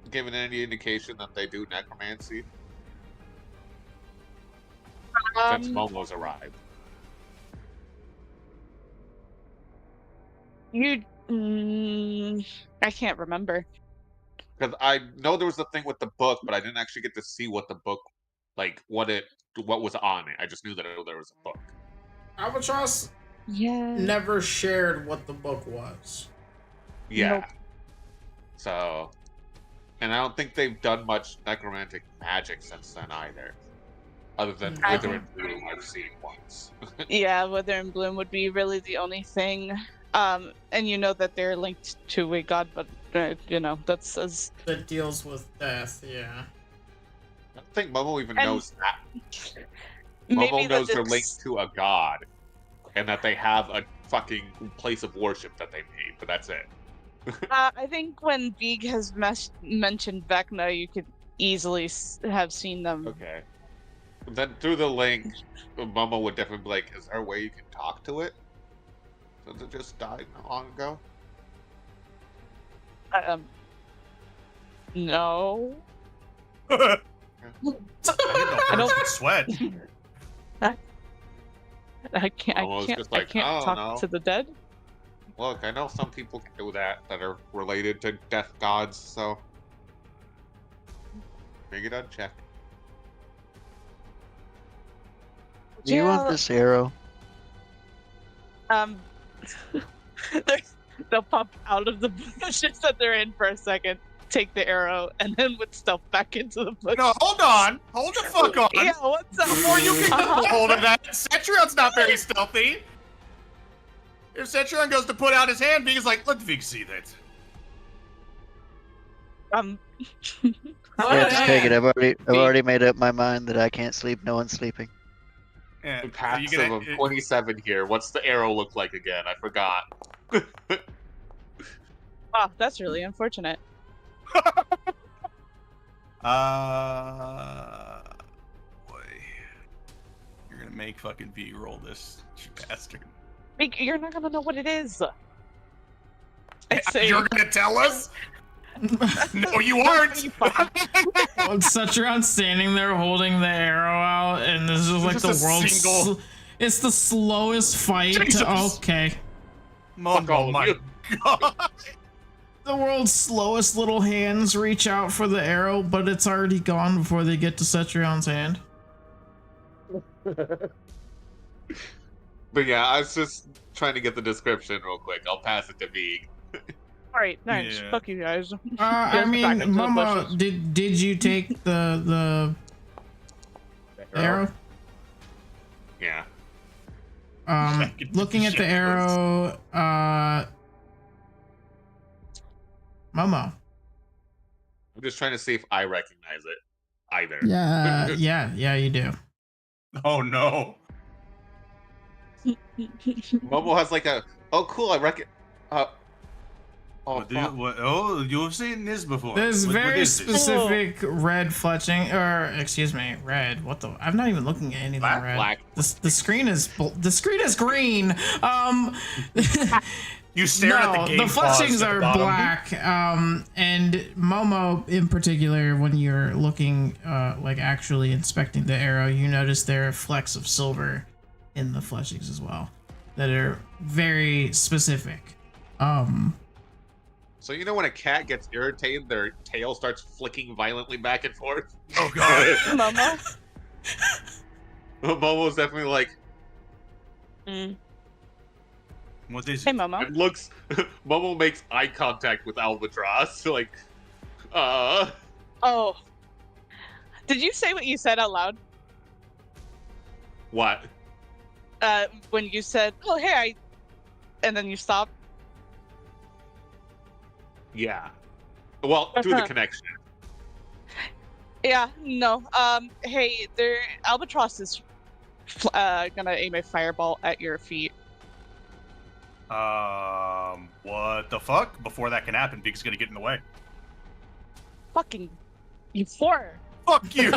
given any indication that they do necromancy? Since Momo's arrived. I can't remember. Because I know there was a thing with the book, but I didn't actually get to see what the book, like, what was on it. I just knew that there was a book. Albatross Yeah. never shared what the book was. Yeah. Nope. So, and I don't think they've done much necromantic magic since then either. Other than I Wither and Bloom I've seen once. Yeah, Wither and Bloom would be really the only thing. And you know that they're linked to a god, but you know, that's as That deals with death, yeah. I don't think Momo even And knows that. maybe Momo that knows they're it's- linked to a god. And that they have a fucking place of worship that they made, but that's it. I think when Vig has mentioned Vecna, you could easily have seen them. Okay. Then through the link, Momo would definitely be like, is there a way you can talk to it? Since it just died not long ago? No. I I don't- don't sweat. I can't. Almost just like, I can't "Oh, talk no." to the dead. Look, I know some people can do that are related to death gods, so figured I'd check. Do you want Yeah. this arrow? They'll pop out of the bushes that they're in for a second, take the arrow, and then would stealth back into the bush. No, hold on. Hold the fuck on. Yeah, what's up? Before you can get hold of that, Cetrion's not very stealthy. If Cetrion goes to put out his hand, Vig's like, let Vig see that. Yeah, just take it. I've already made up my mind that I can't sleep. No one's sleeping. Yeah, The so passive you of 27 here. What's the arrow look like again? I forgot. Wow, that's really unfortunate. boy. You're gonna make fucking Vig roll this, you bastard. Vig, you're not gonna know what it is. I say, You're gonna tell us? No, you aren't. Cetrion standing there holding the arrow out, and this is like Just the a world's. single- It's the slowest fight. Jesus. Okay. Fuck all Oh of my you. god. The world's slowest little hands reach out for the arrow, but it's already gone before they get to Cetrion's hand. But yeah, I was just trying to get the description real quick. I'll pass it to Vig. Alright, nice. Yeah. Fuck you guys. I Goes mean, back into the Mama, bushes. did you take the arrow? Yeah. Looking at the arrow, Momo. I'm just trying to see if I recognize it either. Yeah, you do. Oh no. Momo has like a, oh cool, I reckon. You've seen this before. There's What very is this? specific red fletching, or excuse me, red. What the? I'm not even looking at anything red. Black. The screen is green. You stare at the game. The fletchings at the are bottom. black. And Momo, in particular, when you're looking, like actually inspecting the arrow, you notice there are flecks of silver in the fletchings as well, that are very specific. So you know when a cat gets irritated, their tail starts flicking violently back and forth? Oh god. Momo? Momo's definitely like, What is Hey, it? Momo. it looks, Momo makes eye contact with Albatross, like, Oh. Did you say what you said out loud? what? When you said, oh, hey, and then you stopped? Yeah. Well, through the connection. Yeah, no. Hey, Albatross is gonna aim a fireball at your feet. What the fuck? Before that can happen, Vig's gonna get in the way. Fucking you four. Fuck you!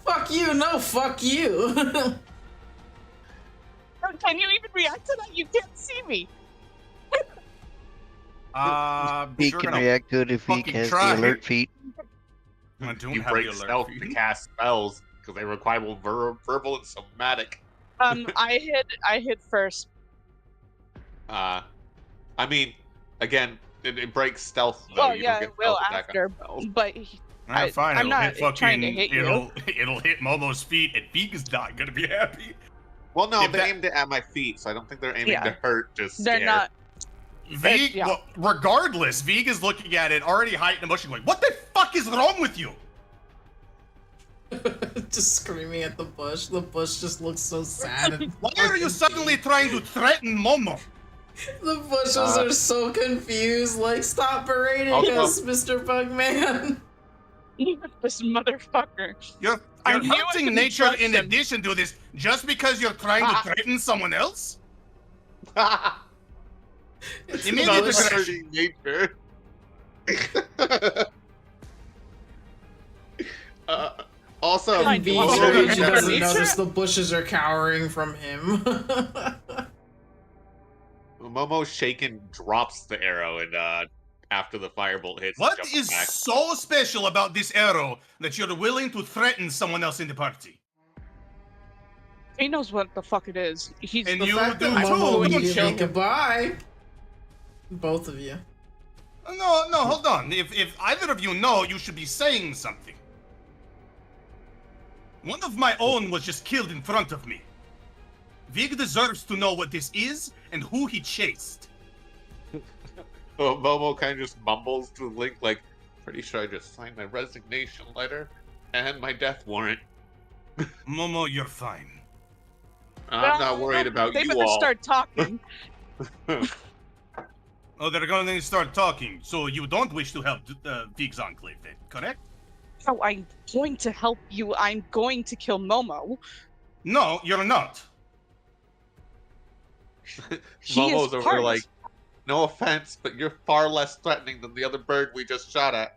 Fuck you! No, fuck you! Can you even react to that? You can't see me. He sure can gonna react to it if he fucking has try. the alert feat. I don't You have break the alert stealth feat. to cast spells, because they require verbal and somatic. I hit first. I mean, again, it breaks stealth, though. Well, You yeah, don't it get will stealth attack on after, spells. but Fine. I'm It'll not hit fucking. trying to hit you. It'll hit Momo's feet, and Vig's not gonna be happy. Well, no, If they that- aimed it at my feet, so I don't think they're aiming Yeah. to hurt, just they're scare. not. Vig, yeah. well, regardless, Vig is looking at it, already heightened emotion, going, "What the fuck is wrong with you?" Just screaming at the bush. The bush just looks so sad. And Why are you suddenly trying to threaten Momo? the bushes are so confused. Like, stop berating Also- us, Mr. Bugman. This motherfucker. You're I knew I hurting couldn't nature trust in him. addition to this, just because you're trying to threaten someone else? Immediate Not aggression. hurting nature. Also, Fine, V Well, sure well, she well, doesn't well, notice the bushes are cowering from him. Momo shaken drops the arrow, and after the firebolt hits, What jumps is back. so special about this arrow that you're willing to threaten someone else in the party? He knows what the fuck it is. He's And the you fact do that I'm too, going to immediately kill him. goodbye. Both of you. No, hold on. If either of you know, you should be saying something. One of my own was just killed in front of me. Vig deserves to know what this is and who he chased. Momo kind of just mumbles to Link, like, pretty sure I just signed my resignation letter and my death warrant. Momo, you're fine. I'm not worried about they you better all. start talking. Oh, they're going to start talking. So you don't wish to help Vig's enclave, then, correct? Oh, I'm going to help you. I'm going to kill Momo. No, you're not. He Momo's is over part. like, no offense, but you're far less threatening than the other bird we just shot at.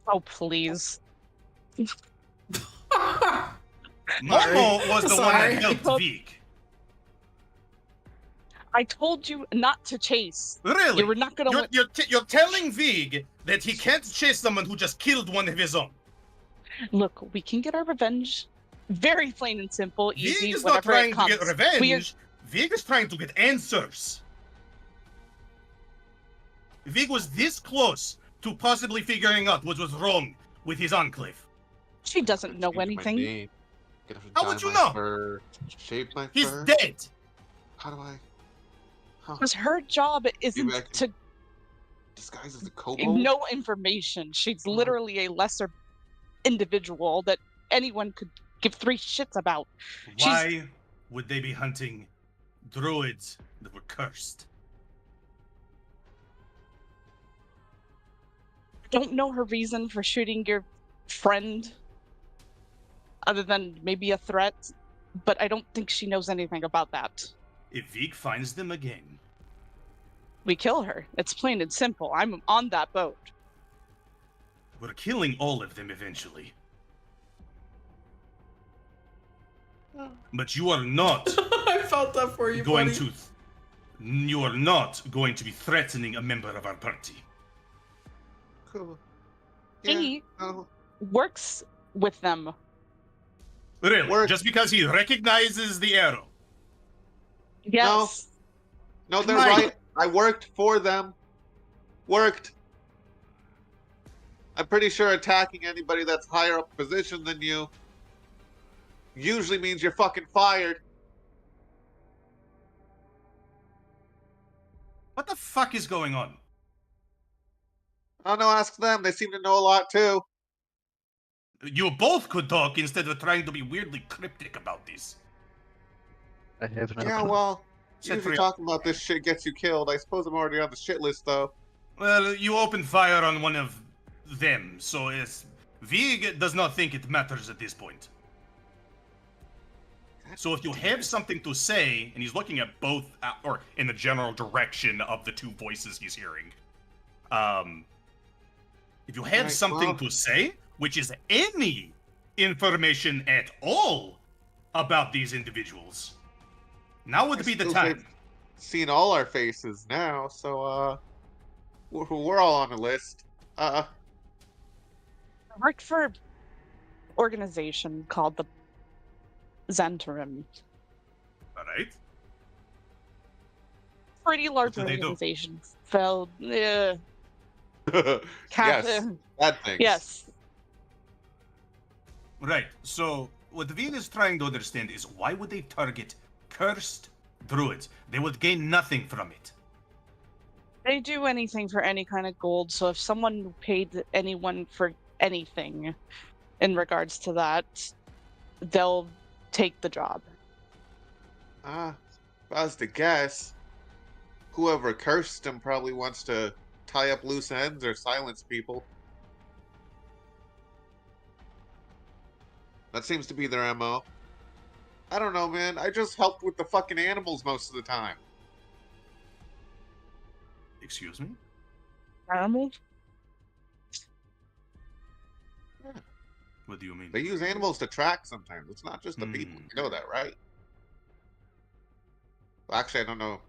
Oh, please. Momo was the one Sorry. that helped Vig. I told you not to chase. Really? You were not gonna. You're telling Vig that he can't chase someone who just killed one of his own. Look, we can get our revenge. Very plain and simple, easy. Vig is not Whatever trying it to comes. get revenge. We are- Vig is trying to get answers. Vig was this close to possibly figuring out what was wrong with his enclave. She doesn't know Change my anything. name, How dye would you my know? Fur, shave my He's fur. dead. How do I? Huh. Because her job isn't Maybe I to can disguise as a kobold? know information. She's literally a lesser individual that anyone could give three shits about. Why would they be hunting druids that were cursed? I don't know her reason for shooting your friend, other than maybe a threat, but I don't think she knows anything about that. If Vig finds them again, We kill her. It's plain and simple. I'm on that boat. we're killing all of them eventually. But you are not I felt that for you, going buddy. you are not going to be threatening a member of our party. Cool. He Oh. works with them. Really? Work. Just because he recognizes the arrow? Yes. No, they're Right. right. I worked for them. Worked. I'm pretty sure attacking anybody that's higher up position than you usually means you're fucking fired. What the fuck is going on? I don't know, ask them. They seem to know a lot too. You both could talk instead of trying to be weirdly cryptic about this. I have no Yeah, clue. well, Set usually free- talking about this shit gets you killed. I suppose I'm already on the shit list though. Well, you opened fire on one of them, so Vig does not think it matters at this point. So if you have something to say, and he's looking at both, or in the general direction of the two voices he's hearing, if you have Right, something well- to say, which is any information at all about these individuals, now would I be the suppose time. they've seen all our faces now, so we're all on the list. I worked for an organization called the Zentarim. All right. Pretty large do they do? organization. Fell. yes, Yes. bad things. Yes. Right. So what Vig is trying to understand is why would they target cursed druids? They would gain nothing from it. They do anything for any kind of gold, so if someone paid anyone for anything in regards to that, they'll take the job. If I was to guess, whoever cursed him probably wants to tie up loose ends or silence people. That seems to be their MO. I don't know, man. I just helped with the fucking animals most of the time. Excuse me? Animals? What do you mean? They use animals to track sometimes. It's not just the people. Hmm. You know that, right? Well, actually, I don't know.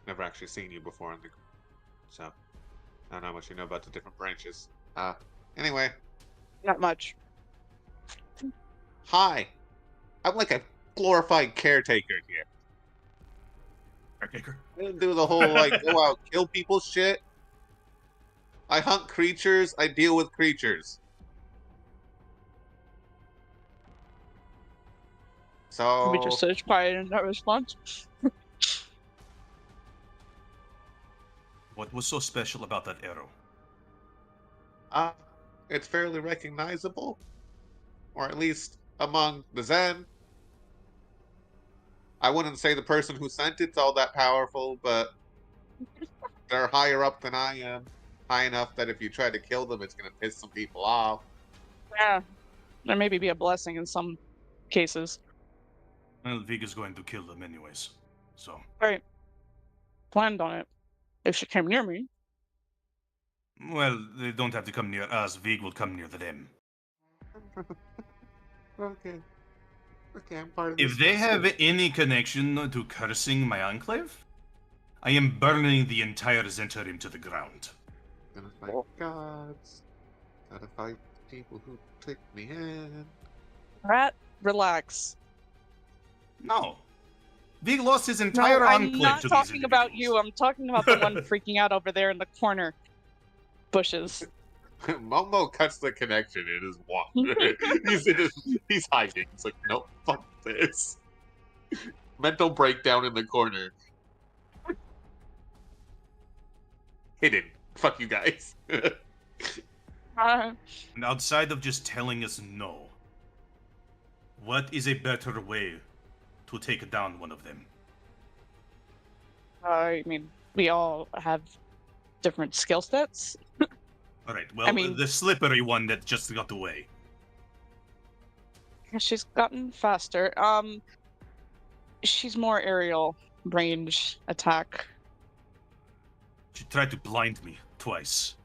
Never actually seen you before, so I don't know how much you know about the different branches. Anyway, Not much. hi. I'm like a glorified caretaker here. Caretaker. I didn't do the whole like go out kill people shit. I hunt creatures. I deal with creatures. So We just search quiet in that response. What was so special about that arrow? it's fairly recognizable, or at least among the Zen. I wouldn't say the person who sent it's all that powerful, but they're higher up than I am. High enough that if you try to kill them, it's going to piss some people off. Yeah. Or maybe be a blessing in some cases. Well, Vig is going to kill them anyways. So, Right. Planned on it. If she came near me. well, they don't have to come near us. Vig will come near them. Okay. Okay, I'm part of If they have any connection to cursing my enclave, I am burning the entire Zentarim to the ground. Gonna fight gods. Gotta fight people who took me in. Rat, relax. No. Vig lost his No, entire I'm enclave not to talking these about individuals. you. I'm talking about the one freaking out over there in the corner. Bushes. Momo cuts the connection in his walk. he's hiding. It's like, nope, fuck this. Mental breakdown in the corner. Hidden. Fuck you guys. Uh, And outside of just telling us no, What is a better way to take down one of them? I mean, we all have different skill sets. All right. Well, mean- the slippery one that just got away. She's gotten faster. She's more aerial range attack. She tried to blind me twice.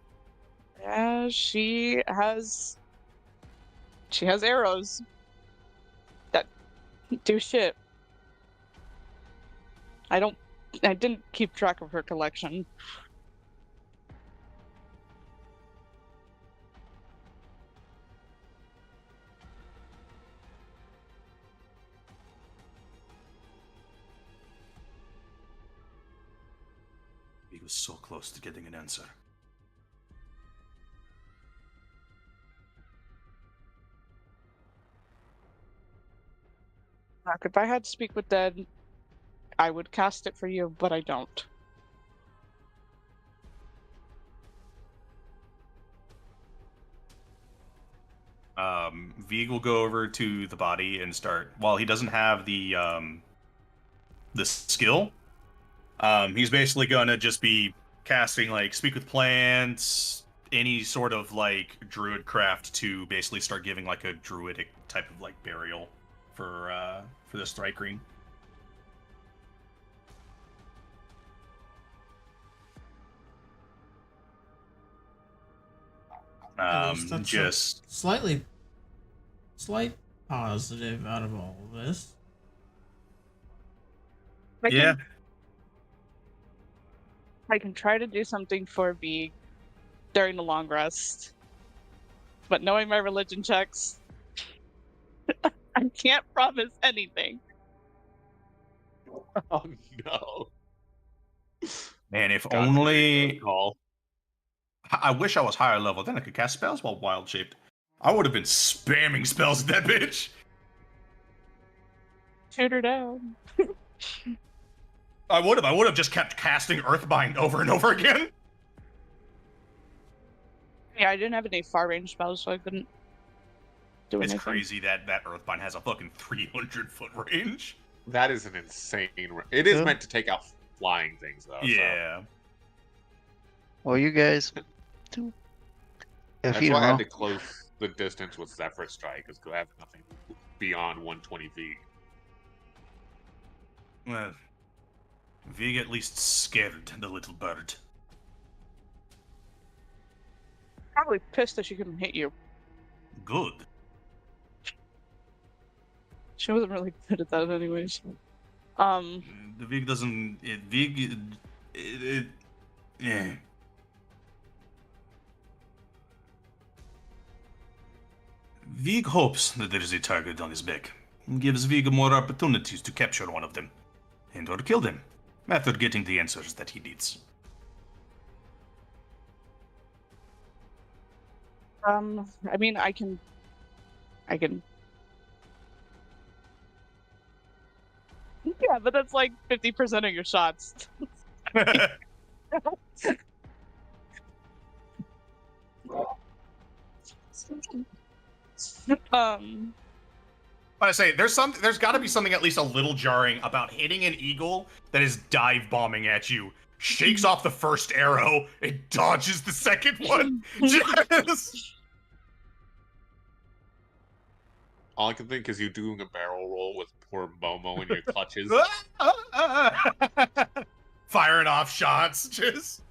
Yeah, she has arrows that do shit. I didn't keep track of her collection. He was so close to getting an answer. Like, if I had to speak with dead, I would cast it for you, but I don't. Vig will go over to the body and start. While he doesn't have the skill, he's basically gonna just be casting like speak with plants, any sort of like druid craft to basically start giving like a druidic type of like burial for the strike ring. At least that's Just slight positive out of all of this. yeah. I can try to do something for V during the long rest. But knowing my religion checks, I can't promise anything. Oh no. Man, if God, only call. I wish I was higher level, then I could cast spells while wild shaped. I would have been spamming spells at that bitch. Shoot her down. I would have just kept casting Earthbind over and over again. Yeah, I didn't have any far range spells, so I couldn't do It's anything. crazy that Earthbind has a fucking 300-foot range. That is an insane. It is Yeah. meant to take out flying things, though. Yeah. Well, you guys. So. If That's you why I know, had to close the distance with Zephyr Strike, because I have nothing beyond 120 feet. Well, Vig at least scared the little bird. Probably pissed that she couldn't hit you. Good. She wasn't really good at that anyways. The Vig doesn't. Yeah. Vig hopes that there is a target on his back, and gives Vig more opportunities to capture one of them, and or kill them, after getting the answers that he needs. I mean, I can. Yeah, but that's like 50% of your shots. I say there's got to be something at least a little jarring about hitting an eagle that is dive bombing at you, shakes off the first arrow, it dodges the second one. Just... All I can think is you doing a barrel roll with poor Momo in your clutches. Firing off shots, just.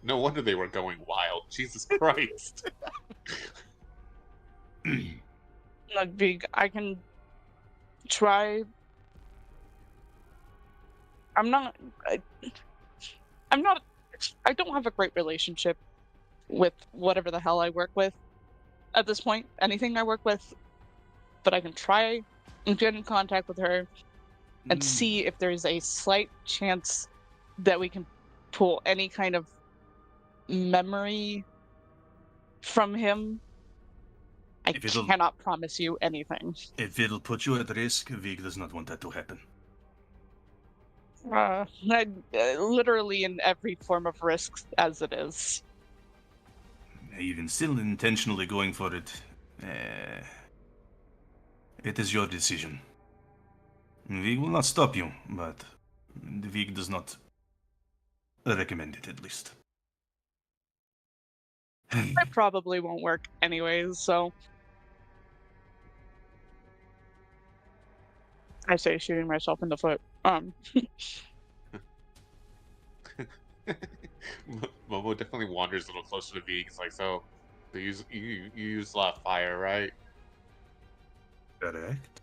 No wonder they were going wild. Jesus Christ. Look, Vig, I can try. I don't have a great relationship with whatever the hell I work with at this point. Anything I work with, but I can try and get in contact with her and see if there's a slight chance that we can pull any kind of memory from him. I cannot promise you anything. If it'll put you at risk, Vig does not want that to happen. Literally in every form of risk as it is. Even still intentionally going for it. It is your decision. We will not stop you, but the Vig does not recommend it, at least. It probably won't work anyways, so. I say shooting myself in the foot. Momo definitely wanders a little closer to V. He's like, so you use a lot of fire, right? Correct.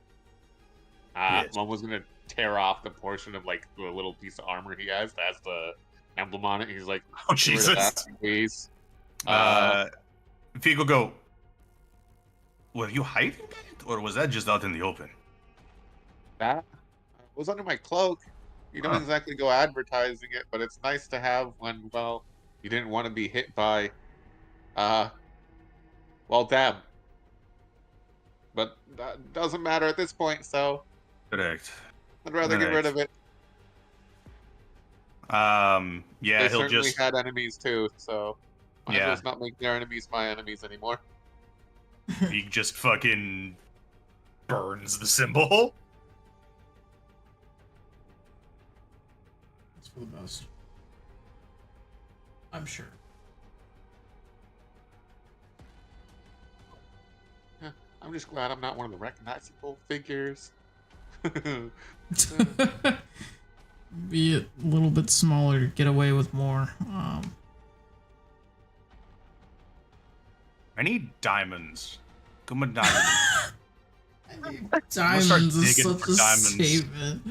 Yes. Momo's gonna tear off the portion of like the little piece of armor he has that has the emblem on it. He's like, Oh "Get rid of Jesus! that, please." Vig will go. Were you hiding it, or was that just out in the open? That was under my cloak. You don't exactly go advertising it, but it's nice to have when, well, you didn't want to be hit by, well, damn. But that doesn't matter at this point, so Correct. I'd rather get rid of it. Yeah, They he'll certainly just. had enemies too, so might Yeah. as well not make their enemies my enemies anymore. He just fucking burns the symbol. It's for the best. I'm sure. I'm just glad I'm not one of the recognizable figures. Be a little bit smaller to get away with more. I need diamonds. Come on, diamonds. Diamonds is digging such for a diamonds. statement.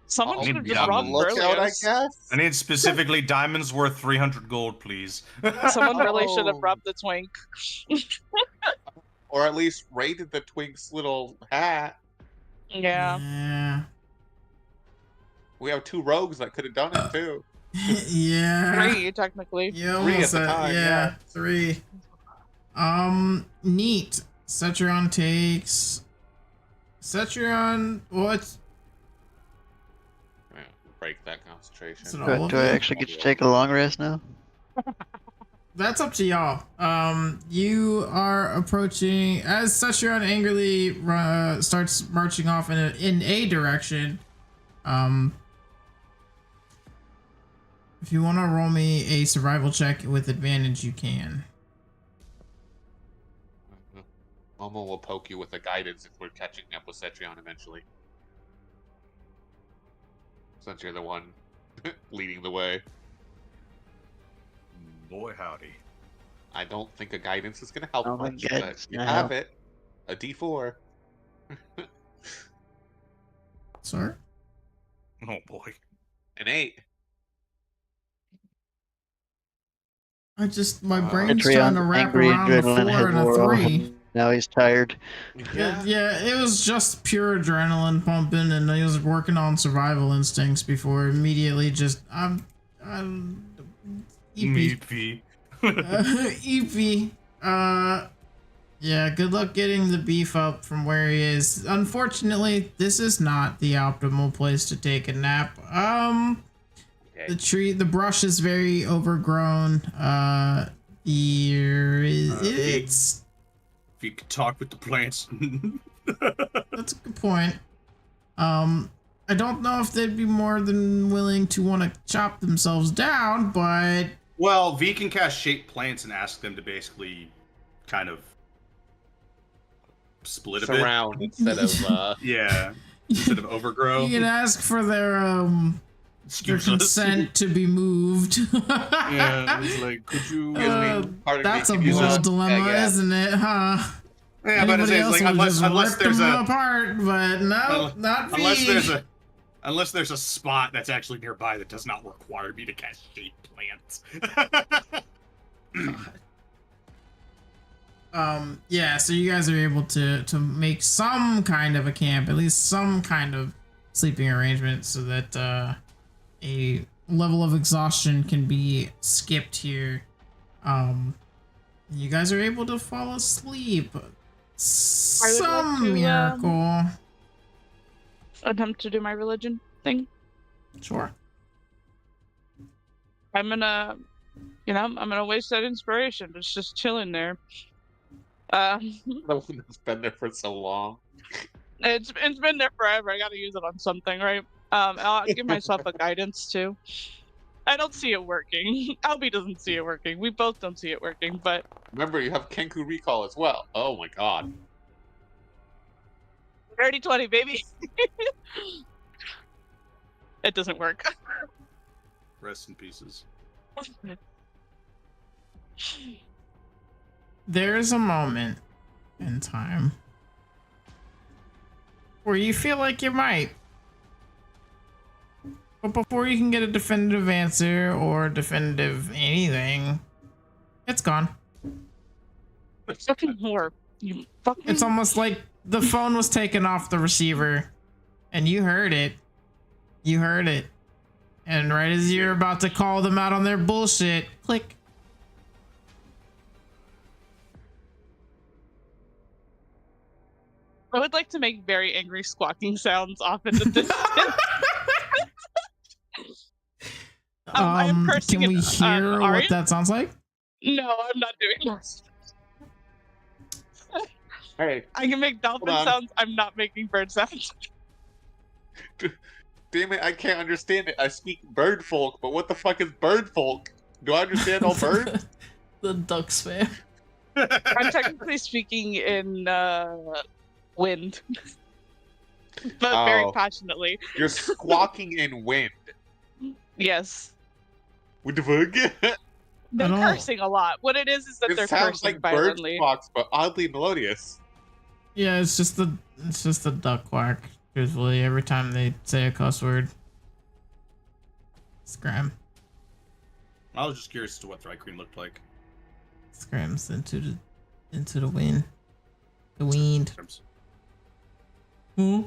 Someone I should need have just robbed diamonds. Lookout, I Berlioz. guess. I need specifically diamonds worth 300 gold, please. Someone really should have Oh. robbed the twink. Or at least raided the Twink's little hat. Yeah. Yeah. We have 2 rogues that could have done it too. Yeah. 3, technically. You 3 almost at the said, time, yeah, yeah. 3. Neat. Cetrion takes. Cetrion, what? Yeah, break that concentration. Is it all of Do I you? actually get to take a long rest now? That's up to y'all. You are approaching as Cetrion angrily starts marching off in a direction. If you want to roll me a survival check with advantage, you can. Momo will poke you with a guidance if we're catching up with Cetrion eventually. Since you're the one leading the way. Boy, howdy. I don't think a guidance is going to help Oh my much, goodness, but you no. have it. A D4. Sorry? Oh boy. An 8. My brain's trying to Cetrion's wrap angry around a 4 adrenaline had and a wore off, 3. and now he's tired. Yeah, it was just pure adrenaline pumping, and he was working on survival instincts before immediately just I'm EP. EP. Yeah, good luck getting the beef up from where he is. Unfortunately, this is not the optimal place to take a nap. The brush is very overgrown. It's If you could talk with the plants. That's a good point. I don't know if they'd be more than willing to want to chop themselves down, but Well, V can cast shape plants and ask them to basically kind of split a bit. Surround instead of Yeah, instead of overgrow. you can ask for their Excuse us. consent to be moved. Yeah, it's like, could you? That's a Can you moral just- dilemma, yeah. isn't it, huh? Yeah, but it's Anybody else like would just unless rip there's them a apart, but no, not me. unless there's a spot that's actually nearby that does not require me to cast shape plants. Yeah, so you guys are able to make some kind of a camp, at least some kind of sleeping arrangement, so that a level of exhaustion can be skipped here. You guys are able to fall asleep. Some to, miracle. Attempt to do my religion thing. Sure. I'm gonna waste that inspiration. It's just chilling there. The one that's been there for so long. It's been there forever. I gotta use it on something, right? I'll give myself a guidance too. I don't see it working. Albie doesn't see it working. We both don't see it working, but Remember, you have Kenku recall as well. Oh my god. 30-20, baby. It doesn't work. Rest in pieces. There's a moment in time where you feel like you might. But before you can get a definitive answer or definitive anything, it's gone. Fucking whore. You fucking. It's almost like the phone was taken off the receiver and you heard it. You heard it. And right as you're about to call them out on their bullshit, click. I would like to make very angry squawking sounds off in the distance. I'm cursing can we hear what Ari? that sounds like? No, I'm not doing this. Hey, I can make dolphin sounds. I'm not making bird sounds. damn it, I can't understand it. I speak bird folk, but what the fuck is bird folk? Do I understand all birds? The duck spam. I'm technically speaking in wind, but very passionately. You're squawking in wind. Yes. What the fuck? They're cursing a lot. What it is that It they're sounds cursing like bird violently. squawks, but oddly melodious. Yeah, it's just the duck quack. Usually, every time they say a cuss word. Scram. I was just curious as to what Thry Queen looked like. Scrams into the wind. The wind. Hmm?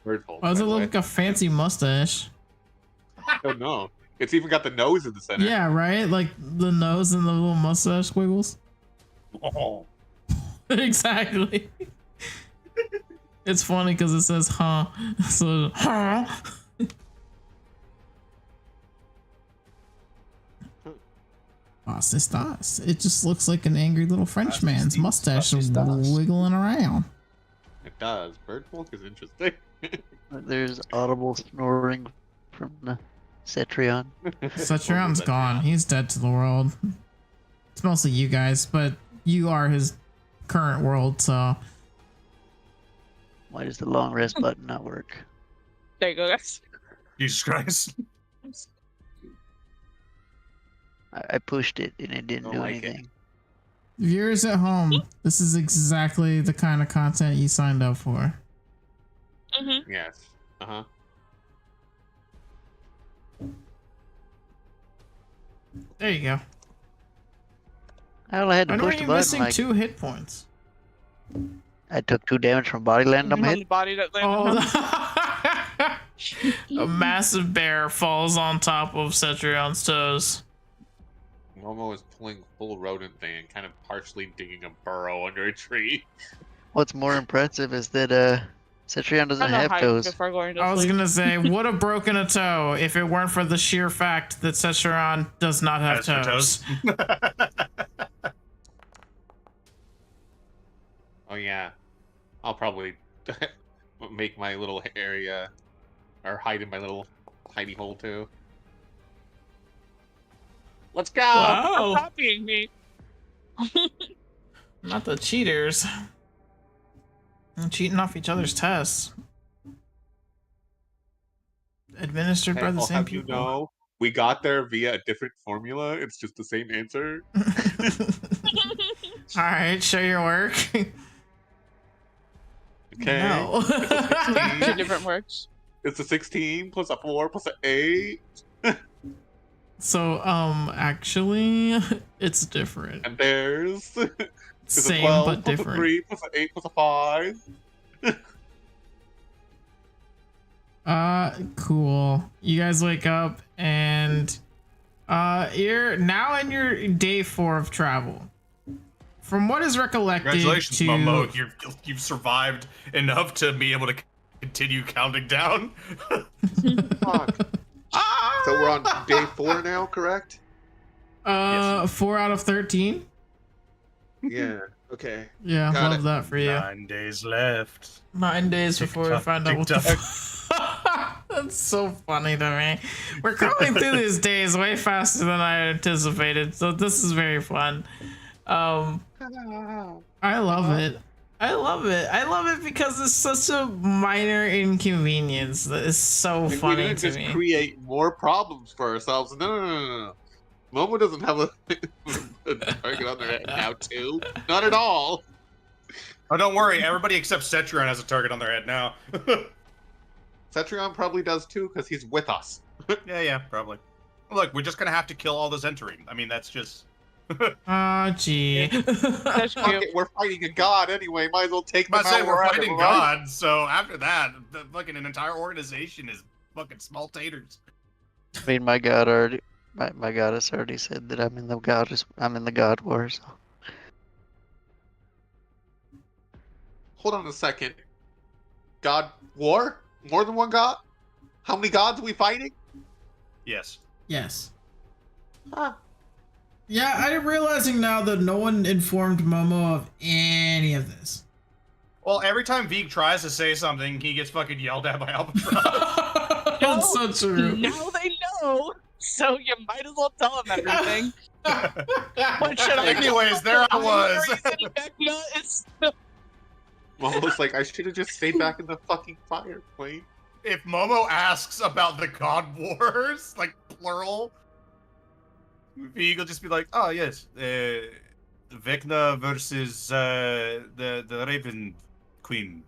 Bird folk. Why does by it the look way. like a fancy mustache? I don't know. It's even got the nose in the center. Yeah, right? Like the nose and the little mustache squiggles. Oh. Exactly. It's funny because it says huh. So huh. Boss estás. It just looks like an angry little Frenchman's mustache wiggling around. It does. Bird folk is interesting. There's audible snoring from the Cetrion. Cetrion's gone. He's dead to the world. It's mostly you guys, but you are his current world, so. Why does the long rest button not work? There you go, guys. Jesus Christ. I pushed it and it didn't Don't do like it. anything. Viewers at home, this is exactly the kind of content you signed up for. Mm-hmm. Yes. Uh-huh. There you go. Hell, I had to Why are push you the button missing like 2 hit points? I took 2 damage from body landing on my On head. the body that landed on. A massive bear falls on top of Cetrion's toes. Momo is pulling full rodent thing and kind of partially digging a burrow under a tree. What's more impressive is that Cetrion doesn't I'm not have hiding toes. before going to I was sleep. gonna say, would have broken a toe if it weren't for the sheer fact that Cetrion does not have Has no toes. Oh yeah. I'll probably make my little area or hide in my little hidey hole too. Let's go! Stop Wow, copying me. not the cheaters. I'm cheating off each other's tests. Administered Hey, by the I'll same have you people. know, we got there via a different formula. It's just the same answer. All right, show your work. Okay. No. Two different words. It's a 16 plus a 4 plus an 8. So, actually, it's different. And there's it's a Same 12 but plus different. a 3 plus an 8 plus a 5. Cool. You guys wake up and you're now in your day 4 of travel. From what is recollected Congratulations, to Momo. You've survived enough to be able to continue counting down. Fuck. So we're on day 4 now, correct? 4 out of 13. Yeah. Okay. Yeah, Got love it. that for you. 9 days left. 9 days before we TikTok, find out what the TikTok. That's so funny to me. We're crawling through these days way faster than I anticipated, so this is very fun. I love it. I love it. I love it because it's such a minor inconvenience that is so Like, we funny didn't to just me. create more problems for ourselves. No. Momo doesn't have a target on their head now, too. Not at all. Oh, don't worry. Everybody except Cetrion has a target on their head now. Cetrion probably does, too, because he's with us. Yeah, probably. Look, we're just gonna have to kill all those entering. I mean, that's just... Oh, gee. That's Fuck cute. it, we're fighting a god anyway. Might as well take them I say out we're wherever, fighting right? God, so after that, the fucking an entire organization is fucking small taters. I mean, my goddess already said that I'm in the God War. So Hold on a second. God war? More than one god? How many gods are we fighting? Yes. Yes. Huh. Yeah, I'm realizing now that no one informed Momo of any of this. Well, every time Vig tries to say something, he gets fucking yelled at by Albatross. That's so true. Now they know, so you might as well tell them everything. What should I do? Anyways, there I was. Vecna is Almost like I should have just stayed back in the fucking fire plane. If Momo asks about the God Wars, like plural, Vig will just be like, "Oh yes, Vecna versus the Raven Queen."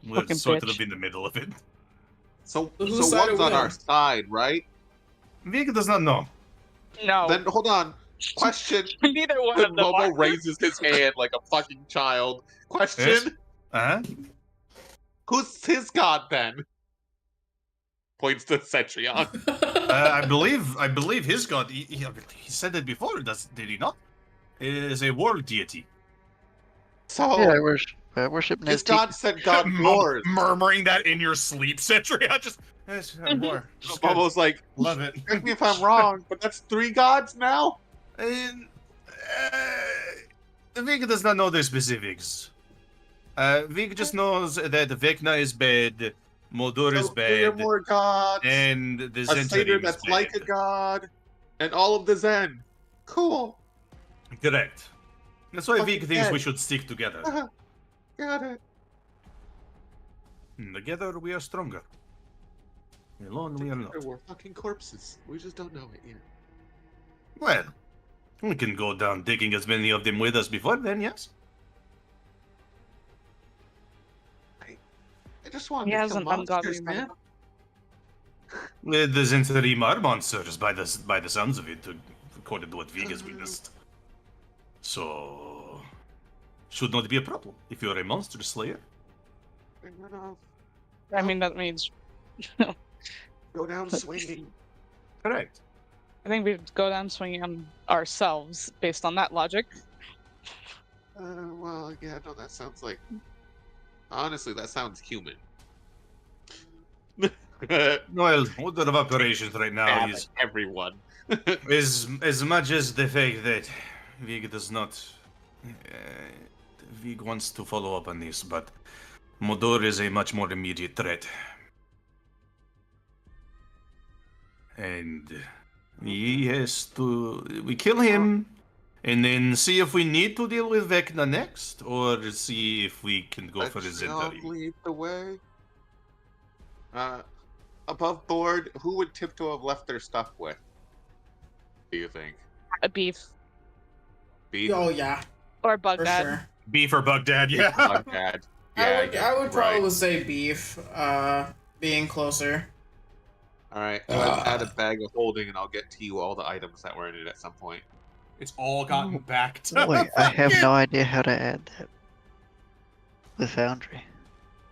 We'll fucking sort bitch. of in the middle of it. So Whose so side one's are on we our on? side, right? Vig does not know. No, Then hold on. Question. neither one Then of them Momo are. raises his hand like a fucking child. Question. Yes? Uh-huh. Who's his god then? Points to Cetrion. I believe his god. He said it before. Did he not? Is a world deity. So yeah, I worship his Nezti. god said God wars. Murmuring that in your sleep, Cetrion. Just yes, war. Just good. Momo's like, Love it. correct me if I'm wrong, but that's 3 gods now? And, Vig does not know the specifics. Vig just knows that Vecna is bad, Moldor is So 3 or bad, more gods, and the a satyr Zentarim is that's bad. like a god, and all of the Zen. Cool. Correct. That's why Fucking Vig thinks dead. we should stick together. Got it. Together we are stronger. Alone we are not. We're fucking corpses. We just don't know it yet. Well, we can go down taking as many of them with us before then, yes? I just want He to has kill an ungodly monsters, man. The Zentarim are monsters by the sounds of it, according to what Vig has witnessed. So, should not be a problem if you're a monster slayer. Fair enough. I mean, that means Go down swinging. Correct. I think we'd go down swinging on ourselves based on that logic. Well, yeah, no, that sounds like... Honestly, that sounds human. Well, order of operations right now Damn is it, everyone. as much as the fact that Vig does not. Vig wants to follow up on this, but Moldor is a much more immediate threat. And he has to. We kill him, and then see if we need to deal with Vecna next, or see if we can go for his Zentarim. lead the way. Above board, who would Tiptoe have left their stuff with? Do you think? A beef Beef? Oh yeah, or for Baghdad. sure. Beef or Baghdad, yeah. Baghdad. Yeah, I would probably right. say beef. Being closer. All right, go ahead and add a bag of holding, and I'll get to you all the items that were in it at some point. It's all gotten back to. Wait, I have no idea how to add that. The Foundry.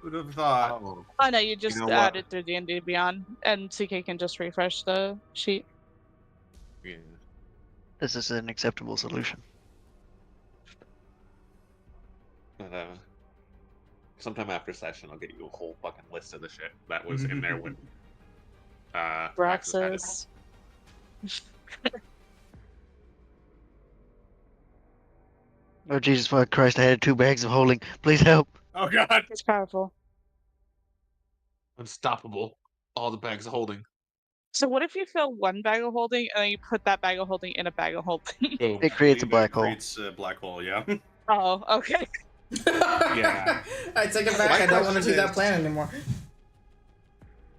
Would have thought. Oh, Oh no, you just know add what? it through D&D Beyond, and CK can just refresh the sheet. yeah. This is an acceptable solution. But, sometime after session, I'll get you a whole fucking list of the shit that was in there when. Praxis had it. Braxis. Oh Jesus fuck Christ! I had 2 bags of holding. Please help. Oh god. It's powerful. Unstoppable. All the bags of holding. So what if you fill one bag of holding and then you put that bag of holding in a bag of holding? Boom. It creates a I believe black it hole. creates a black hole, yeah. Oh, okay. Yeah. I take it back. My I don't want to question do that is- plan anymore.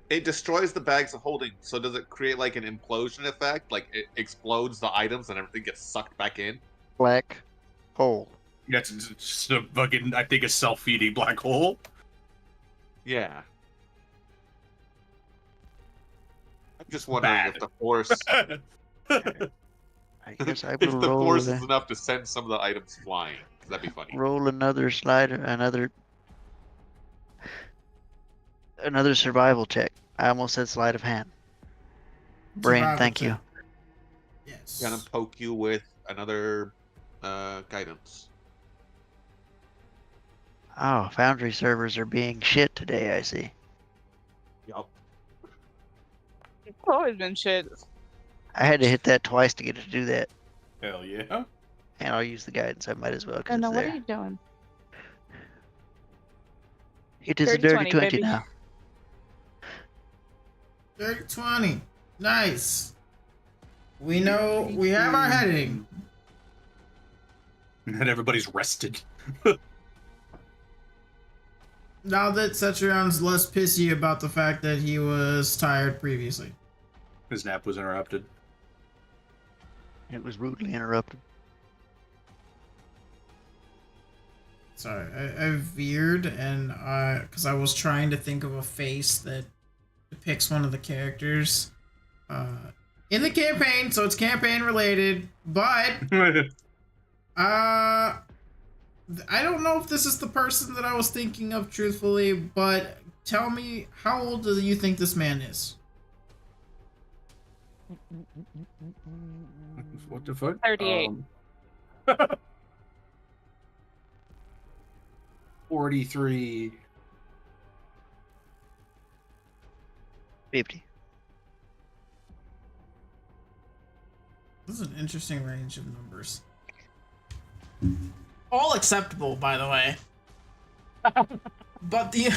It destroys the bags of holding, so does it create like an implosion effect? Like it explodes the items and everything gets sucked back in? Black hole. That's just a fucking, I think, a self-feeding black hole. Yeah. I'm just wondering if the force I guess I if will the roll. force is enough to send some of the items flying. 'Cause that'd be funny. Roll another survival check. I almost said sleight of hand. Brain, Survival thank check. you. Yes. Gonna poke you with another guidance. Oh, Foundry servers are being shit today, I see. Yup. It's always been shit. I had to hit that twice to get it to do that. Hell yeah. And I'll use the guidance, I might as well, I because know, it's what are there. you doing? It is a Dirty dirty 20, 20 baby. now. 30-20. Nice. We know we have our heading. And everybody's rested. Now that Cetrion's less pissy about the fact that he was tired previously. His nap was interrupted. It was rudely interrupted. Sorry, I veered and because I was trying to think of a face that depicts one of the characters in the campaign, so it's campaign related, but I don't know if this is the person that I was thinking of truthfully, but tell me, how old do you think this man is? What the fuck? 38. 43. 50. This is an interesting range of numbers. All acceptable, by the way. But the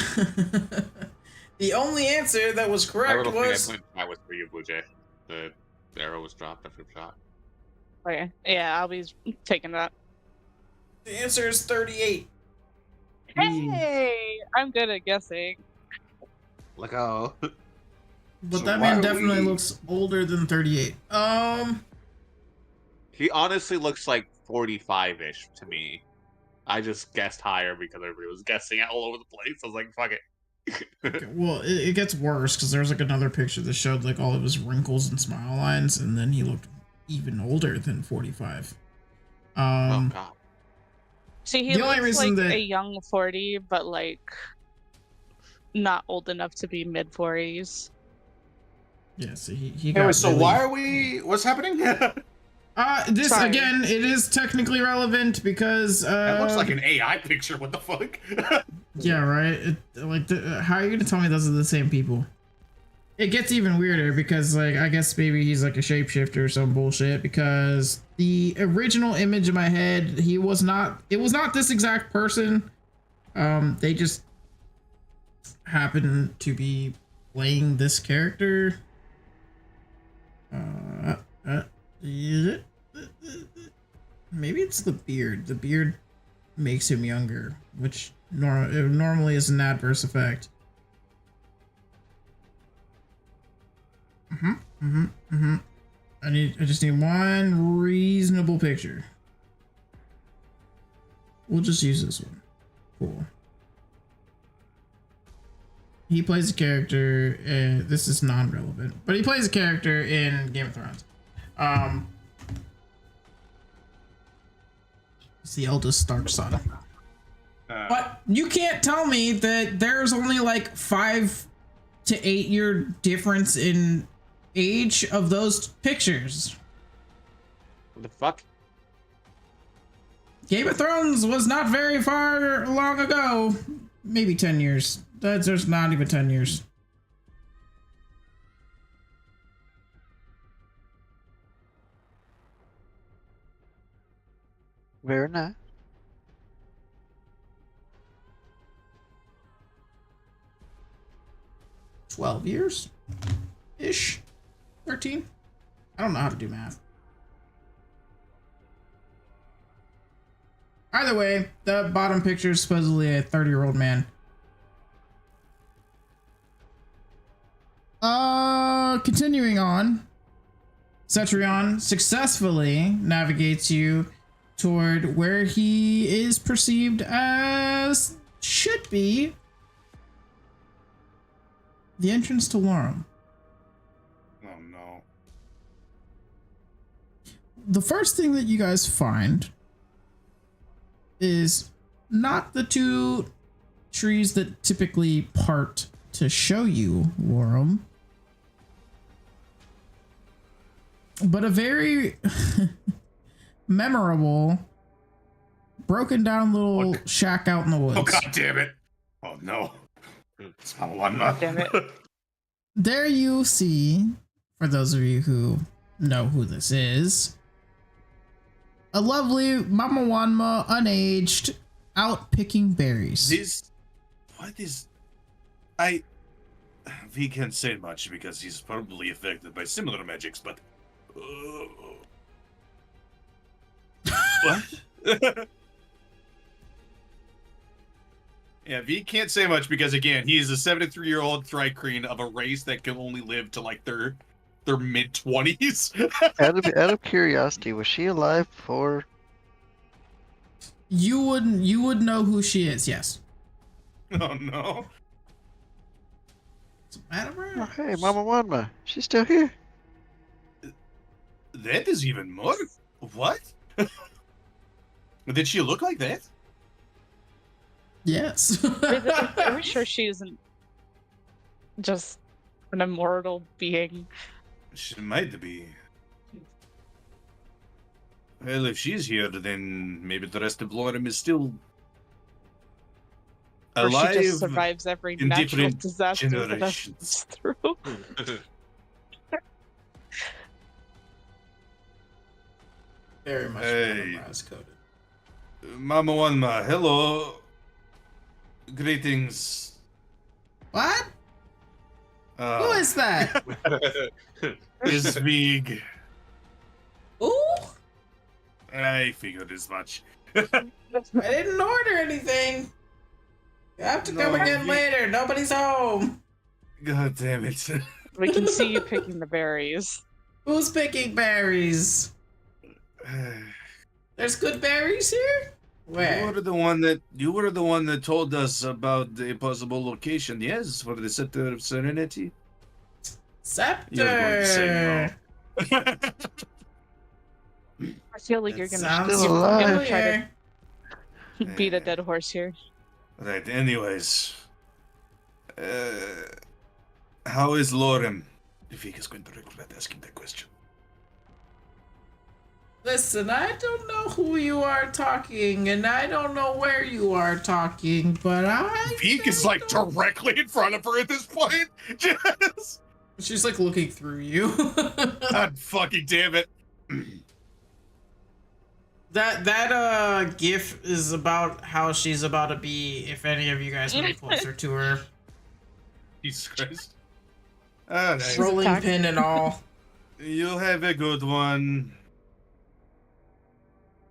the only answer that was That correct little thing I was put in chat was for you, Blue Jay. The arrow was dropped after the shot. Okay. Yeah, I'll be taking that. the answer is 38. Hey! I'm good at guessing. Like, oh. But So that why man are definitely we- looks older than 38. He honestly looks like 45-ish to me. I just guessed higher because everybody was guessing all over the place. I was like, fuck it. Okay, well, it gets worse because there's like another picture that showed like all of his wrinkles and smile lines, and then he looked even older than 45. Oh, God. See, he The only looks reason like that- a young 40, but like not old enough to be mid 40s. Yeah, so he Anyway, got so really- why are we... What's happening? This Sorry. again, it is technically relevant because That looks like an AI picture. What the fuck? yeah, right. How are you gonna tell me those are the same people? It gets even weirder because like I guess maybe he's like a shapeshifter or some bullshit because the original image in my head it was not this exact person. They just happen to be playing this character. Maybe it's the beard. The beard makes him younger, which normally is an adverse effect. I just need one reasonable picture. We'll just use this one. Cool. He plays a character. This is non-relevant, but he plays a character in Game of Thrones. He's the eldest Stark son. But you can't tell me that there's only like 5 to 8 year difference in age of those pictures. What the fuck? Game of Thrones was not very far long ago. Maybe 10 years. There's not even 10 years. Very nice. 12 years ish. 13. I don't know how to do math. Either way, the bottom picture is supposedly a 30-year-old man. Continuing on, Cetrion successfully navigates you toward where he is perceived as should be the entrance to Lorum. Oh no. The first thing that you guys find is not the two trees that typically part to show you Lorum, but a very memorable, broken down little shack out in the woods. Oh god damn it! Oh no! It's not one. Damn it! There you see, for those of you who know who this is, a lovely Mama Wanma, unaged, out picking berries. We can't say much because he's probably affected by similar magics, but what? Yeah, V can't say much because again, he's a 73-year-old Thrycreen of a race that can only live to like their mid-20s. Out of curiosity, was she alive before? You would know who she is, yes. Oh no. What's the matter with her? Oh, hey, Mama Wanma, she's still here. That is even more. What? Did she look like that? Yes. Are we sure she isn't just an immortal being? She might be. Well, if she's here, then maybe the rest of Lorum is still Or alive. she just survives every in natural different disaster that generations. happens through. Very much Hey. memorized coded. Mama Wanma, hello. Greetings. What? Who is that? Is big. Ooh, I figured as much. I didn't order anything. You have to come No, again later. Nobody's home. God damn it. We can see you picking the berries. Who's picking berries? There's good berries here? You Where? were the one that told us about the possible location, yes, for the Scepter of Serenity. You're going to say Scepter. no. I feel like That you're gonna, sounds Still alive. try familiar. to beat a dead horse here. Right, anyways. How is Lorum? Vik is going to regret asking that question. Listen, I don't know who you are talking, and I don't know where you are talking, but Vik is like directly in front of her at this point. Just... She's like looking through you. God fucking damn it. That gif is about how she's about to be if any of you guys move closer to her. Jesus Christ. Ah, nice. Rolling pin and all. You'll have a good one.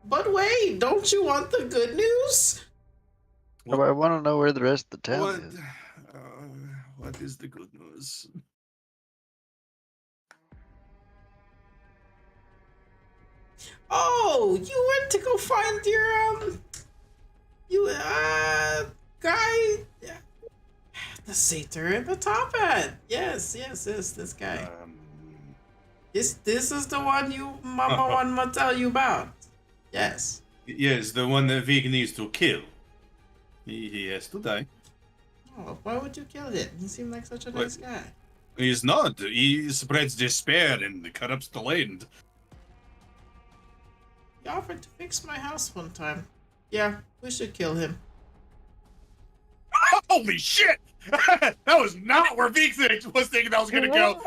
But wait, don't you want the good news? I want to know where the rest of the town What? is. What is the good news? Oh, you went to go find your guy, the satyr in the top hat. Yes, this guy. This is the one you Mama Wanma tell you about. Yes. Yes, the one that Vig needs to kill. He has to die. Oh, why would you kill him? He seemed like such a What? nice guy. He's not. He spreads despair and corrupts the land. He offered to fix my house one time. Yeah, we should kill him. Holy shit! That was not where Vig was thinking that was gonna go.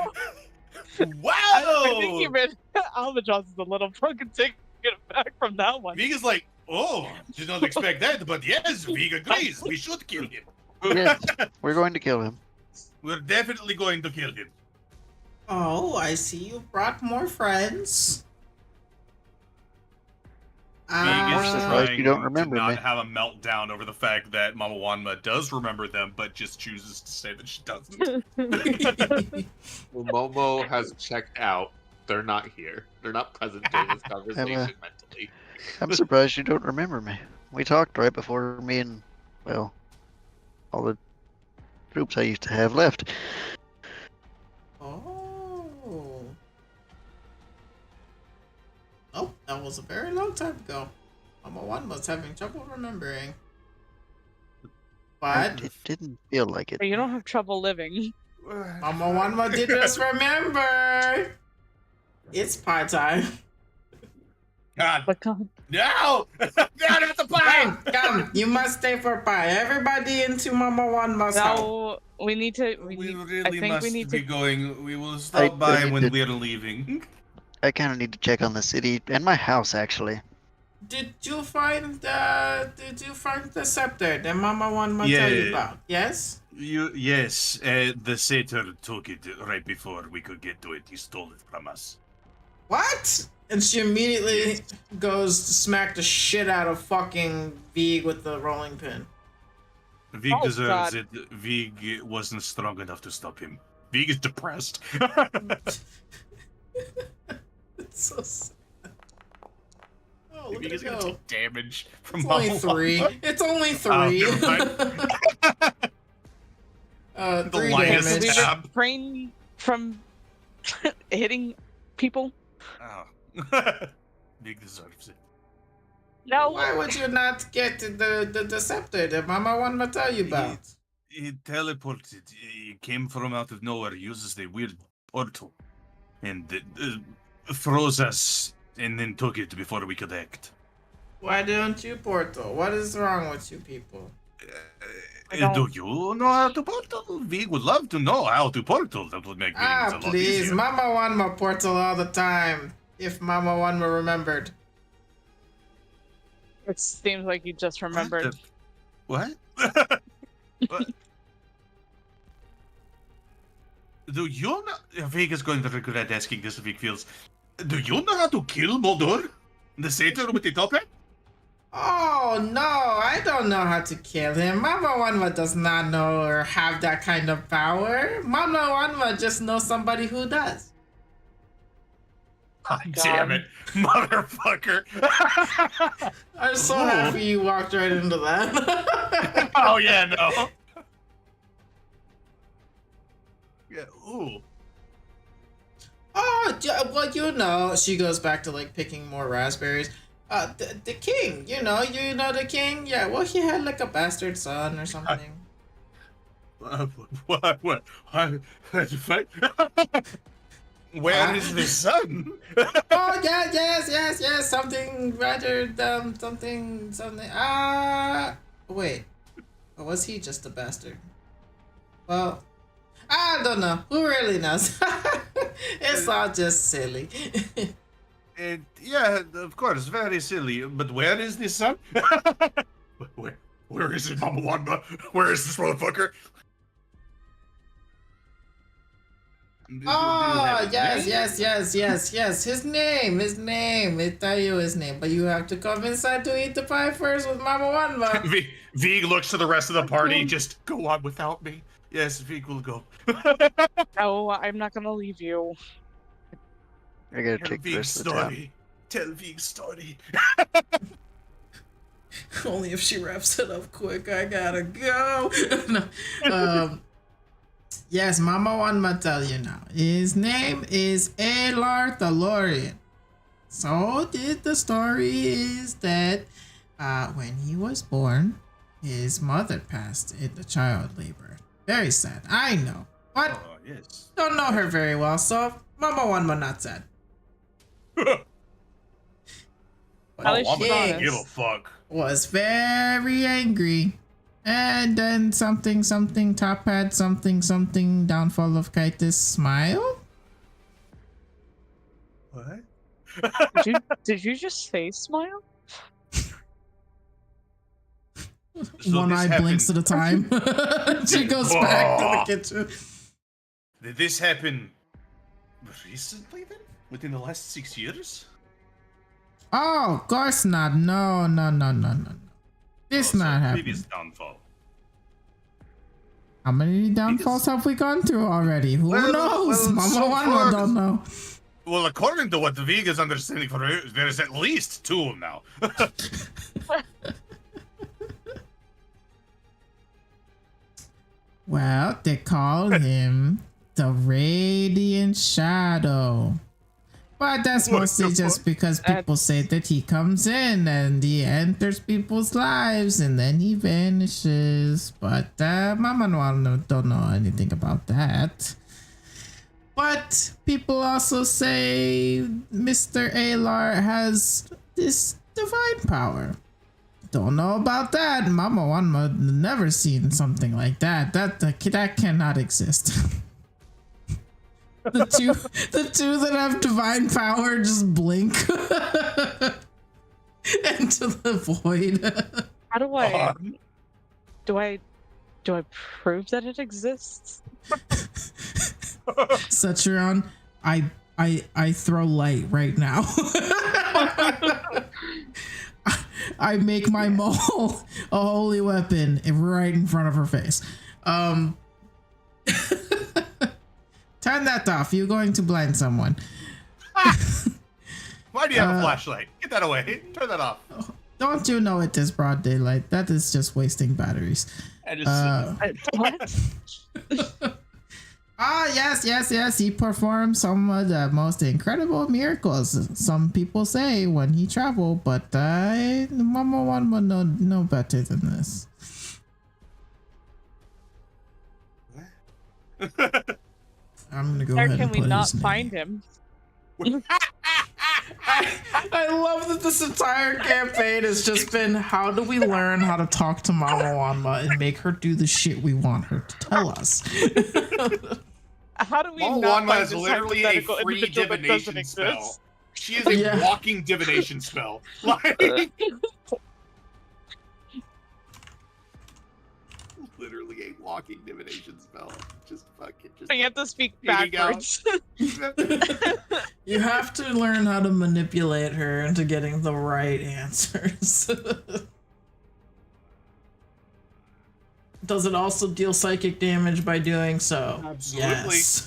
Wow! I think even Albatross is a little broken taking it back from that one. Vig is like, oh, did not expect that, but yes, Vig agrees. We should kill him. Yes, we're going to kill him. We're definitely going to kill him. Oh, I see you brought more friends. I'm surprised you don't remember to not me. have a meltdown over the fact that Mama Wanma does remember them, but just chooses to say that she doesn't. Well, Momo has checked out. They're not here. They're not present during this conversation mentally. I'm surprised you don't remember me. We talked right before me and, well, all the troops I used to have left. Oh. Oh, that was a very long time ago. Mama One was having trouble remembering. But It didn't feel like it. You don't have trouble living. Mama One did just remember. It's pie time. God. But God. No! Not at the pie! Come, you must stay for pie. Everybody into Mama One must help. No, we need to. We I really think must we need be to. going. We will I stop by need when to- we're leaving. I kind of need to check on the city and my house, actually. Did you find the scepter that Mama One must tell you Yeah. about? Yes? Yes, the satyr took it right before we could get to it. He stole it from us. What? And she immediately goes to smack the shit out of fucking Vig with the rolling pin. Vig Oh, deserves God. it. Vig wasn't strong enough to stop him. Vig is depressed. It's so sad. Oh, look Vig at is it gonna go. take damage from It's only Mama three. Wanma. It's only Oh, three. never mind. The 3 lioness damage. We stab. refrain from hitting people. Oh. Vig deserves it. No. Why would you not get the scepter that Mama One will tell you about? He teleported. He came from out of nowhere. He uses the weird portal. And froze us. And then took it before we could act. Why don't you portal? What is wrong with you people? Do you know how to portal? Vig would love to know how to portal. That would make things a lot Please, easier. Mama One will portal all the time. If Mama One were remembered. It seems like you just remembered. What? What? Do you know? Vig is going to regret asking this if he feels. Do you know how to kill Muldur? The satyr with the top hat? Oh no, I don't know how to kill him. Mama Wanma does not know or have that kind of power. Mama Wanma just knows somebody who does. God damn it, motherfucker. I'm so Ooh. happy you walked right into that. Oh, yeah, no. Yeah, ooh. Oh, well, you know, she goes back to like picking more raspberries. The king, you know the king. Yeah, well, he had like a bastard son or something. What? Where is the sun? Oh yeah, yes. Something rather something. Wait. Or was he just a bastard? Well, I don't know. Who really knows? It's all just silly. Yeah, of course, very silly. But where is the sun? Where is it, Mama Wanma? Where is this motherfucker? Oh, yes. His name. It tell you his name, but you have to come inside to eat the pie first with Mama Wanma. Vig looks to the rest of the party. Just go on without me. Yes, Vig will go. No, I'm not gonna leave you. I gotta Tell take the Vig's rest of the town. story. Tell Vig's story. Only if she wraps it up quick. I gotta go. No. Yes, Mama Wanma tell you now. His name is Alar Thalorian. So the story is that when he was born, his mother passed in the child labor. Very sad, I know. But Oh, yes. don't know her very well, so Mama Wanma not sad. But At least the she's king honest. Give a fuck. was very angry. And then something, top hat, something, downfall of Kitus, smile? What? Did you just say smile? One eye blinks at a time. She goes back to the kitchen. Did this happen recently then? Within the last 6 years? Oh, of course not. No. This not happening. Previous downfall. How many downfalls have we gone through already? Who knows? Mama so Wanma don't know. Well, according to what the Vega's understanding for her, there's at least 2 now. Well, they call him the Radiant Shadow. But that's mostly just because people say that he comes in and he enters people's lives and then he vanishes. But Mama Wanma don't know anything about that. But people also say Mr. Alar has this divine power. Don't know about that. Mama Wanma never seen something like that. That cannot exist. the two that have divine power just blink into the void. How do I? Do I prove that it exists? Sachiron, I throw light right now. I make my mole a holy weapon right in front of her face. Turn that off. You're going to blind someone. Why do you have a flashlight? Get that away. Turn that off. Don't you know it is broad daylight? That is just wasting batteries. What? Yes. He performed some of the most incredible miracles. Some people say when he traveled, but Mama Wanma know better than this. I'm gonna go Where ahead can and we put not his name. find him? I love that this entire campaign has just been how do we learn how to talk to Mama Wanma and make her do the shit we want her to tell us. How do we Mama not Wanma find is this literally a hypothetical free individual that doesn't divination spell. exist? She is a Yeah. walking divination spell. Like, literally a walking divination spell. Just fucking just. You have to speak Here you go. backwards. You have to learn how to manipulate her into getting the right answers. Does it also deal psychic damage by doing so? Absolutely. Yes.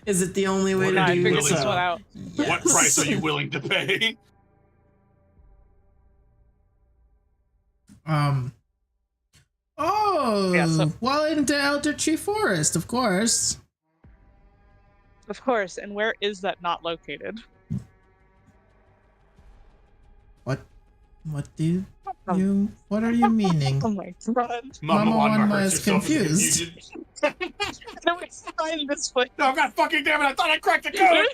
Is it the only way What to are I you do figured willing this so? one out. Yes. What price are you willing to pay? Oh, Yeah, so- well, into Elder Tree Forest, of course. Of course. And where is that not located? What do you? What are you meaning? Oh my god. Mama Wanma hurts is herself in the confused. confusion. No, it's fine this way. Oh god fucking damn it, I thought I cracked the code!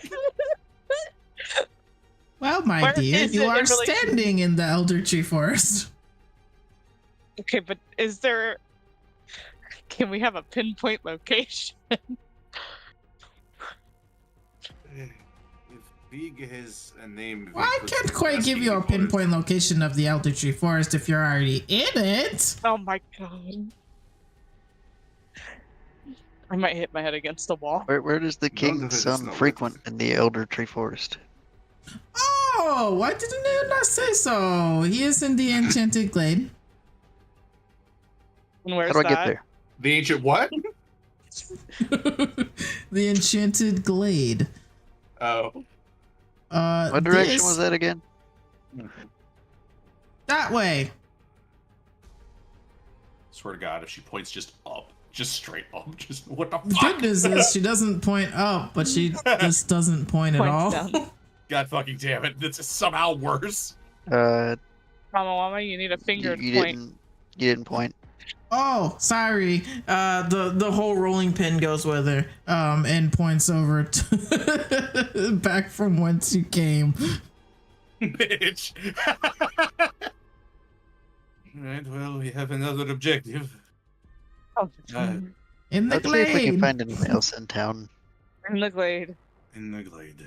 Well, my Where dear, is you it in are relation- standing in the Elder Tree Forest. Okay, but is there... Can we have a pinpoint location? If Vig has a name... Well, I can't quite give you a pinpoint location of the Elder Tree Forest if you're already in it. Oh my god. I might hit my head against the wall. Where does the None of King's it is son not frequent in the Elder Tree Forest? Oh, why didn't you not say so? He is in the Enchanted Glade. And where's How do I that? get there? The ancient what? The Enchanted Glade. Oh. What direction was that again? That way. Swear to god, if she points just up, just straight up, just what the The fuck? good news is she doesn't point up, but she just doesn't point at all. Points down. God fucking damn it, this is somehow worse. Uh, Mama, you need a you, finger you to point. didn't point. Oh, sorry. The whole rolling pin goes with her. And points over to back from whence you came. Bitch. Alright, well, we have another objective. Oh, In the Let's see if we can glade. find anything else in town. in the glade. In the glade.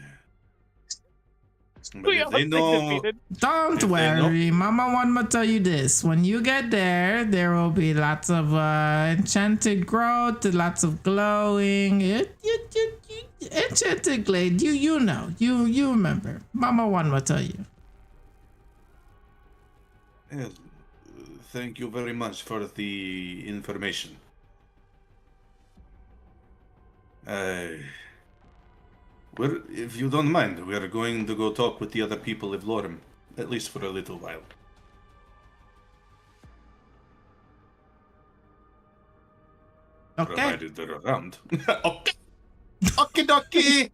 But We if all they think know, defeated. Don't If they worry, Mama Wanma tell you this. When you get there will be lots of enchanted growth, lots of glowing. Enchanted glade. You know. You remember. Mama Wanma tell you. well, thank you very much for the information. If you don't mind, we are going to go talk with the other people of Lorem, at least for a little while. Okay. Provided they're around. Okay. Okie dokie.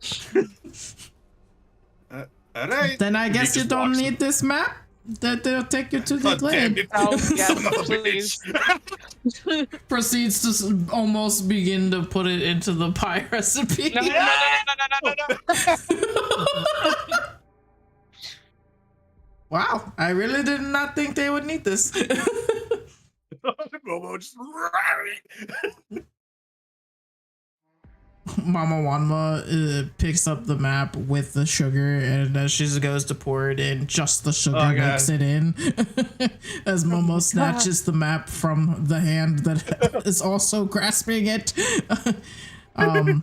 All right. Then I He guess you just don't walks need this map. They'll take you to the God damn glade. it. Oh, Son yes, of a please. bitch. Proceeds to almost begin to put it into the pie recipe. No. Wow, I really did not think they would need this. Momo just Mama Wanma picks up the map with the sugar, and as she goes to pour it in, just the sugar Oh, makes God. it in. As Momo snatches the map from the hand that is also grasping it. Momo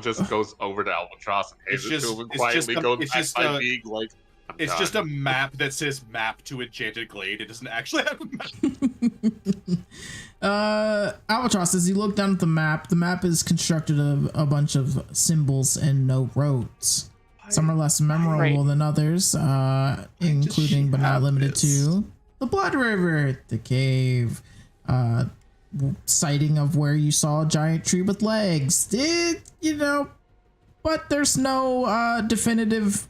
just goes over to Albatross and hands It's it to just- him and it's just quietly a- goes it's back just by a- being like, I'm It's done. just a map that says map to Enchanted Glade. It doesn't actually have a map. Albatross, as you look down at the map is constructed of a bunch of symbols and no roads. Some are less memorable than others, including but not have limited this. to the Blood River, the cave, sighting of where you saw a giant tree with legs. But there's no definitive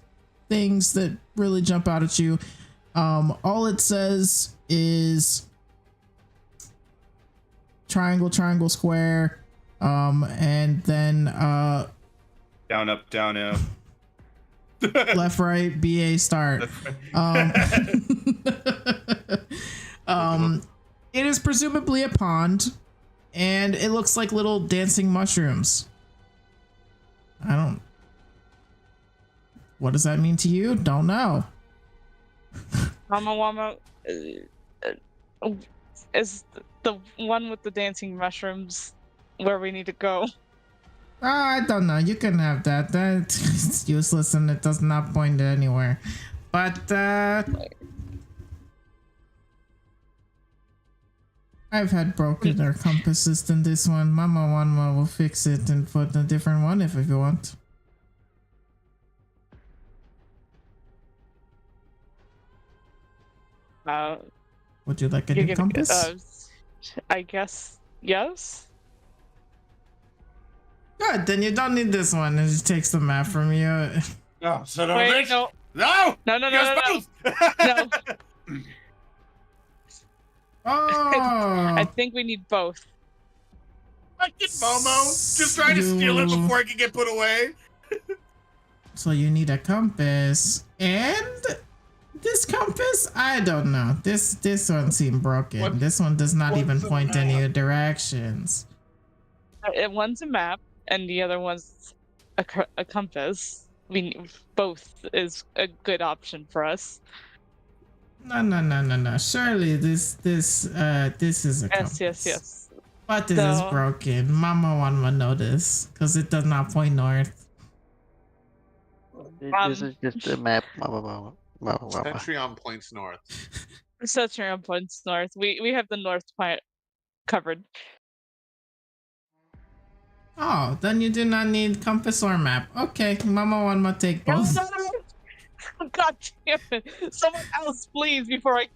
things that really jump out at you. All it says is triangle, triangle, square, and then Down, up, down, up. left, right, BA, start. It is presumably a pond, and it looks like little dancing mushrooms. What does that mean to you? Don't know. Mama Wama is the one with the dancing mushrooms where we need to go. I don't know. You can have that. That's useless and it does not point anywhere. But I've had broken compasses than this one. Mama Wanma will fix it and put a different one if you want. Would you like a new compass? I guess yes. Good, then you don't need this one. It just takes the map from you. Oh, son of a Wait, bitch. no, No! no, no, You guys no, no, both! no. Oh, I think we need both. I get Momo just trying to steal it before it can get put away. so you need a compass and this compass. I don't know. This one seemed broken. What- This one does not what's even the point map? any directions. One's a map, and the other one's a compass. Both is a good option for us. No. Surely this is a compass. Yes. But this is So- broken. Mama Wanma know this because it does not point north. This is just a map. Centurion points north. Such on points north. We have the north point covered. Oh, then you do not need compass or map. Okay, Mama Wanma take both. No. God damn it! Someone else, please, before I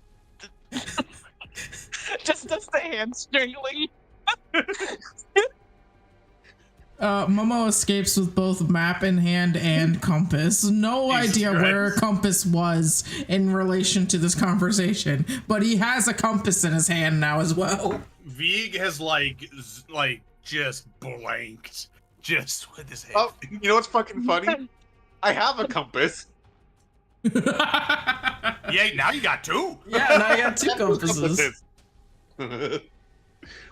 just the hand strangling. Momo escapes with both map in hand and compass. No Jesus idea Christ. where a compass was in relation to this conversation, but he has a compass in his hand now as well. Vig has like just blanked just with his head. Oh, you know what's fucking funny? I have a compass. Yeah, now you got two. Yeah, now you got two compasses.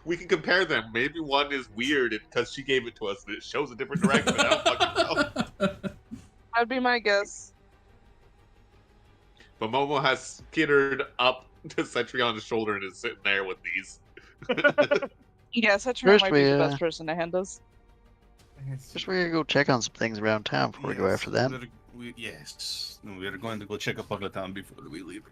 We can compare them. Maybe one is weird because she gave it to us and it shows a different direction. I don't fucking know. That'd be my guess. But Momo has skittered up to Cetrion's shoulder and is sitting there with these. Yeah, Cetrion First might we, be the best person to hand us. Just we're gonna go check on some things around town before we go after them. Yes. We are going to go check up on the town before we leave.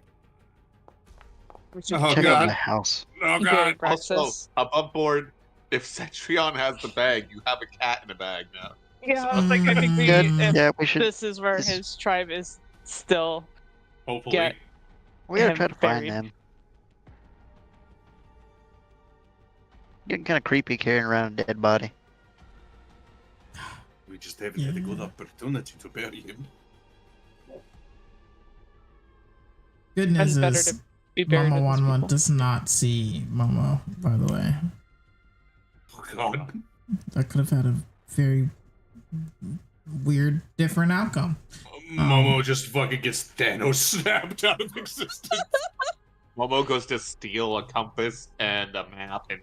Oh Check out god. my house. Oh Okay, god. Also, Praxis. above board, if Cetrion has the bag, you have a cat in a bag now. Yeah, I think we, Good. if Yeah, we should. this is where this- his tribe is still. Hopefully. Get- We gotta him try to find buried. them. Getting kind of creepy carrying around a dead body. We just haven't had a good opportunity to bury him. Good news And better is to be buried Momo with his Wanma people. does not see Momo, by the way. Oh god. That could have had a very weird, different outcome. Momo just fucking gets Thanos snapped out of existence. Momo goes to steal a compass and a map and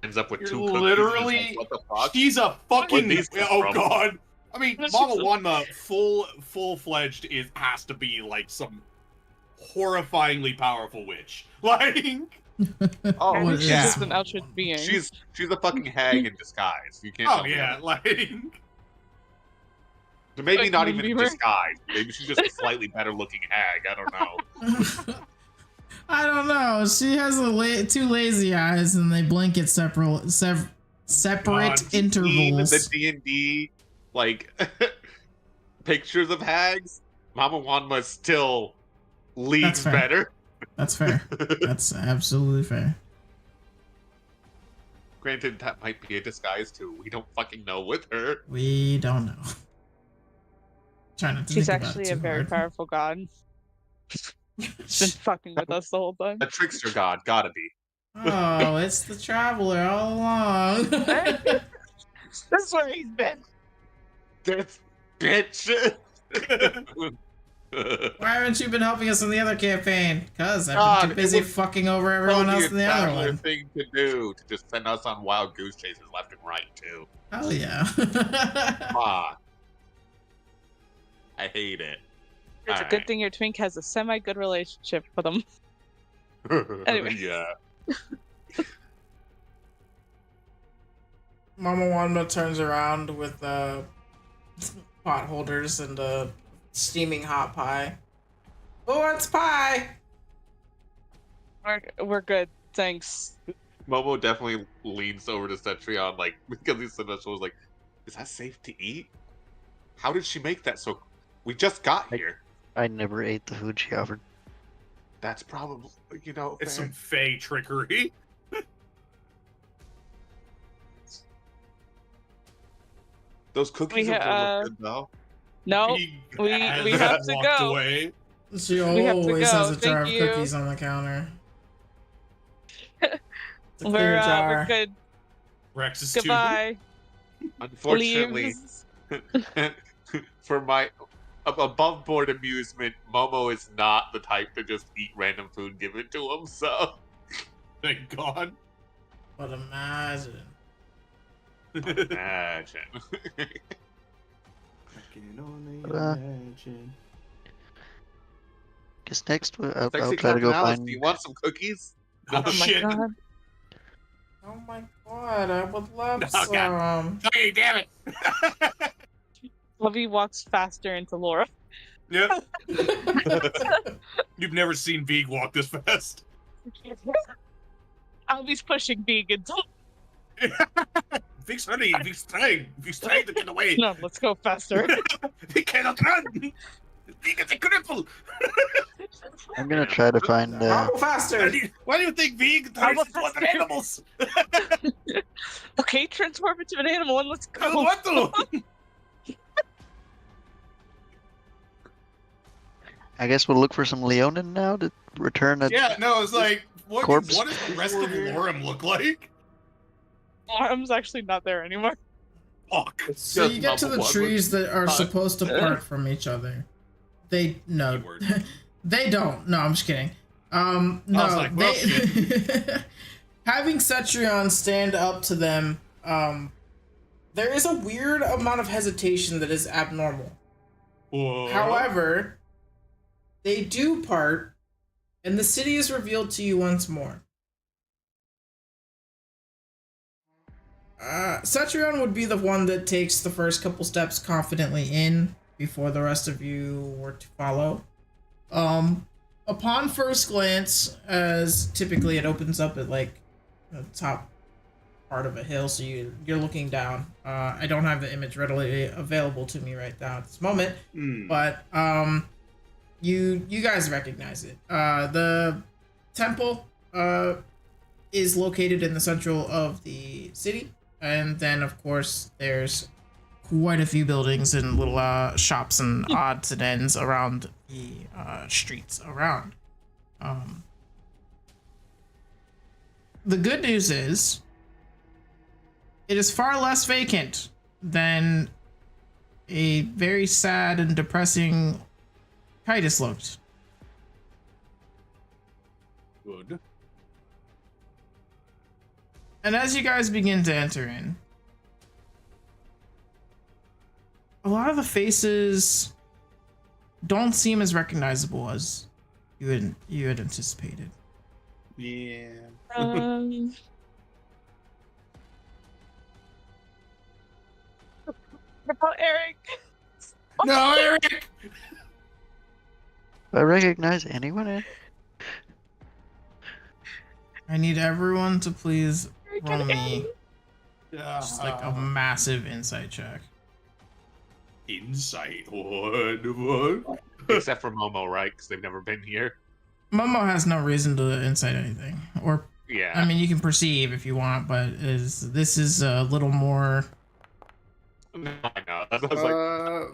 ends up with You're 2 cookies. and literally- is like, what the fuck? She's a Where'd fucking. these come Oh from? god. I mean, That's Mama just a- Wanma full-fledged has to be like some horrifyingly powerful witch. Like, Oh, I think she's yeah. just an outrage being. She's a fucking hag in disguise. You can't. oh tell me yeah, that. like. Maybe Like not even in Moonbeamer? disguise. Maybe she's just a slightly better looking hag. I don't know. I don't know. She has two lazy eyes, and they blink at separate God, intervals. The D&D like pictures of hags. Mama Wanma still leads That's fair. better. That's fair. That's absolutely fair. Granted, that might be a disguise too. We don't fucking know with her. We don't know. Try not to She's think about it actually too a very hard. powerful god. She's been fucking with us the whole time. A trickster god, gotta be. Oh, it's the traveler all along. That's where he's been. That's bitch. Why haven't you been helping us in the other campaign? Cause I've God, been too it busy was fucking over everyone Probably else in the a other traveler one. thing to do to just send us on wild goose chases left and right too. Hell yeah. Ah, I hate it. It's a good thing your twink has a semi-good relationship with him. Anyway. Yeah. Mama Wanma turns around with pot holders and a steaming hot pie. Who wants pie? We're good, thanks. Momo definitely leans over to Cetrion, like, because he's so much was like, is that safe to eat? How did she make that so? We just got here. I never ate the food she offered. That's probably, you know, It's fair. some fey trickery. Those cookies We, are good though. No, He we have to walked go. away. She We have to always go. has a jar Thank of you. cookies on the counter. It's a clear We're jar. good. Rex is Goodbye. Unfortunately, Leaves. for my above board amusement, Momo is not the type to just eat random food given to him. So Thank God. But imagine. imagine. I can only Uh, imagine. Guess next I'll Sexy try to go Captain Alice, find. do you want some cookies? Oh, Oh my shit. god. Oh my god, I would love Oh, God. some. Okay, damn it. Lovey walks faster into Laura. Yep. You've never seen Vig walk this fast. Albie's pushing Big until Vig's running. Vig's trying to get away. no, let's go faster. He cannot run. Vig is a cripple. I'm gonna try to find. Go faster! Why do you think Vig turns How into about other animals? Okay, transform into an animal and let's I don't go. want to. I guess we'll look for some Leonin now to return a. Yeah, no, it's like, what Corpse. does the rest of Lorem look like? Arm's actually not there anymore. Fuck. So you get to the Mama trees that are supposed to part from each other. They no, Keyword. they don't. No, I'm just kidding. No, I was like, well, they having Cetrion stand up to them. There is a weird amount of hesitation that is abnormal. Whoa. However, they do part, and the city is revealed to you once more. Cetrion would be the one that takes the first couple steps confidently in before the rest of you were to follow. Upon first glance, as typically it opens up at like the top part of a hill, so you're looking down. I don't have the image readily available to me right now at this moment, but you guys recognize it. The temple is located in the central of the city, and then of course there's quite a few buildings and little shops and odds and ends around the streets around. The good news is it is far less vacant than a very sad and depressing Kitus looked. Good. And as you guys begin to enter in, a lot of the faces don't seem as recognizable as you had anticipated. Yeah. Oh, Eric. No, Eric. Do I recognize anyone in? I need everyone to please roll me Yeah. just like a massive insight check. Insight. What? Except for Momo, right? Because they've never been here. Momo has no reason to insight anything, or Yeah. I mean, you can perceive if you want, but this is a little more. No, I know. I was like,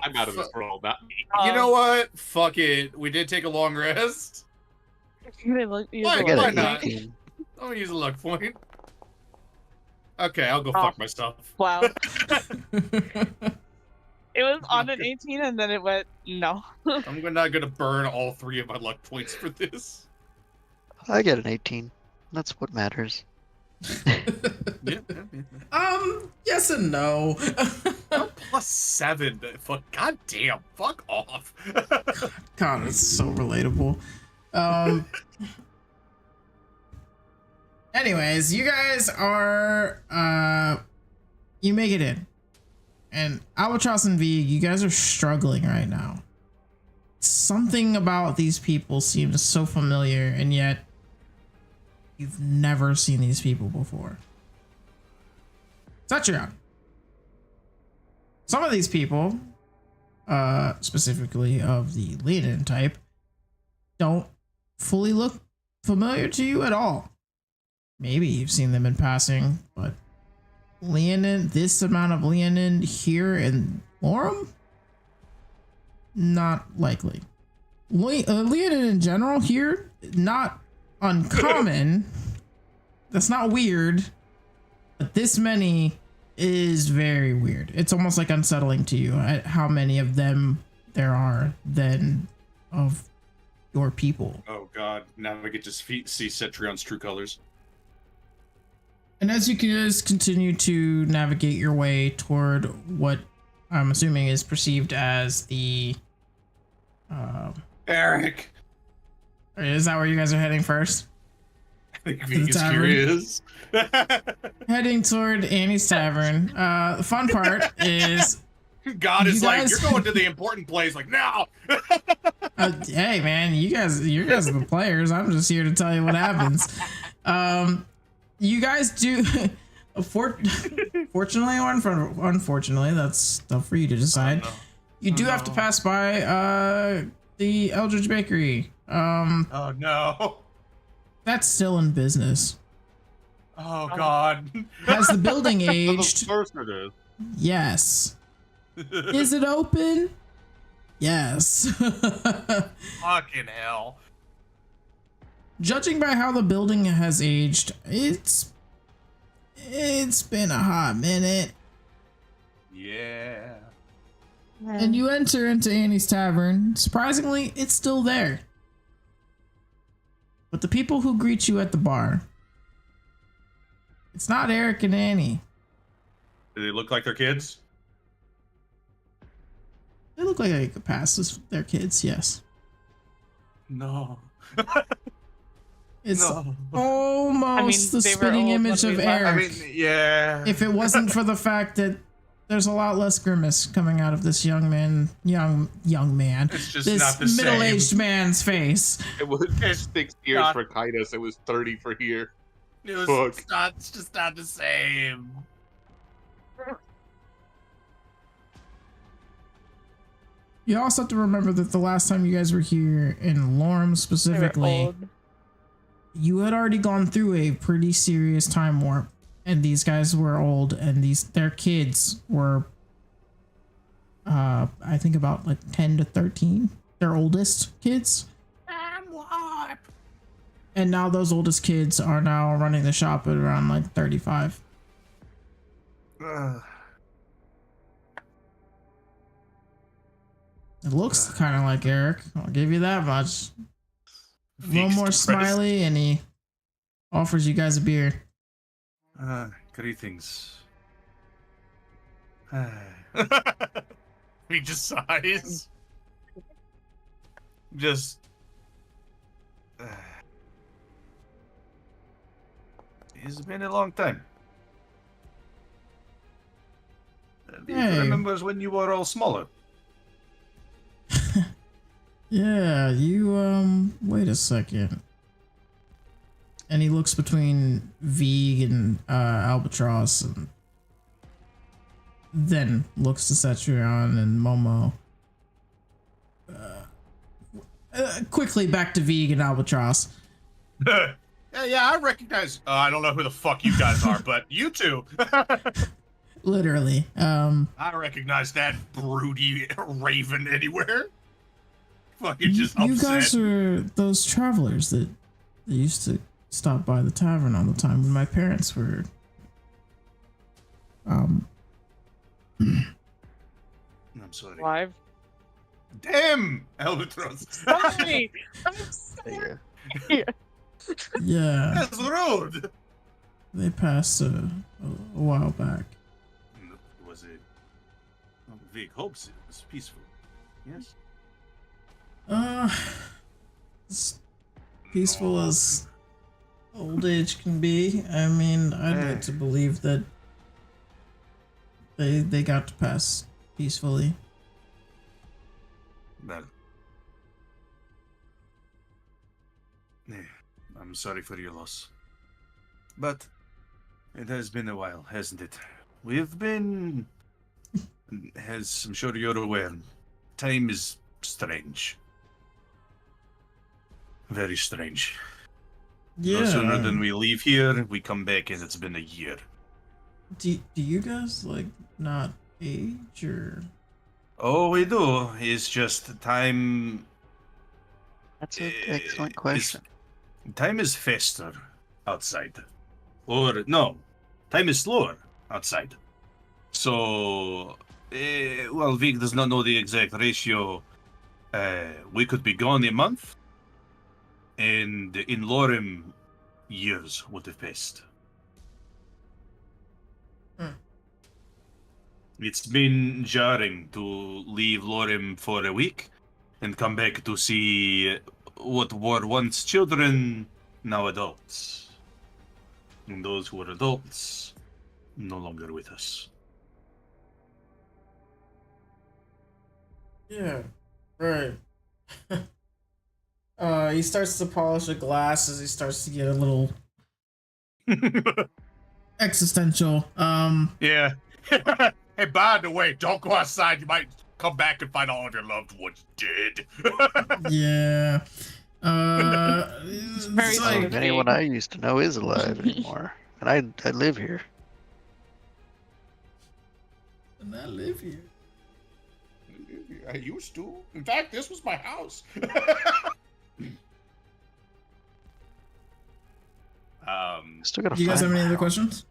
I'm out of this world, not me. You know what? Fuck it. We did take a long rest. Why I got why an not? 18. I'll use a luck point. Okay, I'll go fuck myself. Wow. It was on an 18 and then it went no. I'm not gonna burn all 3 of my luck points for this. I get an 18. That's what matters. Yeah. Yes and no. Plus 7. Fuck. God damn. Fuck off. God, it's so relatable. Anyways, you guys are you make it in. And Albatross and V, you guys are struggling right now. Something about these people seems so familiar, and yet you've never seen these people before. Cetrion. Some of these people, specifically of the Leonin type, don't fully look familiar to you at all. Maybe you've seen them in passing, but Leonin, this amount of Leonin here in Lorem? Not likely. Leonin in general here, not uncommon. That's not weird, but this many is very weird. It's almost like unsettling to you at how many of them there are than of your people. Oh god, now I get to see Cetrion's true colors. And as you guys continue to navigate your way toward what I'm assuming is perceived as the Eric! is that where you guys are heading first? I think the Vegas tavern. curious. Heading toward Annie's Tavern. The fun part is God is You like, guys- you're going to the important place, like, now! hey man, you guys are the players. I'm just here to tell you what happens. You guys do fortunately or unfortunately, that's stuff for you to decide. You do have to pass by the Eldridge Bakery. Oh no. That's still in business. Oh god. Has the building aged? Of course it is. Yes. Is it open? Yes. Fucking hell. Judging by how the building has aged, it's been a hot minute. Yeah. And you enter into Annie's Tavern. Surprisingly, it's still there. But the people who greet you at the bar, it's not Eric and Annie. Do they look like they're kids? They look like they could pass as their kids, yes. No. It's No. almost the they were spitting old when image we of left. Eric. Yeah. If it wasn't for the fact that there's a lot less grimace coming out of this young man, It's just this not the same. middle-aged man's face. It was It's 6 years not- for Kitus. It was 30 for here. It's just not the same. You also have to remember that the last time you guys were here in Lorem They were specifically, old. you had already gone through a pretty serious time warp, and these guys were old, and their kids were, I think about like 10 to 13, their oldest kids. And now those oldest kids are now running the shop at around like 35. It looks kind of like Eric. I'll give you that much. A little more smiley, and he offers you guys a beer. Greetings. He just sighs. Just. It's been a long time. Hey. Remembers when you were all smaller. Yeah, you, wait a second. And he looks between Vig and, Albatross, and then looks to Cetrion and Momo. Quickly back to Vig and Albatross. Yeah, I recognize. I don't know who the fuck you guys are, but you two. Literally. I recognize that broody raven anywhere. Fucking just You upset. guys are those travelers that used to stop by the tavern all the time when my parents were, I'm sorry. Live. Damn, Albatross. Sorry. I'm Yeah. sorry. yeah, That's rude. they passed a while back. Was it? Vic hopes it was peaceful. Yes. As peaceful as old age can be. I mean, I'd like to believe that they got to pass peacefully. Well. I'm sorry for your loss. But it has been a while, hasn't it? We've been, as I'm sure you're aware, time is strange. Very strange. Yeah. No sooner than we leave here, we come back and it's been a year. Do you guys like not age or? Oh, we do. It's just time. That's an excellent question. Time is faster outside. Or, no, time is slower outside. So, well, Vic does not know the exact ratio. We could be gone a month, and in Lorem, years would have passed. It's been jarring to leave Lorem for a week and come back to see what were once children, now adults. And those who were adults, no longer with us. Yeah, right. He starts to polish a glass as he starts to get a little existential. Yeah. Hey, by the way, don't go outside. You might come back and find all of your loved ones dead. Yeah. Very it's So like, if anyone I used to know is alive anymore, and I live here. and I live here. I used to. In fact, this was my house. Still gotta Do you guys find have any my other house. questions?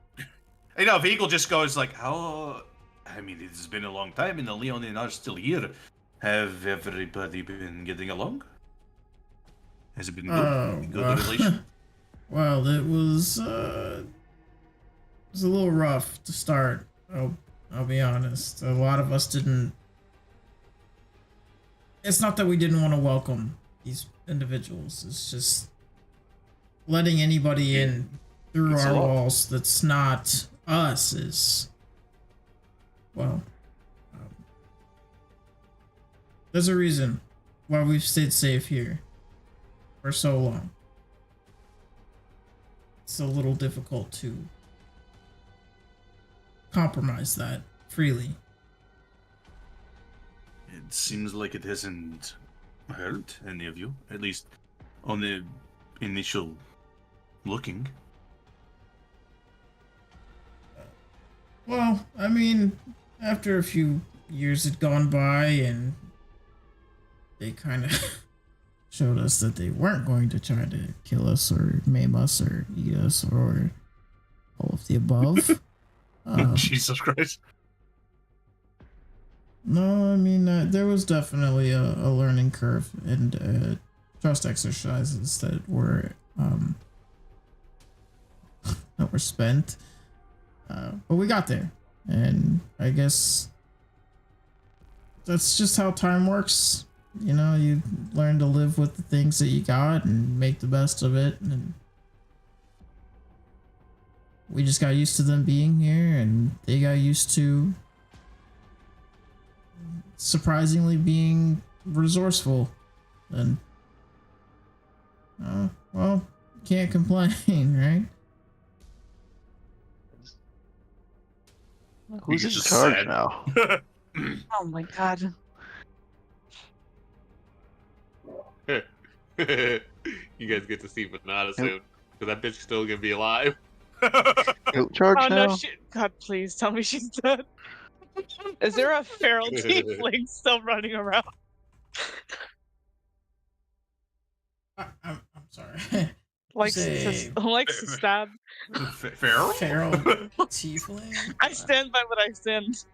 You know, Vigil just goes like, how... I mean, it's been a long time and the Leonin are still here. Have everybody been getting along? Has it been good? Oh, Good relation? Well, it was a little rough to start. I'll be honest. A lot of us didn't. It's not that we didn't want to welcome these individuals. It's just letting anybody in through It's a our lot. walls that's not us is, well, there's a reason why we've stayed safe here for so long. It's a little difficult to compromise that freely. It seems like it hasn't hurt any of you, at least on the initial looking. Well, I mean, after a few years had gone by and they kind of showed us that they weren't going to try to kill us or maim us or eat us or all of the above. Jesus Christ. No, I mean, there was definitely a learning curve and trust exercises that were spent. But we got there, and I guess that's just how time works. You know, you learn to live with the things that you got and make the best of it, and we just got used to them being here, and they got used to surprisingly being resourceful, and well, can't complain, right? Who's in just charge sad. now? Oh my god. You guys get to see Banana soon, because that bitch still gonna be alive. Who in charge Oh now? no, God, please tell me she's dead. Is there a feral tiefling still running around? I'm sorry. Likes Say- to stab. Feral? Feral tiefling? I stand by what I stand.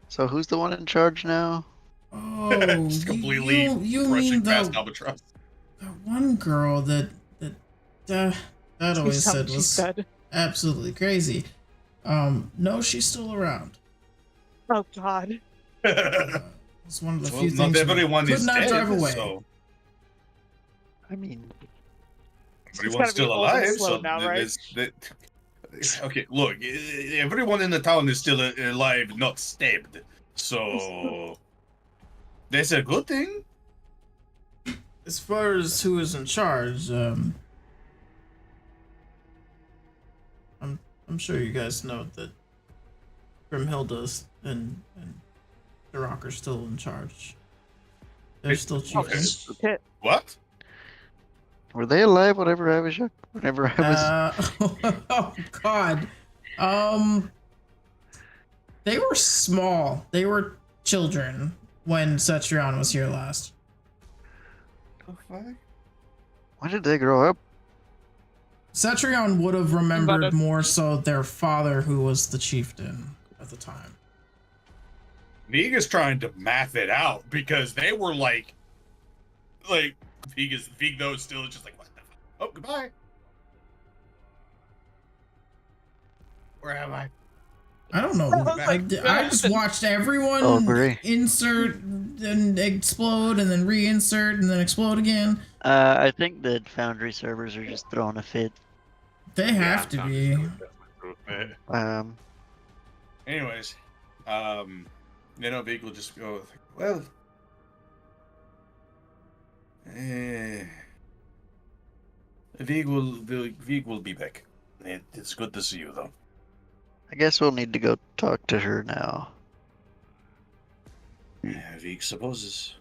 So who's the one in charge now? Oh, Just completely you brushing mean past the albatross. one girl that always Please tell me said she's was dead. absolutely crazy. No, she's still around. Oh god. It's one of the Well, few not things we everyone could is not dead, drive away. so I mean, everyone's gotta be still old and alive. slow So now, right? okay, look, everyone in the town is still alive, not stabbed. So that's a good thing. As far as who is in charge, I'm sure you guys know that Grimhilda and the Rock are still in charge. They're still chieftains. Shit. What? were they alive whenever I was young? Whenever I was. Oh God. They were small. They were children when Cetrion was here last. When did they grow up? Cetrion would have remembered About a- more so their father, who was the chieftain at the time. Viga's trying to math it out because they were like Vig though still just like, what the fuck? Oh, goodbye. Where am I? I don't know. I was like, I just watched everyone Oh, agree. insert and explode and then reinsert and then explode again. I think that Foundry servers are just throwing a fit. They have to be. Anyways, Vig will just go, well, Vig will be back. It's good to see you, though. I guess we'll need to go talk to her now. Vig supposes.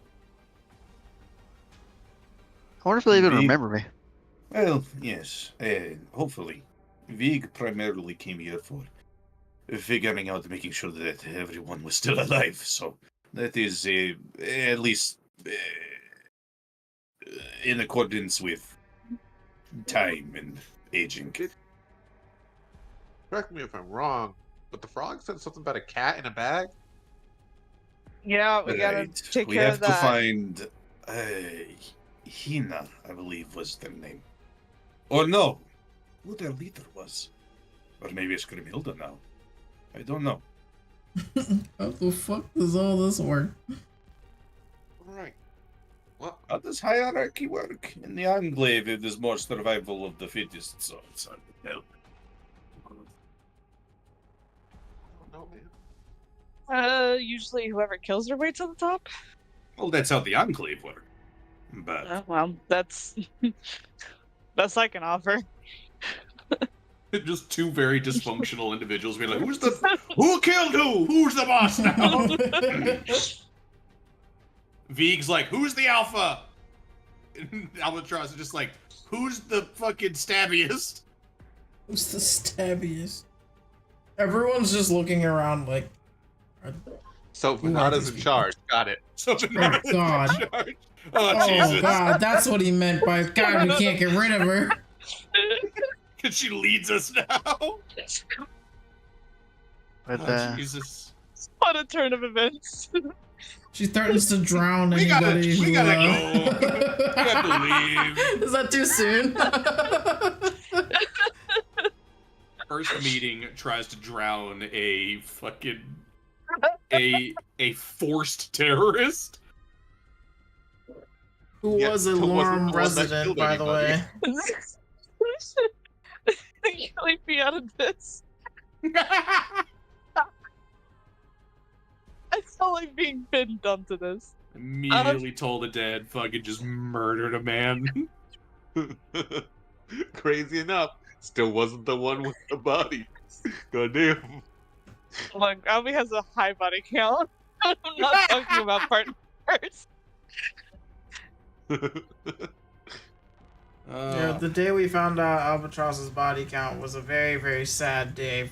I wonder if they even Vig- remember me. Well, yes. Hopefully, Vig primarily came here for figuring out, making sure that everyone was still alive. So that is at least in accordance with time and aging. Correct me if I'm wrong, but the frog said something about a cat in a bag. Yeah, we gotta Right. take We care have of to that. find Hina, I believe was their name. Or no, who their leader was. Or maybe it's Grimhilda now. I don't know. How the fuck does all this work? All right. What? How does hierarchy work? In the Enclave, it is more survival of the fittest, so it's hard to tell. No, man. Usually whoever kills her waits on the top. Well, that's how the Enclave works. But Oh, well, that's best I can offer. Just two very dysfunctional individuals being like, who killed who? Who's the boss now? Vig's like, who's the alpha? And Albatross is just like, who's the fucking stabbiest? Who's the stabbiest? Everyone's just looking around like, So Venada's in charge. Got it. So God. Oh, oh Jesus. God, that's what he meant by God. We can't get rid of her. Because she leads us now. But Oh, Jesus. What a turn of events. She threatens to drown We gotta- anybody. we who, gotta go. We have to leave. Is that too soon? First meeting tries to drown a fucking a forced terrorist. Who Yeah, was a who wasn't Lorm the one that resident, killed by the anybody. way. Leave me out of this. I felt like being pinned onto this. Immediately told the dead, fucking just murdered a man. Crazy enough, still wasn't the one with the body. Goddamn. Look, Albie has a high body count. I'm not talking about partners. Yeah, the day we found out Albatross's body count was a very, very sad day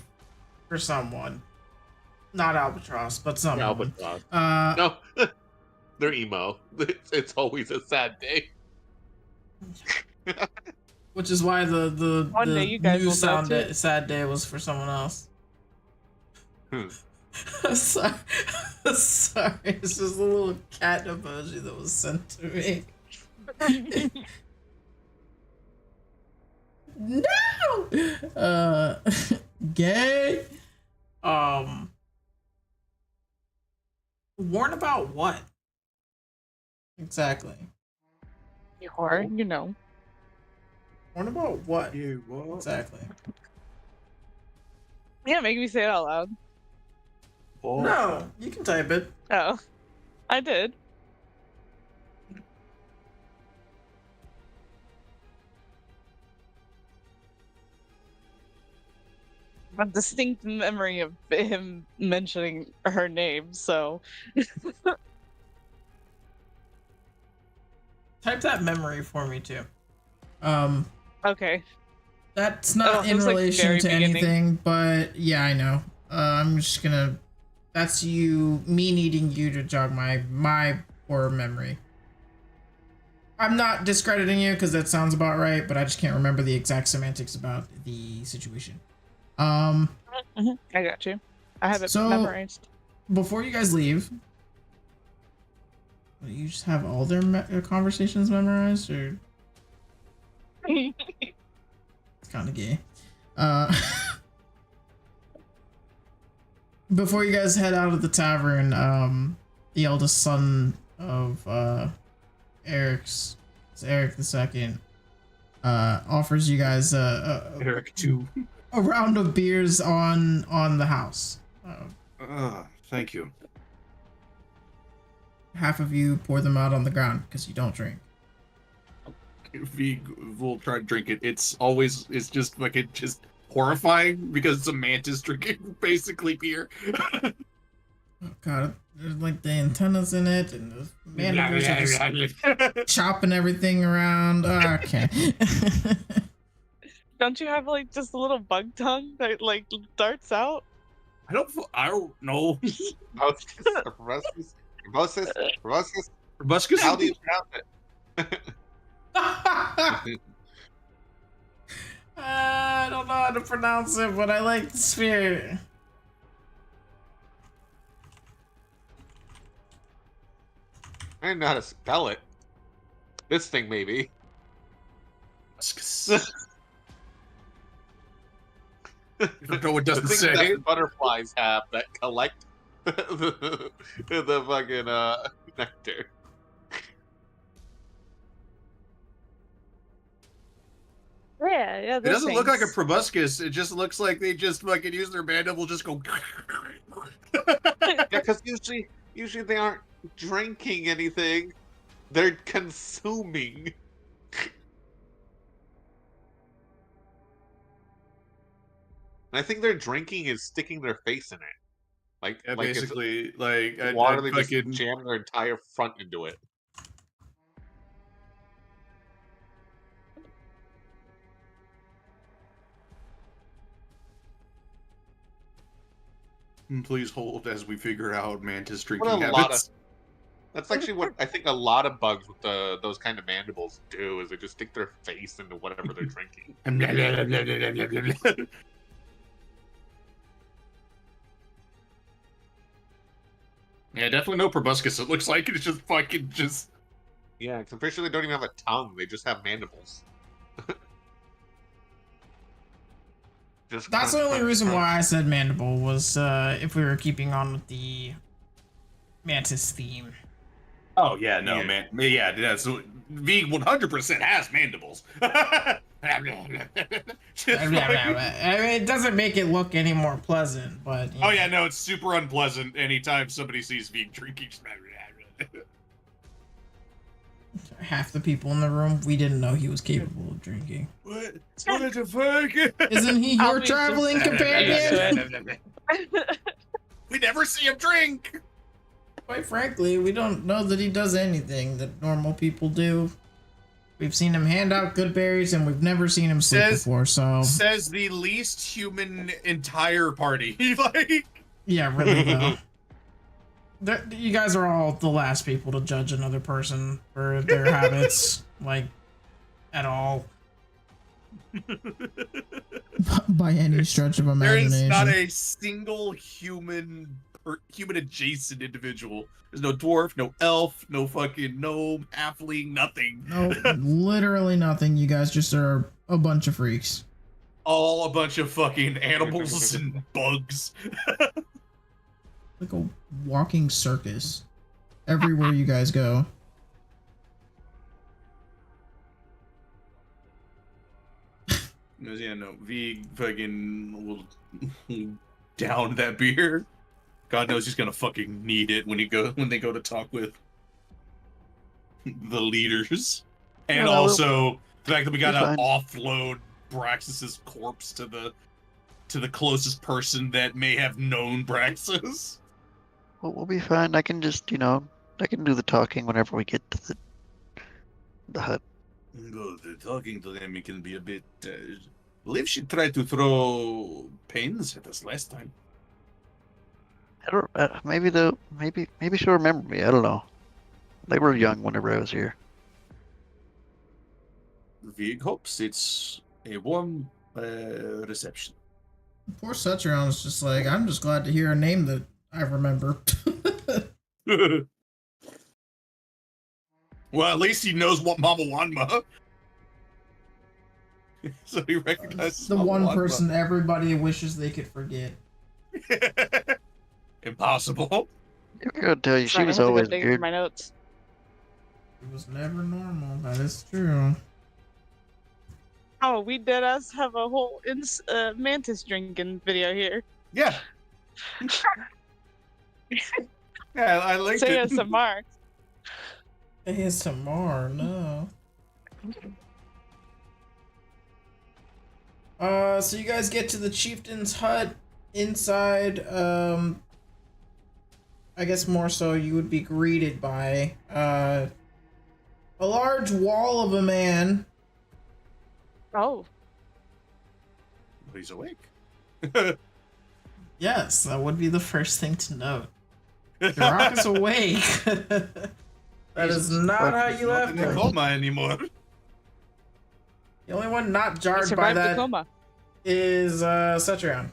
for someone. Not Albatross, but someone. Albatross. No, They're emo. It's always a sad day. which is why the One day you guys new will know too. sad day was for someone else. sorry, sorry. It's just a little cat emoji that was sent to me. No. Gay. Warn about what? Exactly. Or, you know. Warn about what? Exactly. Yeah, make me say it out loud. Oh. No, you can type it. Oh. I did. A distinct memory of him mentioning her name, so Type that memory for me too. okay. That's not it in was, like, relation very to beginning. anything, but yeah, I know. I'm just gonna. That's me needing you to jog my poor memory. I'm not discrediting you because that sounds about right, but I just can't remember the exact semantics about the situation. I got you. I have it So- memorized. Before you guys leave, you just have all their conversations memorized, or it's kind of gay. Before you guys head out of the tavern, the eldest son of Eric II, offers you guys Eric too. a round of beers on the house. Thank you. Half of you pour them out on the ground because you don't drink. Vig will try to drink it. It's just fucking just horrifying because it's a mantis drinking basically beer. Oh god, there's like the antennas in it, and the managers are just chopping everything around. Okay. Don't you have like just a little bug tongue that like darts out? I don't know. Proboscis. Proboscis? How do you pronounce it? I don't know how to pronounce it, but I like the spirit. I didn't know how to spell it. This thing, maybe. I don't know what The doesn't thing say. that butterflies have that collect the fucking nectar. Yeah, It doesn't look like a proboscis. It just looks like they just fucking use their mandible, just go. Yeah, because usually they aren't drinking anything; they're consuming. And I think their drinking is sticking their face in it, like Yeah, like it's basically, like water. They just fucking. jam their entire front into it. Please hold as we figure out mantis What drinking a lot of. habits. That's actually what I think a lot of bugs with those kind of mandibles do, is they just stick their face into whatever they're drinking. Yeah, definitely no proboscis. It looks like it's just fucking just. Yeah, because I'm pretty sure they don't even have a tongue; they just have mandibles. Just That's the crunch, only crunch, reason crunch. why I said mandible was if we were keeping on with the mantis theme. Oh yeah, no Yeah. man. Yeah, that's V 100% has mandibles. Just I mean, fucking- it doesn't make it look any more pleasant, but Oh yeah, no, it's super unpleasant anytime somebody sees V drinking. half the people in the room, we didn't know he was capable of drinking. What? What the fuck? Isn't he I'll your be traveling just- companion? We never see him drink. Quite frankly, we don't know that he does anything that normal people do. We've seen him hand out good berries, and we've never seen him sleep before, so... Says the least human entire party. Like, Yeah, really, though. You guys are all the last people to judge another person for their habits, like, at all. By any stretch of there imagination. is not a single human adjacent individual. There's no dwarf, no elf, no fucking gnome, halfling, nothing. No, literally nothing. You guys just are a bunch of freaks. All a bunch of fucking animals and bugs. Like a walking circus. Everywhere you guys go. Yeah, no, V fucking will down that beer. God knows he's gonna fucking need it when they go to talk with the leaders. And No, also the fact that we gotta fine. offload Braxis's corpse to the closest person that may have known Braxis. We'll be fine. I can just, I can do the talking whenever we get to the hut. Talking to them, it can be a bit. I believe she tried to throw pins at us last time. I don't. Maybe she'll remember me. I don't know. They were young whenever I was here. Vig hopes it's a warm reception. Poor Setcheron's just like, I'm just glad to hear a name that I remember. Well, at least he knows what Mama Wanma. So he recognizes The Mama one Wanma. person everybody wishes they could forget. Impossible. I gotta tell you, she Sorry, I was had to go always dig through weird. my notes. It was never normal. That is true. Oh, we did us have a whole mantis drinking video here. Yeah. Yeah, I liked Say it. ASMR. ASMR, no. So you guys get to the chieftain's hut. Inside, I guess more so you would be greeted by, a large wall of a man. Oh, He's awake. Yes, that would be the first thing to note. Rock is awake. That is not how you Not left in the him. coma anymore. The only one not he jarred by survived the that coma. is Setcheron.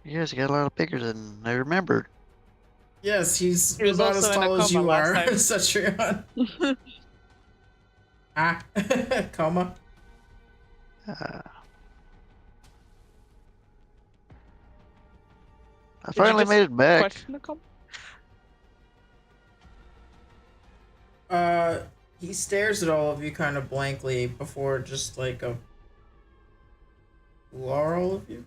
Yes, you got a lot of bigger than I remembered. Yes, he's He was about as also in a tall as coma you last are, time. Setcheron. Coma. I Did you finally just made it back. Question the coma? He stares at all of you kind of blankly before just like a... Who are all of you?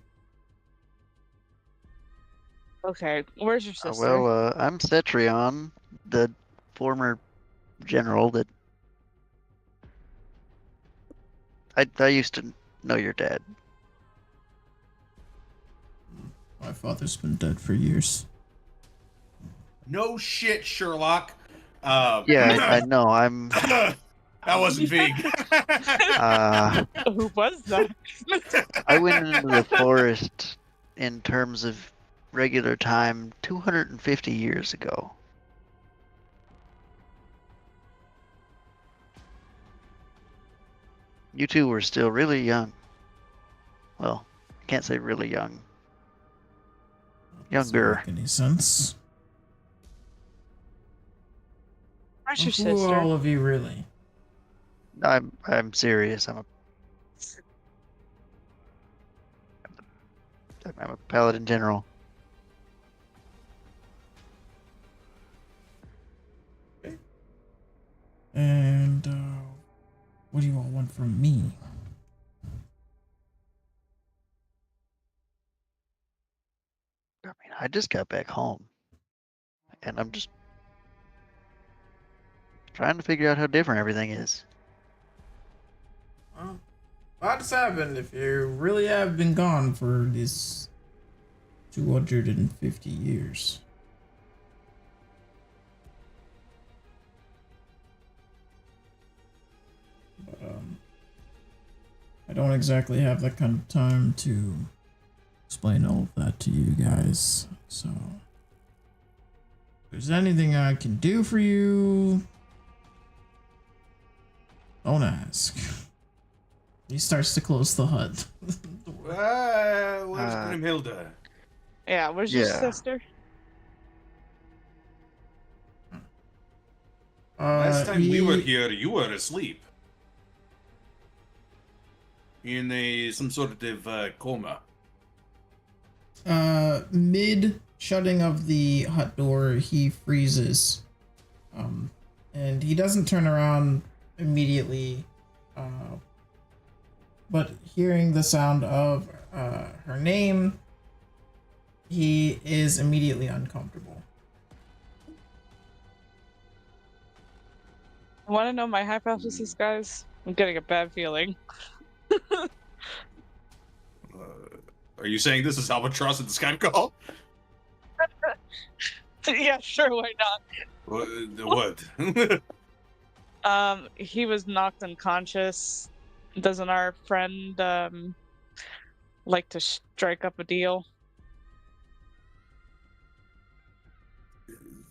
Okay, where's your sister? I'm Cetrion, the former general that I used to know your dad. My father's been dead for years. No shit, Sherlock. Yeah, I know. That wasn't Vig. Who was that? I went into the forest in terms of regular time 250 years ago. You two were still really young. Well, I can't say really young. Younger. Doesn't make any sense. Where's your Who are all sister? of you really? I'm serious. I'm a paladin general. And what do you all want from me? I mean, I just got back home, and I'm just trying to figure out how different everything is. Well, lots happened if you really have been gone for this 250 years. But, I don't exactly have that kind of time to explain all of that to you guys. So, if there's anything I can do for you, don't ask. He starts to close the hut. Where's Grimhilda? Yeah, where's your Yeah. sister? Last time we were he- here, you were asleep. In some sort of coma. Mid shutting of the hut door, he freezes. And he doesn't turn around immediately. But hearing the sound of her name, he is immediately uncomfortable. I want to know my hypothesis, guys. I'm getting a bad feeling. Are you saying this is Albatross at the Skype call? Yeah, sure, why not? What? He was knocked unconscious. Doesn't our friend like to strike up a deal?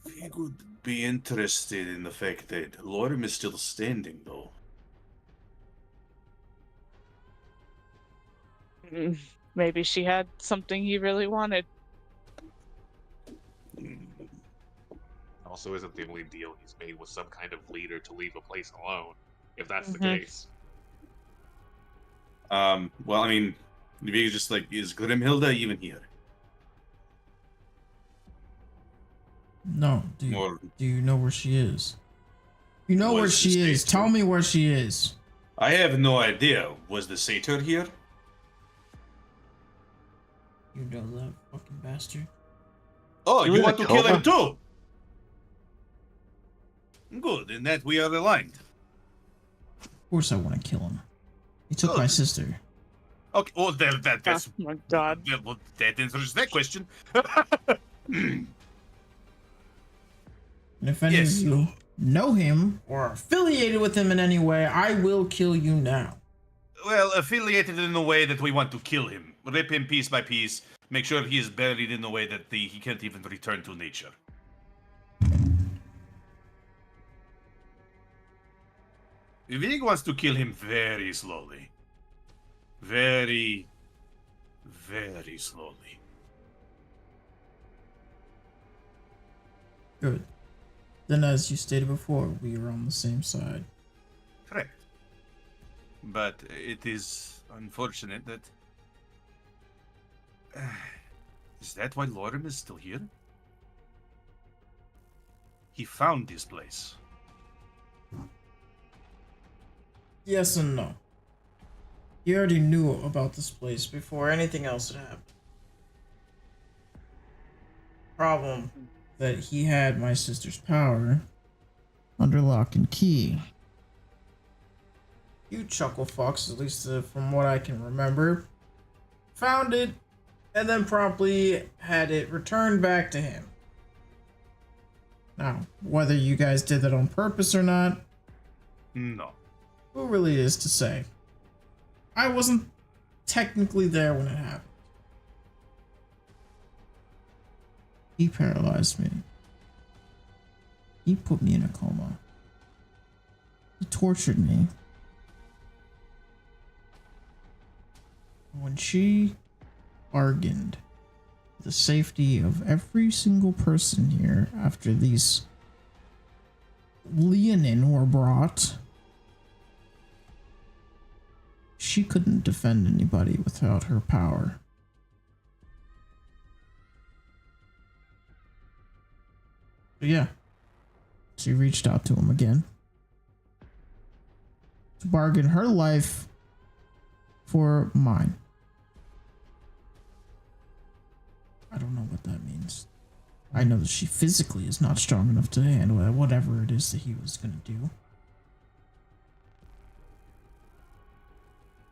We could be interested in the fact that Lorem is still standing, though. Maybe she had something he really wanted. Also, isn't the only deal he's made with some kind of leader to leave a place alone, if that's the Mhm. case. Well, I mean, maybe just like, is Grimhilda even here? No, do you know where she is? You know where Was the she is. satyr- Tell me where she is. I have no idea. Was the satyr here? You know that fucking bastard. Oh, You you in want a to kill him coma? too? Good, in that we are aligned. Of course I want to kill him. He took Good. my sister. Okay, well, that's Oh my god. well, that answers that question. And if any Yes. of you know him or are affiliated with him in any way, I will kill you now. Well, affiliated in a way that we want to kill him, rip him piece by piece, make sure he is buried in a way that he can't even return to nature. Vig wants to kill him very slowly. Very, very slowly. Good. Then, as you stated before, we are on the same side. Correct. But it is unfortunate that... is that why Lorem is still here? He found this place. Yes and no. He already knew about this place before anything else had happened. Problem that he had my sister's power under lock and key. You chuckle fox, at least from what I can remember, found it and then promptly had it returned back to him. Now, whether you guys did that on purpose or not, No. who really is to say? I wasn't technically there when it happened. He paralyzed me. He put me in a coma. He tortured me. When she bargained the safety of every single person here after these Leonin were brought, she couldn't defend anybody without her power. But yeah, she reached out to him again to bargain her life for mine. I don't know what that means. I know that she physically is not strong enough to handle whatever it is that he was gonna do.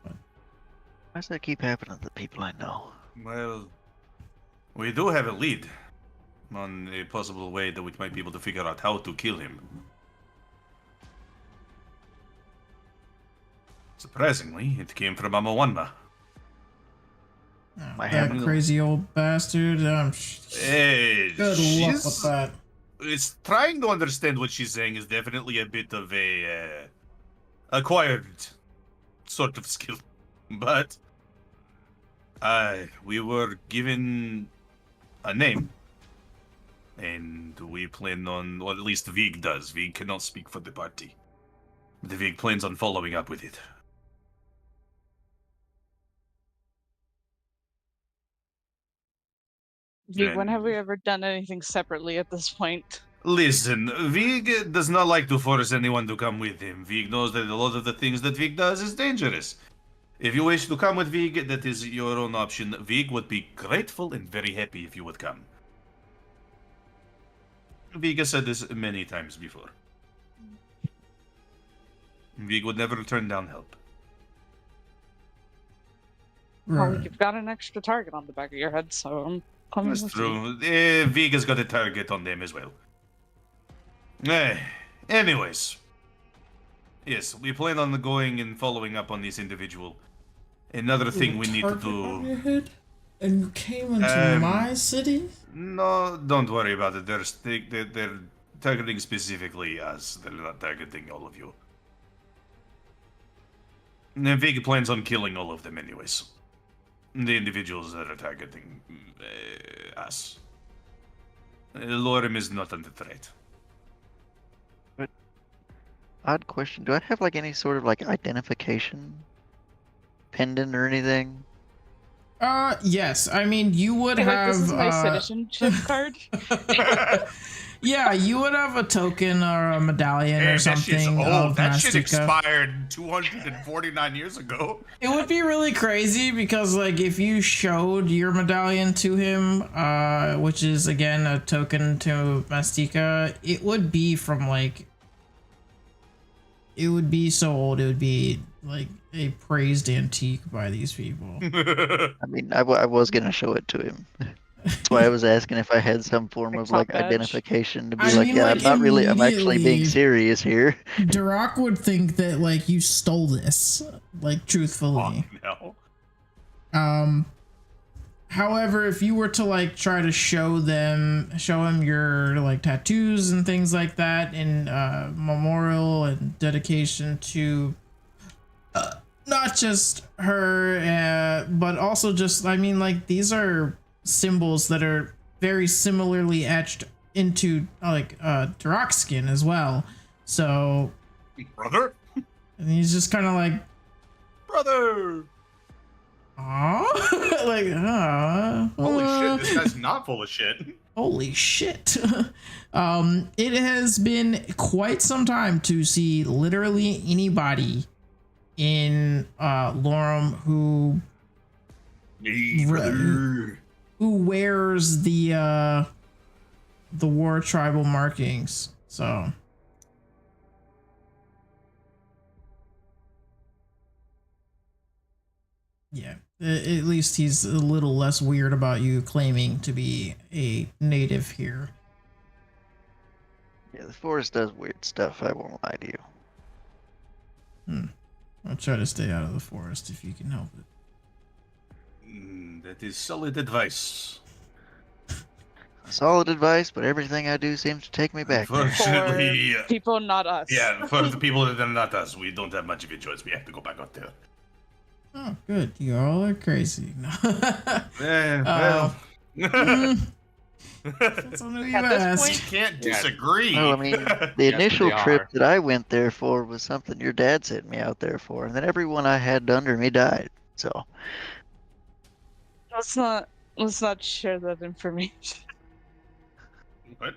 Why does that keep happening to the people I know? Well, we do have a lead on a possible way that we might be able to figure out how to kill him. Surprisingly, it came from Amawanma. Oh, I that haven't- crazy old bastard. Hey, Good luck with that. It's trying to understand what she's saying is definitely a bit of a acquired sort of skill, but we were given a name, and we plan on, or at least Vig does. Vig cannot speak for the party. The Vig plans on following up with it. Vig, when have we ever done anything separately at this point? Listen, Vig does not like to force anyone to come with him. Vig knows that a lot of the things that Vig does is dangerous. If you wish to come with Vig, that is your own option. Vig would be grateful and very happy if you would come. Vig has said this many times before. Vig would never turn down help. Well, Right. you've got an extra target on the back of your head, so I'm coming That's with you. true. Vig has got a target on them as well. Anyways. Yes, we plan on going and following up on this individual. Another thing we need to Target on do... your head? And you came into my city? No, don't worry about it. They're targeting specifically us. They're not targeting all of you. And Vig plans on killing all of them anyways. The individuals that are targeting us. Lorem is not under threat. Odd question. Do I have like any sort of like identification pendant or anything? Yes. I mean, you would Hey, like, have. this is my citizenship card. Yeah, you would have a token or a medallion or That shit's something old. of That shit Mastika. expired 249 years ago. It would be really crazy because, like, if you showed your medallion to him, which is again a token to Mastika, it would be from like. It would be so old. It would be like a praised antique by these people. I mean, I was gonna show it to him. That's why I was asking if I had some form of Top like badge. identification to be I like, mean, yeah, like, I'm not really, I'm actually being immediately- serious here. Duroc would think that like you stole this, like truthfully. Oh, no. However, if you were to like try to show him your like tattoos and things like that in memorial and dedication to not just her, but also just, I mean, like, these are symbols that are very similarly etched into like Duroc's skin as well. So Brother? and he's just kind of like, Brother! "Aw," like, Holy shit, this guy's not full of shit. Holy shit. It has been quite some time to see literally anybody in Lorem who wears the war tribal markings. So yeah, at least he's a little less weird about you claiming to be a native here. Yeah, the forest does weird stuff, I won't lie to you. I'll try to stay out of the forest if you can help it. That is solid advice. Solid advice, but everything I do seems to take me back there. Unfortunately, For people not us. yeah, for the people that are not us, we don't have much of a choice. We have to go back out there. Oh, good. You all are crazy. Well. That's only you At this ask. point, Can't disagree. Well, I mean, the Yes, initial they trip are. that I went there for was something your dad sent me out there for, and then everyone I had under me died. So, let's not share that information. What?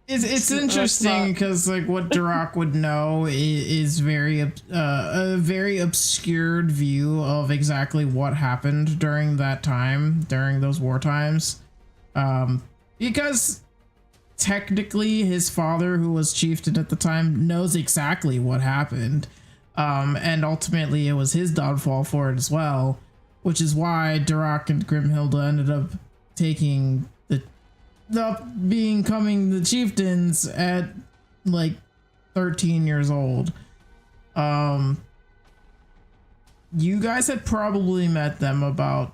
It's That's interesting not- because like what Duroc would know is very a very obscured view of exactly what happened during that time, during those war times, because technically his father, who was chieftain at the time, knows exactly what happened, and ultimately it was his downfall for it as well, which is why Duroc and Grimhilda ended up taking becoming the chieftains at like 13 years old. You guys had probably met them about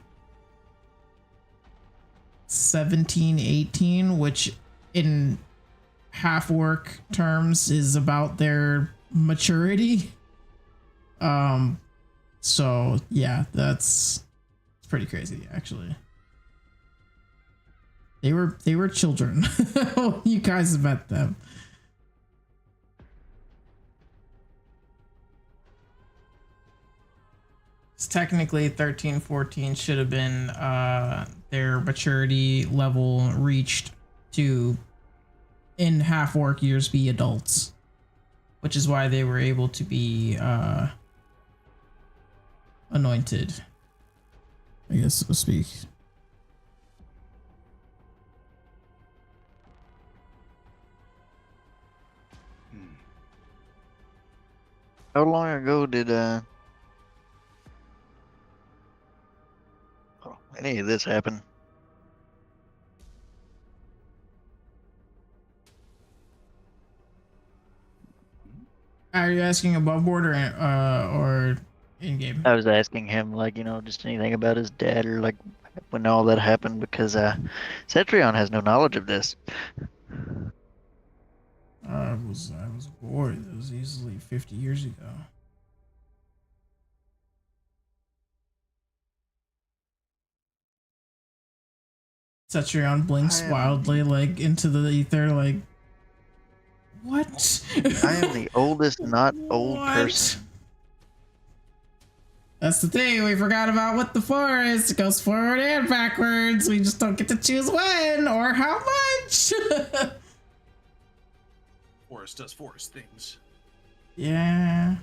17, 18, which in half orc terms is about their maturity. So yeah, it's pretty crazy actually. They were children when you guys met them. It's technically 13, 14 should have been their maturity level reached to, in half orc years, be adults, which is why they were able to be anointed, I guess, so to speak. how long ago did any of this happen? Are you asking above board or in game? I was asking him, like, just anything about his dad or like when all that happened, because Cetrion has no knowledge of this. I was a boy. That was easily 50 years ago. Cetrion blinks wildly, like into the ether, like, what? I am the oldest not old What? person. That's the thing. We forgot about what the forest. It goes forward and backwards. We just don't get to choose when or how much. Forest does forest things. Yeah.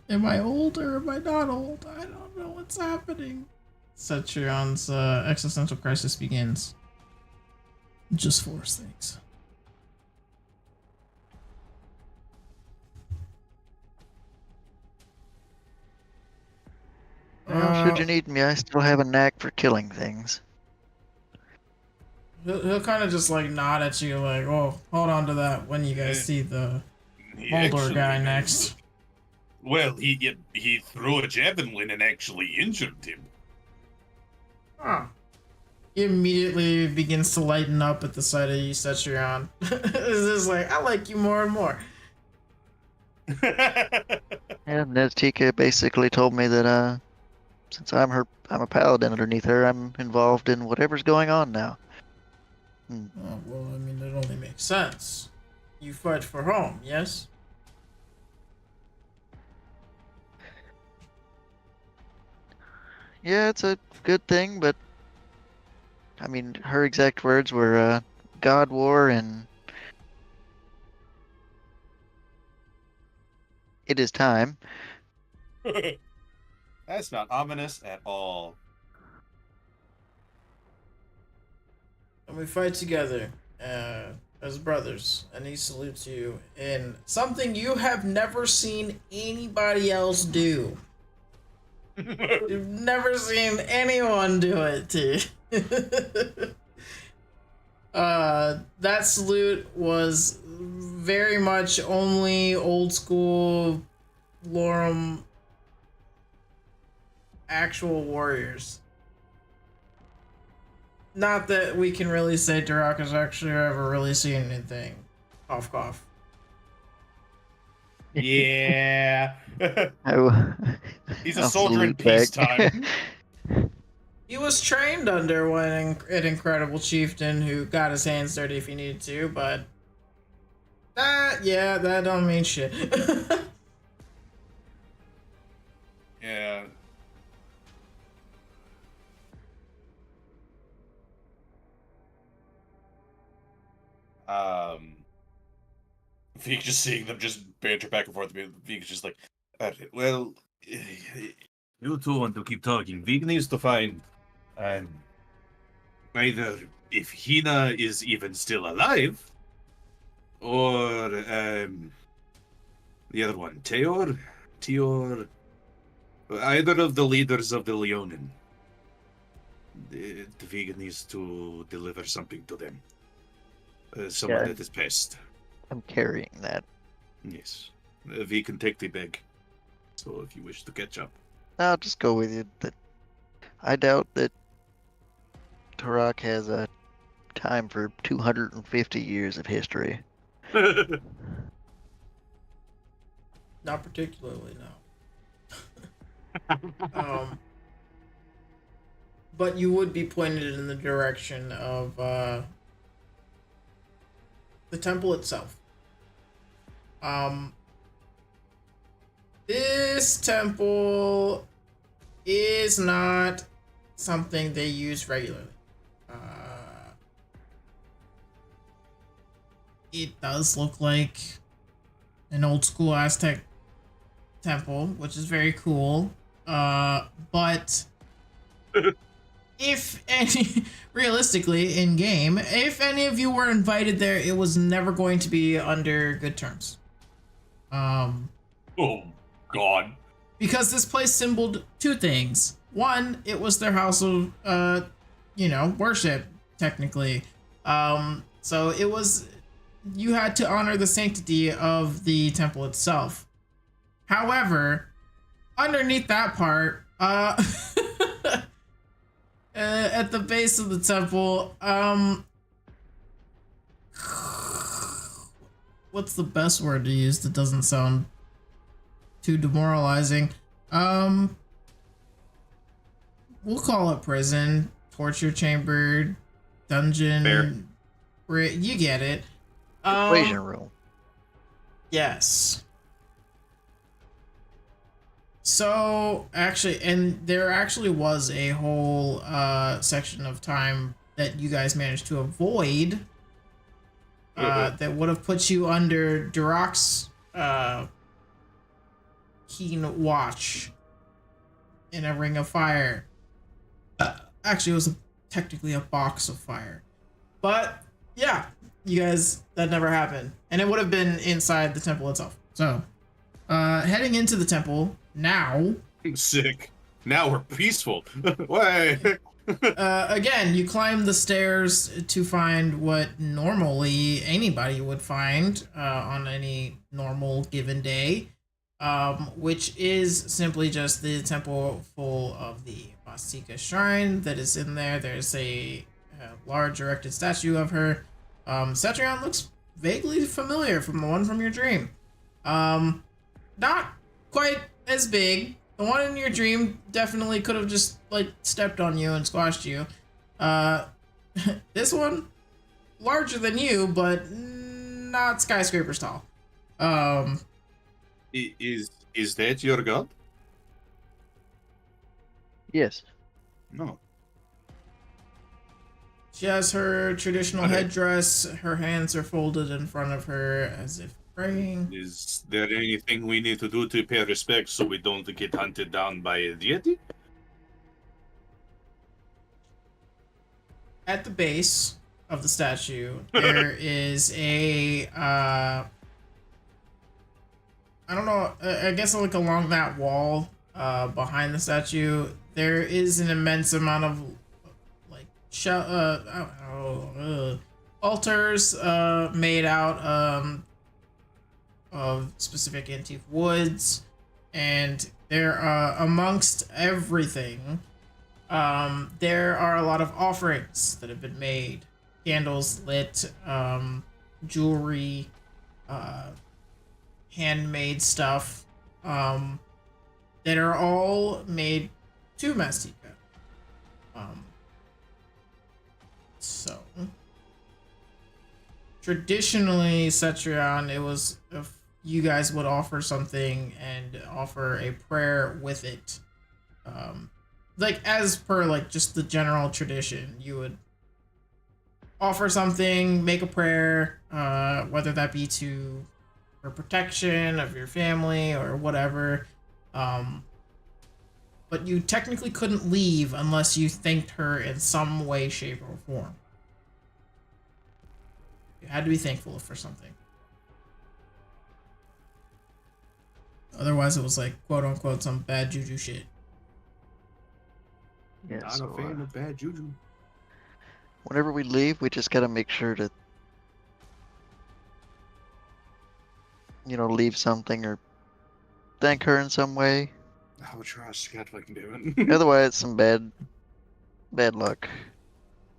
Am I old or am I not old? I don't know what's happening. Cetrion's existential crisis begins. Just force things. Well, should you need me, I still have a knack for killing things. He'll kind of just like nod at you, like, "Oh, hold on to that." When you guys see the He Moldor guy actually- next. Well, he threw a javelin and actually injured him. Huh. He immediately begins to lighten up at the sight of you, Cetrion. It's just like, I like you more and more. And Neztika basically told me that since I'm a paladin underneath her, I'm involved in whatever's going on now. Oh, well, I mean, it only makes sense. You fight for home, yes? Yeah, it's a good thing, but I mean, her exact words were God war and It is time. That's not ominous at all. And we fight together as brothers, and he salutes you in something you have never seen anybody else do. You've never seen anyone do it to you. That salute was very much only old school Lorem actual warriors. Not that we can really say Durak has actually ever really seen anything. Cough, cough. Yeah. He's a I'll soldier in salute back. peacetime. He was trained under an incredible chieftain who got his hands dirty if he needed to, but that don't mean shit. Yeah. Vik just seeing them just banter back and forth. Vik's just like, well, you two want to keep talking. Vik needs to find either if Hina is even still alive, or the other one, Teor, either of the leaders of the Leonin. The Vik needs to deliver something to them. Someone Yeah. that is pest. I'm carrying that. Yes. We can take the bag. So if you wish to catch up. I'll just go with you. That I doubt that Tarak has a time for 250 years of history. Not particularly, no. But you would be pointed in the direction of the temple itself. This temple is not something they use regularly. It does look like an old school Aztec temple, which is very cool. But if any, realistically, in game, if any of you were invited there, it was never going to be under good terms. Oh, God. Because this place symboled two things. One, it was their house of, worship, technically. So it was, you had to honor the sanctity of the temple itself. However, underneath that part, at the base of the temple, what's the best word to use that doesn't sound too demoralizing? We'll call it prison, torture chamber, dungeon. Fair. You get it. Equation room. Yes. So, actually, and there actually was a whole section of time that you guys managed to avoid that would have put you under Durak's keen watch in a ring of fire. Actually, it was technically a box of fire. But, yeah, you guys, that never happened. And it would have been inside the temple itself. So, heading into the temple now. Sick. Now we're peaceful. Why? Again, you climb the stairs to find what normally anybody would find on any normal given day, which is simply just the temple full of the Mastika shrine that is in there. There's a large erected statue of her. Cetrion looks vaguely familiar from the one from your dream. Not quite as big. The one in your dream definitely could have just like stepped on you and squashed you. This one larger than you, but not skyscrapers tall. Is that your god? Yes. No. She has her traditional Okay. headdress. Her hands are folded in front of her as if praying. Is there anything we need to do to pay respect so we don't get hunted down by a deity? At the base of the statue, there is a I don't know, I guess like along that wall behind the statue, there is an immense amount of like I don't know, altars made out of specific antique woods, and there amongst everything, there are a lot of offerings that have been made, candles lit, jewelry, handmade stuff, that are all made to Mastika. So traditionally, Cetrion, it was if you guys would offer something and offer a prayer with it, like as per like just the general tradition, you would offer something, make a prayer, whether that be to for protection of your family or whatever, but you technically couldn't leave unless you thanked her in some way, shape, or form. You had to be thankful for something. Otherwise, it was like, quote unquote, some bad juju shit. Yeah, Not so, a fan of bad juju. whenever we leave, we just gotta make sure to, leave something or thank her in some way. I'll trust God fucking do it. Otherwise, some bad luck.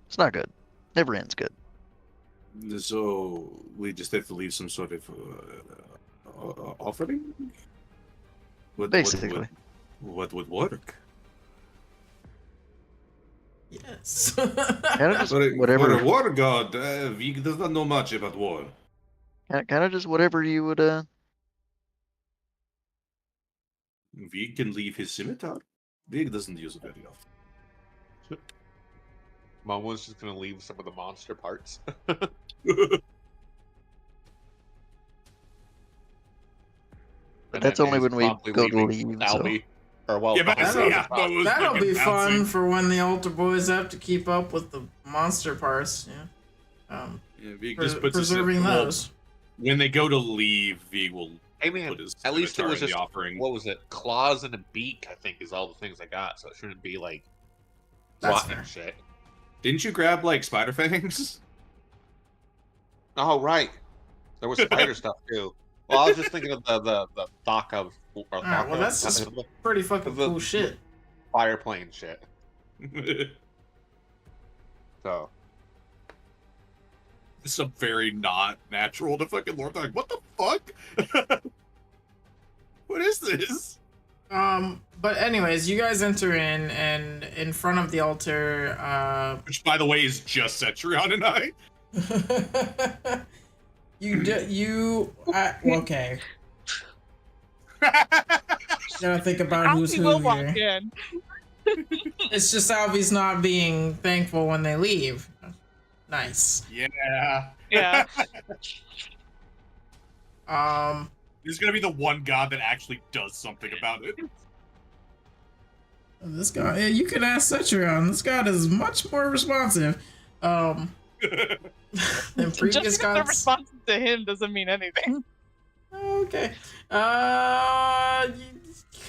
It's not good. Never ends good. So we just have to leave some sort of offering? Basically. What would work? Yes. Kind of just For a whatever. war god, Vig does not know much about war. Kind of just whatever you would. Vig can leave his scimitar. Vig doesn't use it very often. Momo's just gonna leave some of the monster parts. But that's only when we go to leave. So. Albie. Or well, Yeah, but That'll be fun bouncing. for when the altar boys have to keep up with the monster parts. Yeah. Yeah, Vig just puts Preserving his, those. When they go to leave, Vig will I mean, put his at least it scimitar was in just the offering. what was it? Claws and a beak, I think, is all the things I got. So it shouldn't be like That's rotten fair. shit. Didn't you grab like spider fangs? Oh right, there was spider stuff too. Well, I was just thinking of the dock of. Alright, well, that's just pretty fucking the- cool shit. fire plane shit. So This is a very not natural to fucking lore. Like, what the fuck? What is this? But anyways, you guys enter in, and in front of the altar, Which, by the way, is just Cetrion and I. okay. Gotta think about who's Albie who will walk here. in. It's just Albie's not being thankful when they leave. Nice. Yeah. Yeah. There's gonna be the one god that actually does something about it. This guy, yeah, you can ask Cetrion. This god is much more responsive. Than Just previous because they're gods. responsive to him doesn't mean anything. Okay.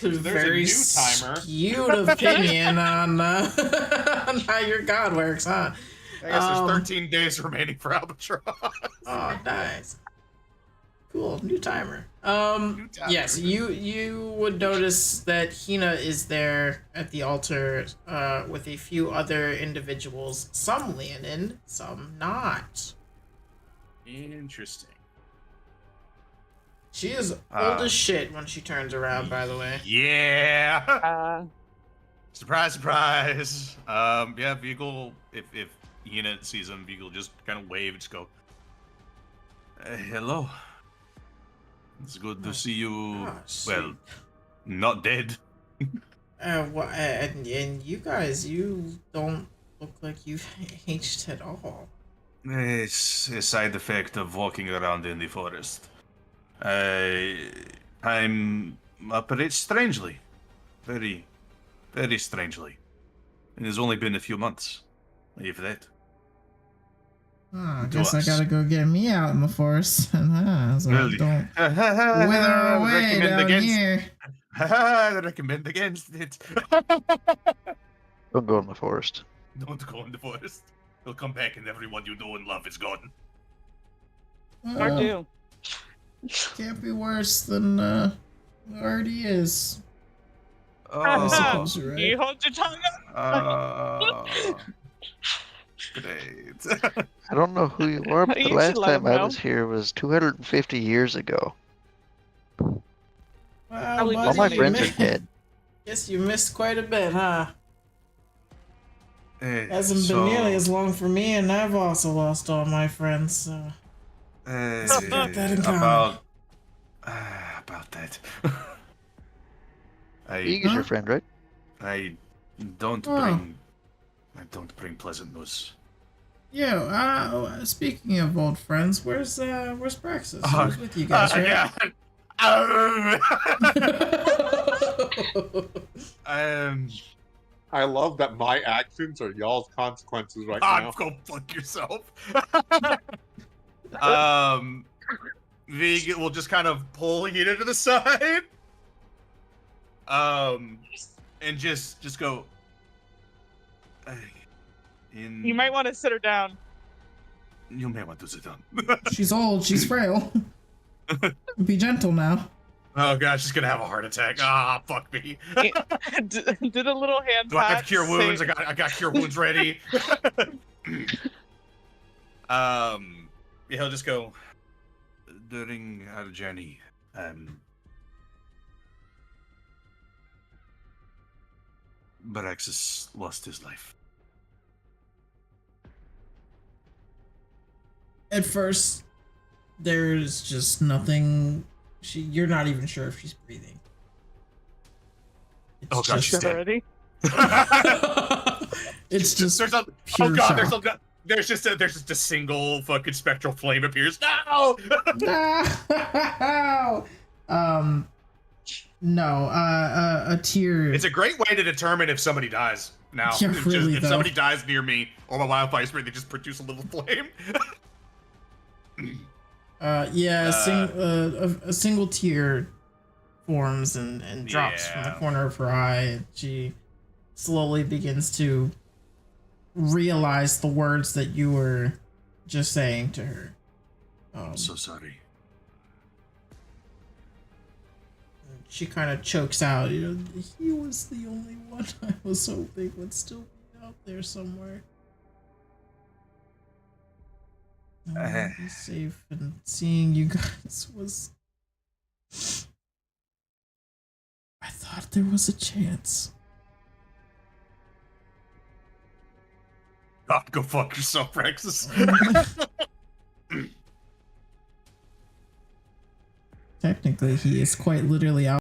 There's Very a new timer. skewed opinion on, on how your god works, huh? I guess there's 13 days remaining for Albatross. Oh, nice. Cool, new timer. New timer. Yes, you would notice that Hina is there at the altar, with a few other individuals. Some leaning, some not. Interesting. She is old as shit when she turns around, by the way. Yeah. Surprise, surprise. Yeah, Beagle, if Yena sees him, Beagle just kind of wave and just go, hello. It's good to see you, well, not dead. And you guys, you don't look like you've aged at all. It's a side effect of walking around in the forest. Time operates strangely. Very, very strangely. It has only been a few months, if that. Oh, I To guess I us. gotta go get me out in the forest. So Well, don't wither away recommend down against. here. I recommend against it. Don't go in the forest. Don't go in the forest. He'll come back and everyone you know and love is gone. Or Well, do. can't be worse than it already is. I Oh, suppose you're right. You hold your tongue up. Great. I don't know who you are, but the You should last let time him I know. was here was 250 years ago. Well, Probably All buddy, my you friends are missed- dead. Guess you missed quite a bit, huh? Hasn't So, been nearly as long for me, and I've also lost all my friends, so... So we got that in common. About that. Eeg is your friend, right? I don't Oh. bring pleasant news. Yeah, speaking of old friends, where's Praxis? Oh, Who's with you guys, right? Yeah. I love that my actions are y'all's consequences right now. Go fuck yourself. Vig will just kind of pull Hina to the side. And just go. You might want to sit her down. You may want to sit down. She's old, she's frail. Be gentle now. Oh god, she's gonna have a heart attack. Ah, fuck me. Did a little hand Do I have pat, cure wounds? say- I got cure wounds ready. Yeah, he'll just go. During our journey, Baraxis lost his life. At first, there's just nothing. You're not even sure if she's breathing. It's Oh god, she's just, dead. already. it's just There's a, pure oh god, shock. there's just a single fucking spectral flame appears. No! No! No, a tear. It's a great way to determine if somebody dies. Now, Yeah, It's really, if though. somebody dies near me or my wildfire spirit, they just produce a little flame. A single tear forms and drops from the Yeah. corner of her eye. She slowly begins to realize the words that you were just saying to her. I'm so sorry. She kind of chokes out. You know, he was the only one I was hoping would still be out there somewhere. Be safe, and seeing you guys was. I thought there was a chance. God, go fuck yourself, Praxis. Technically, he is quite literally out.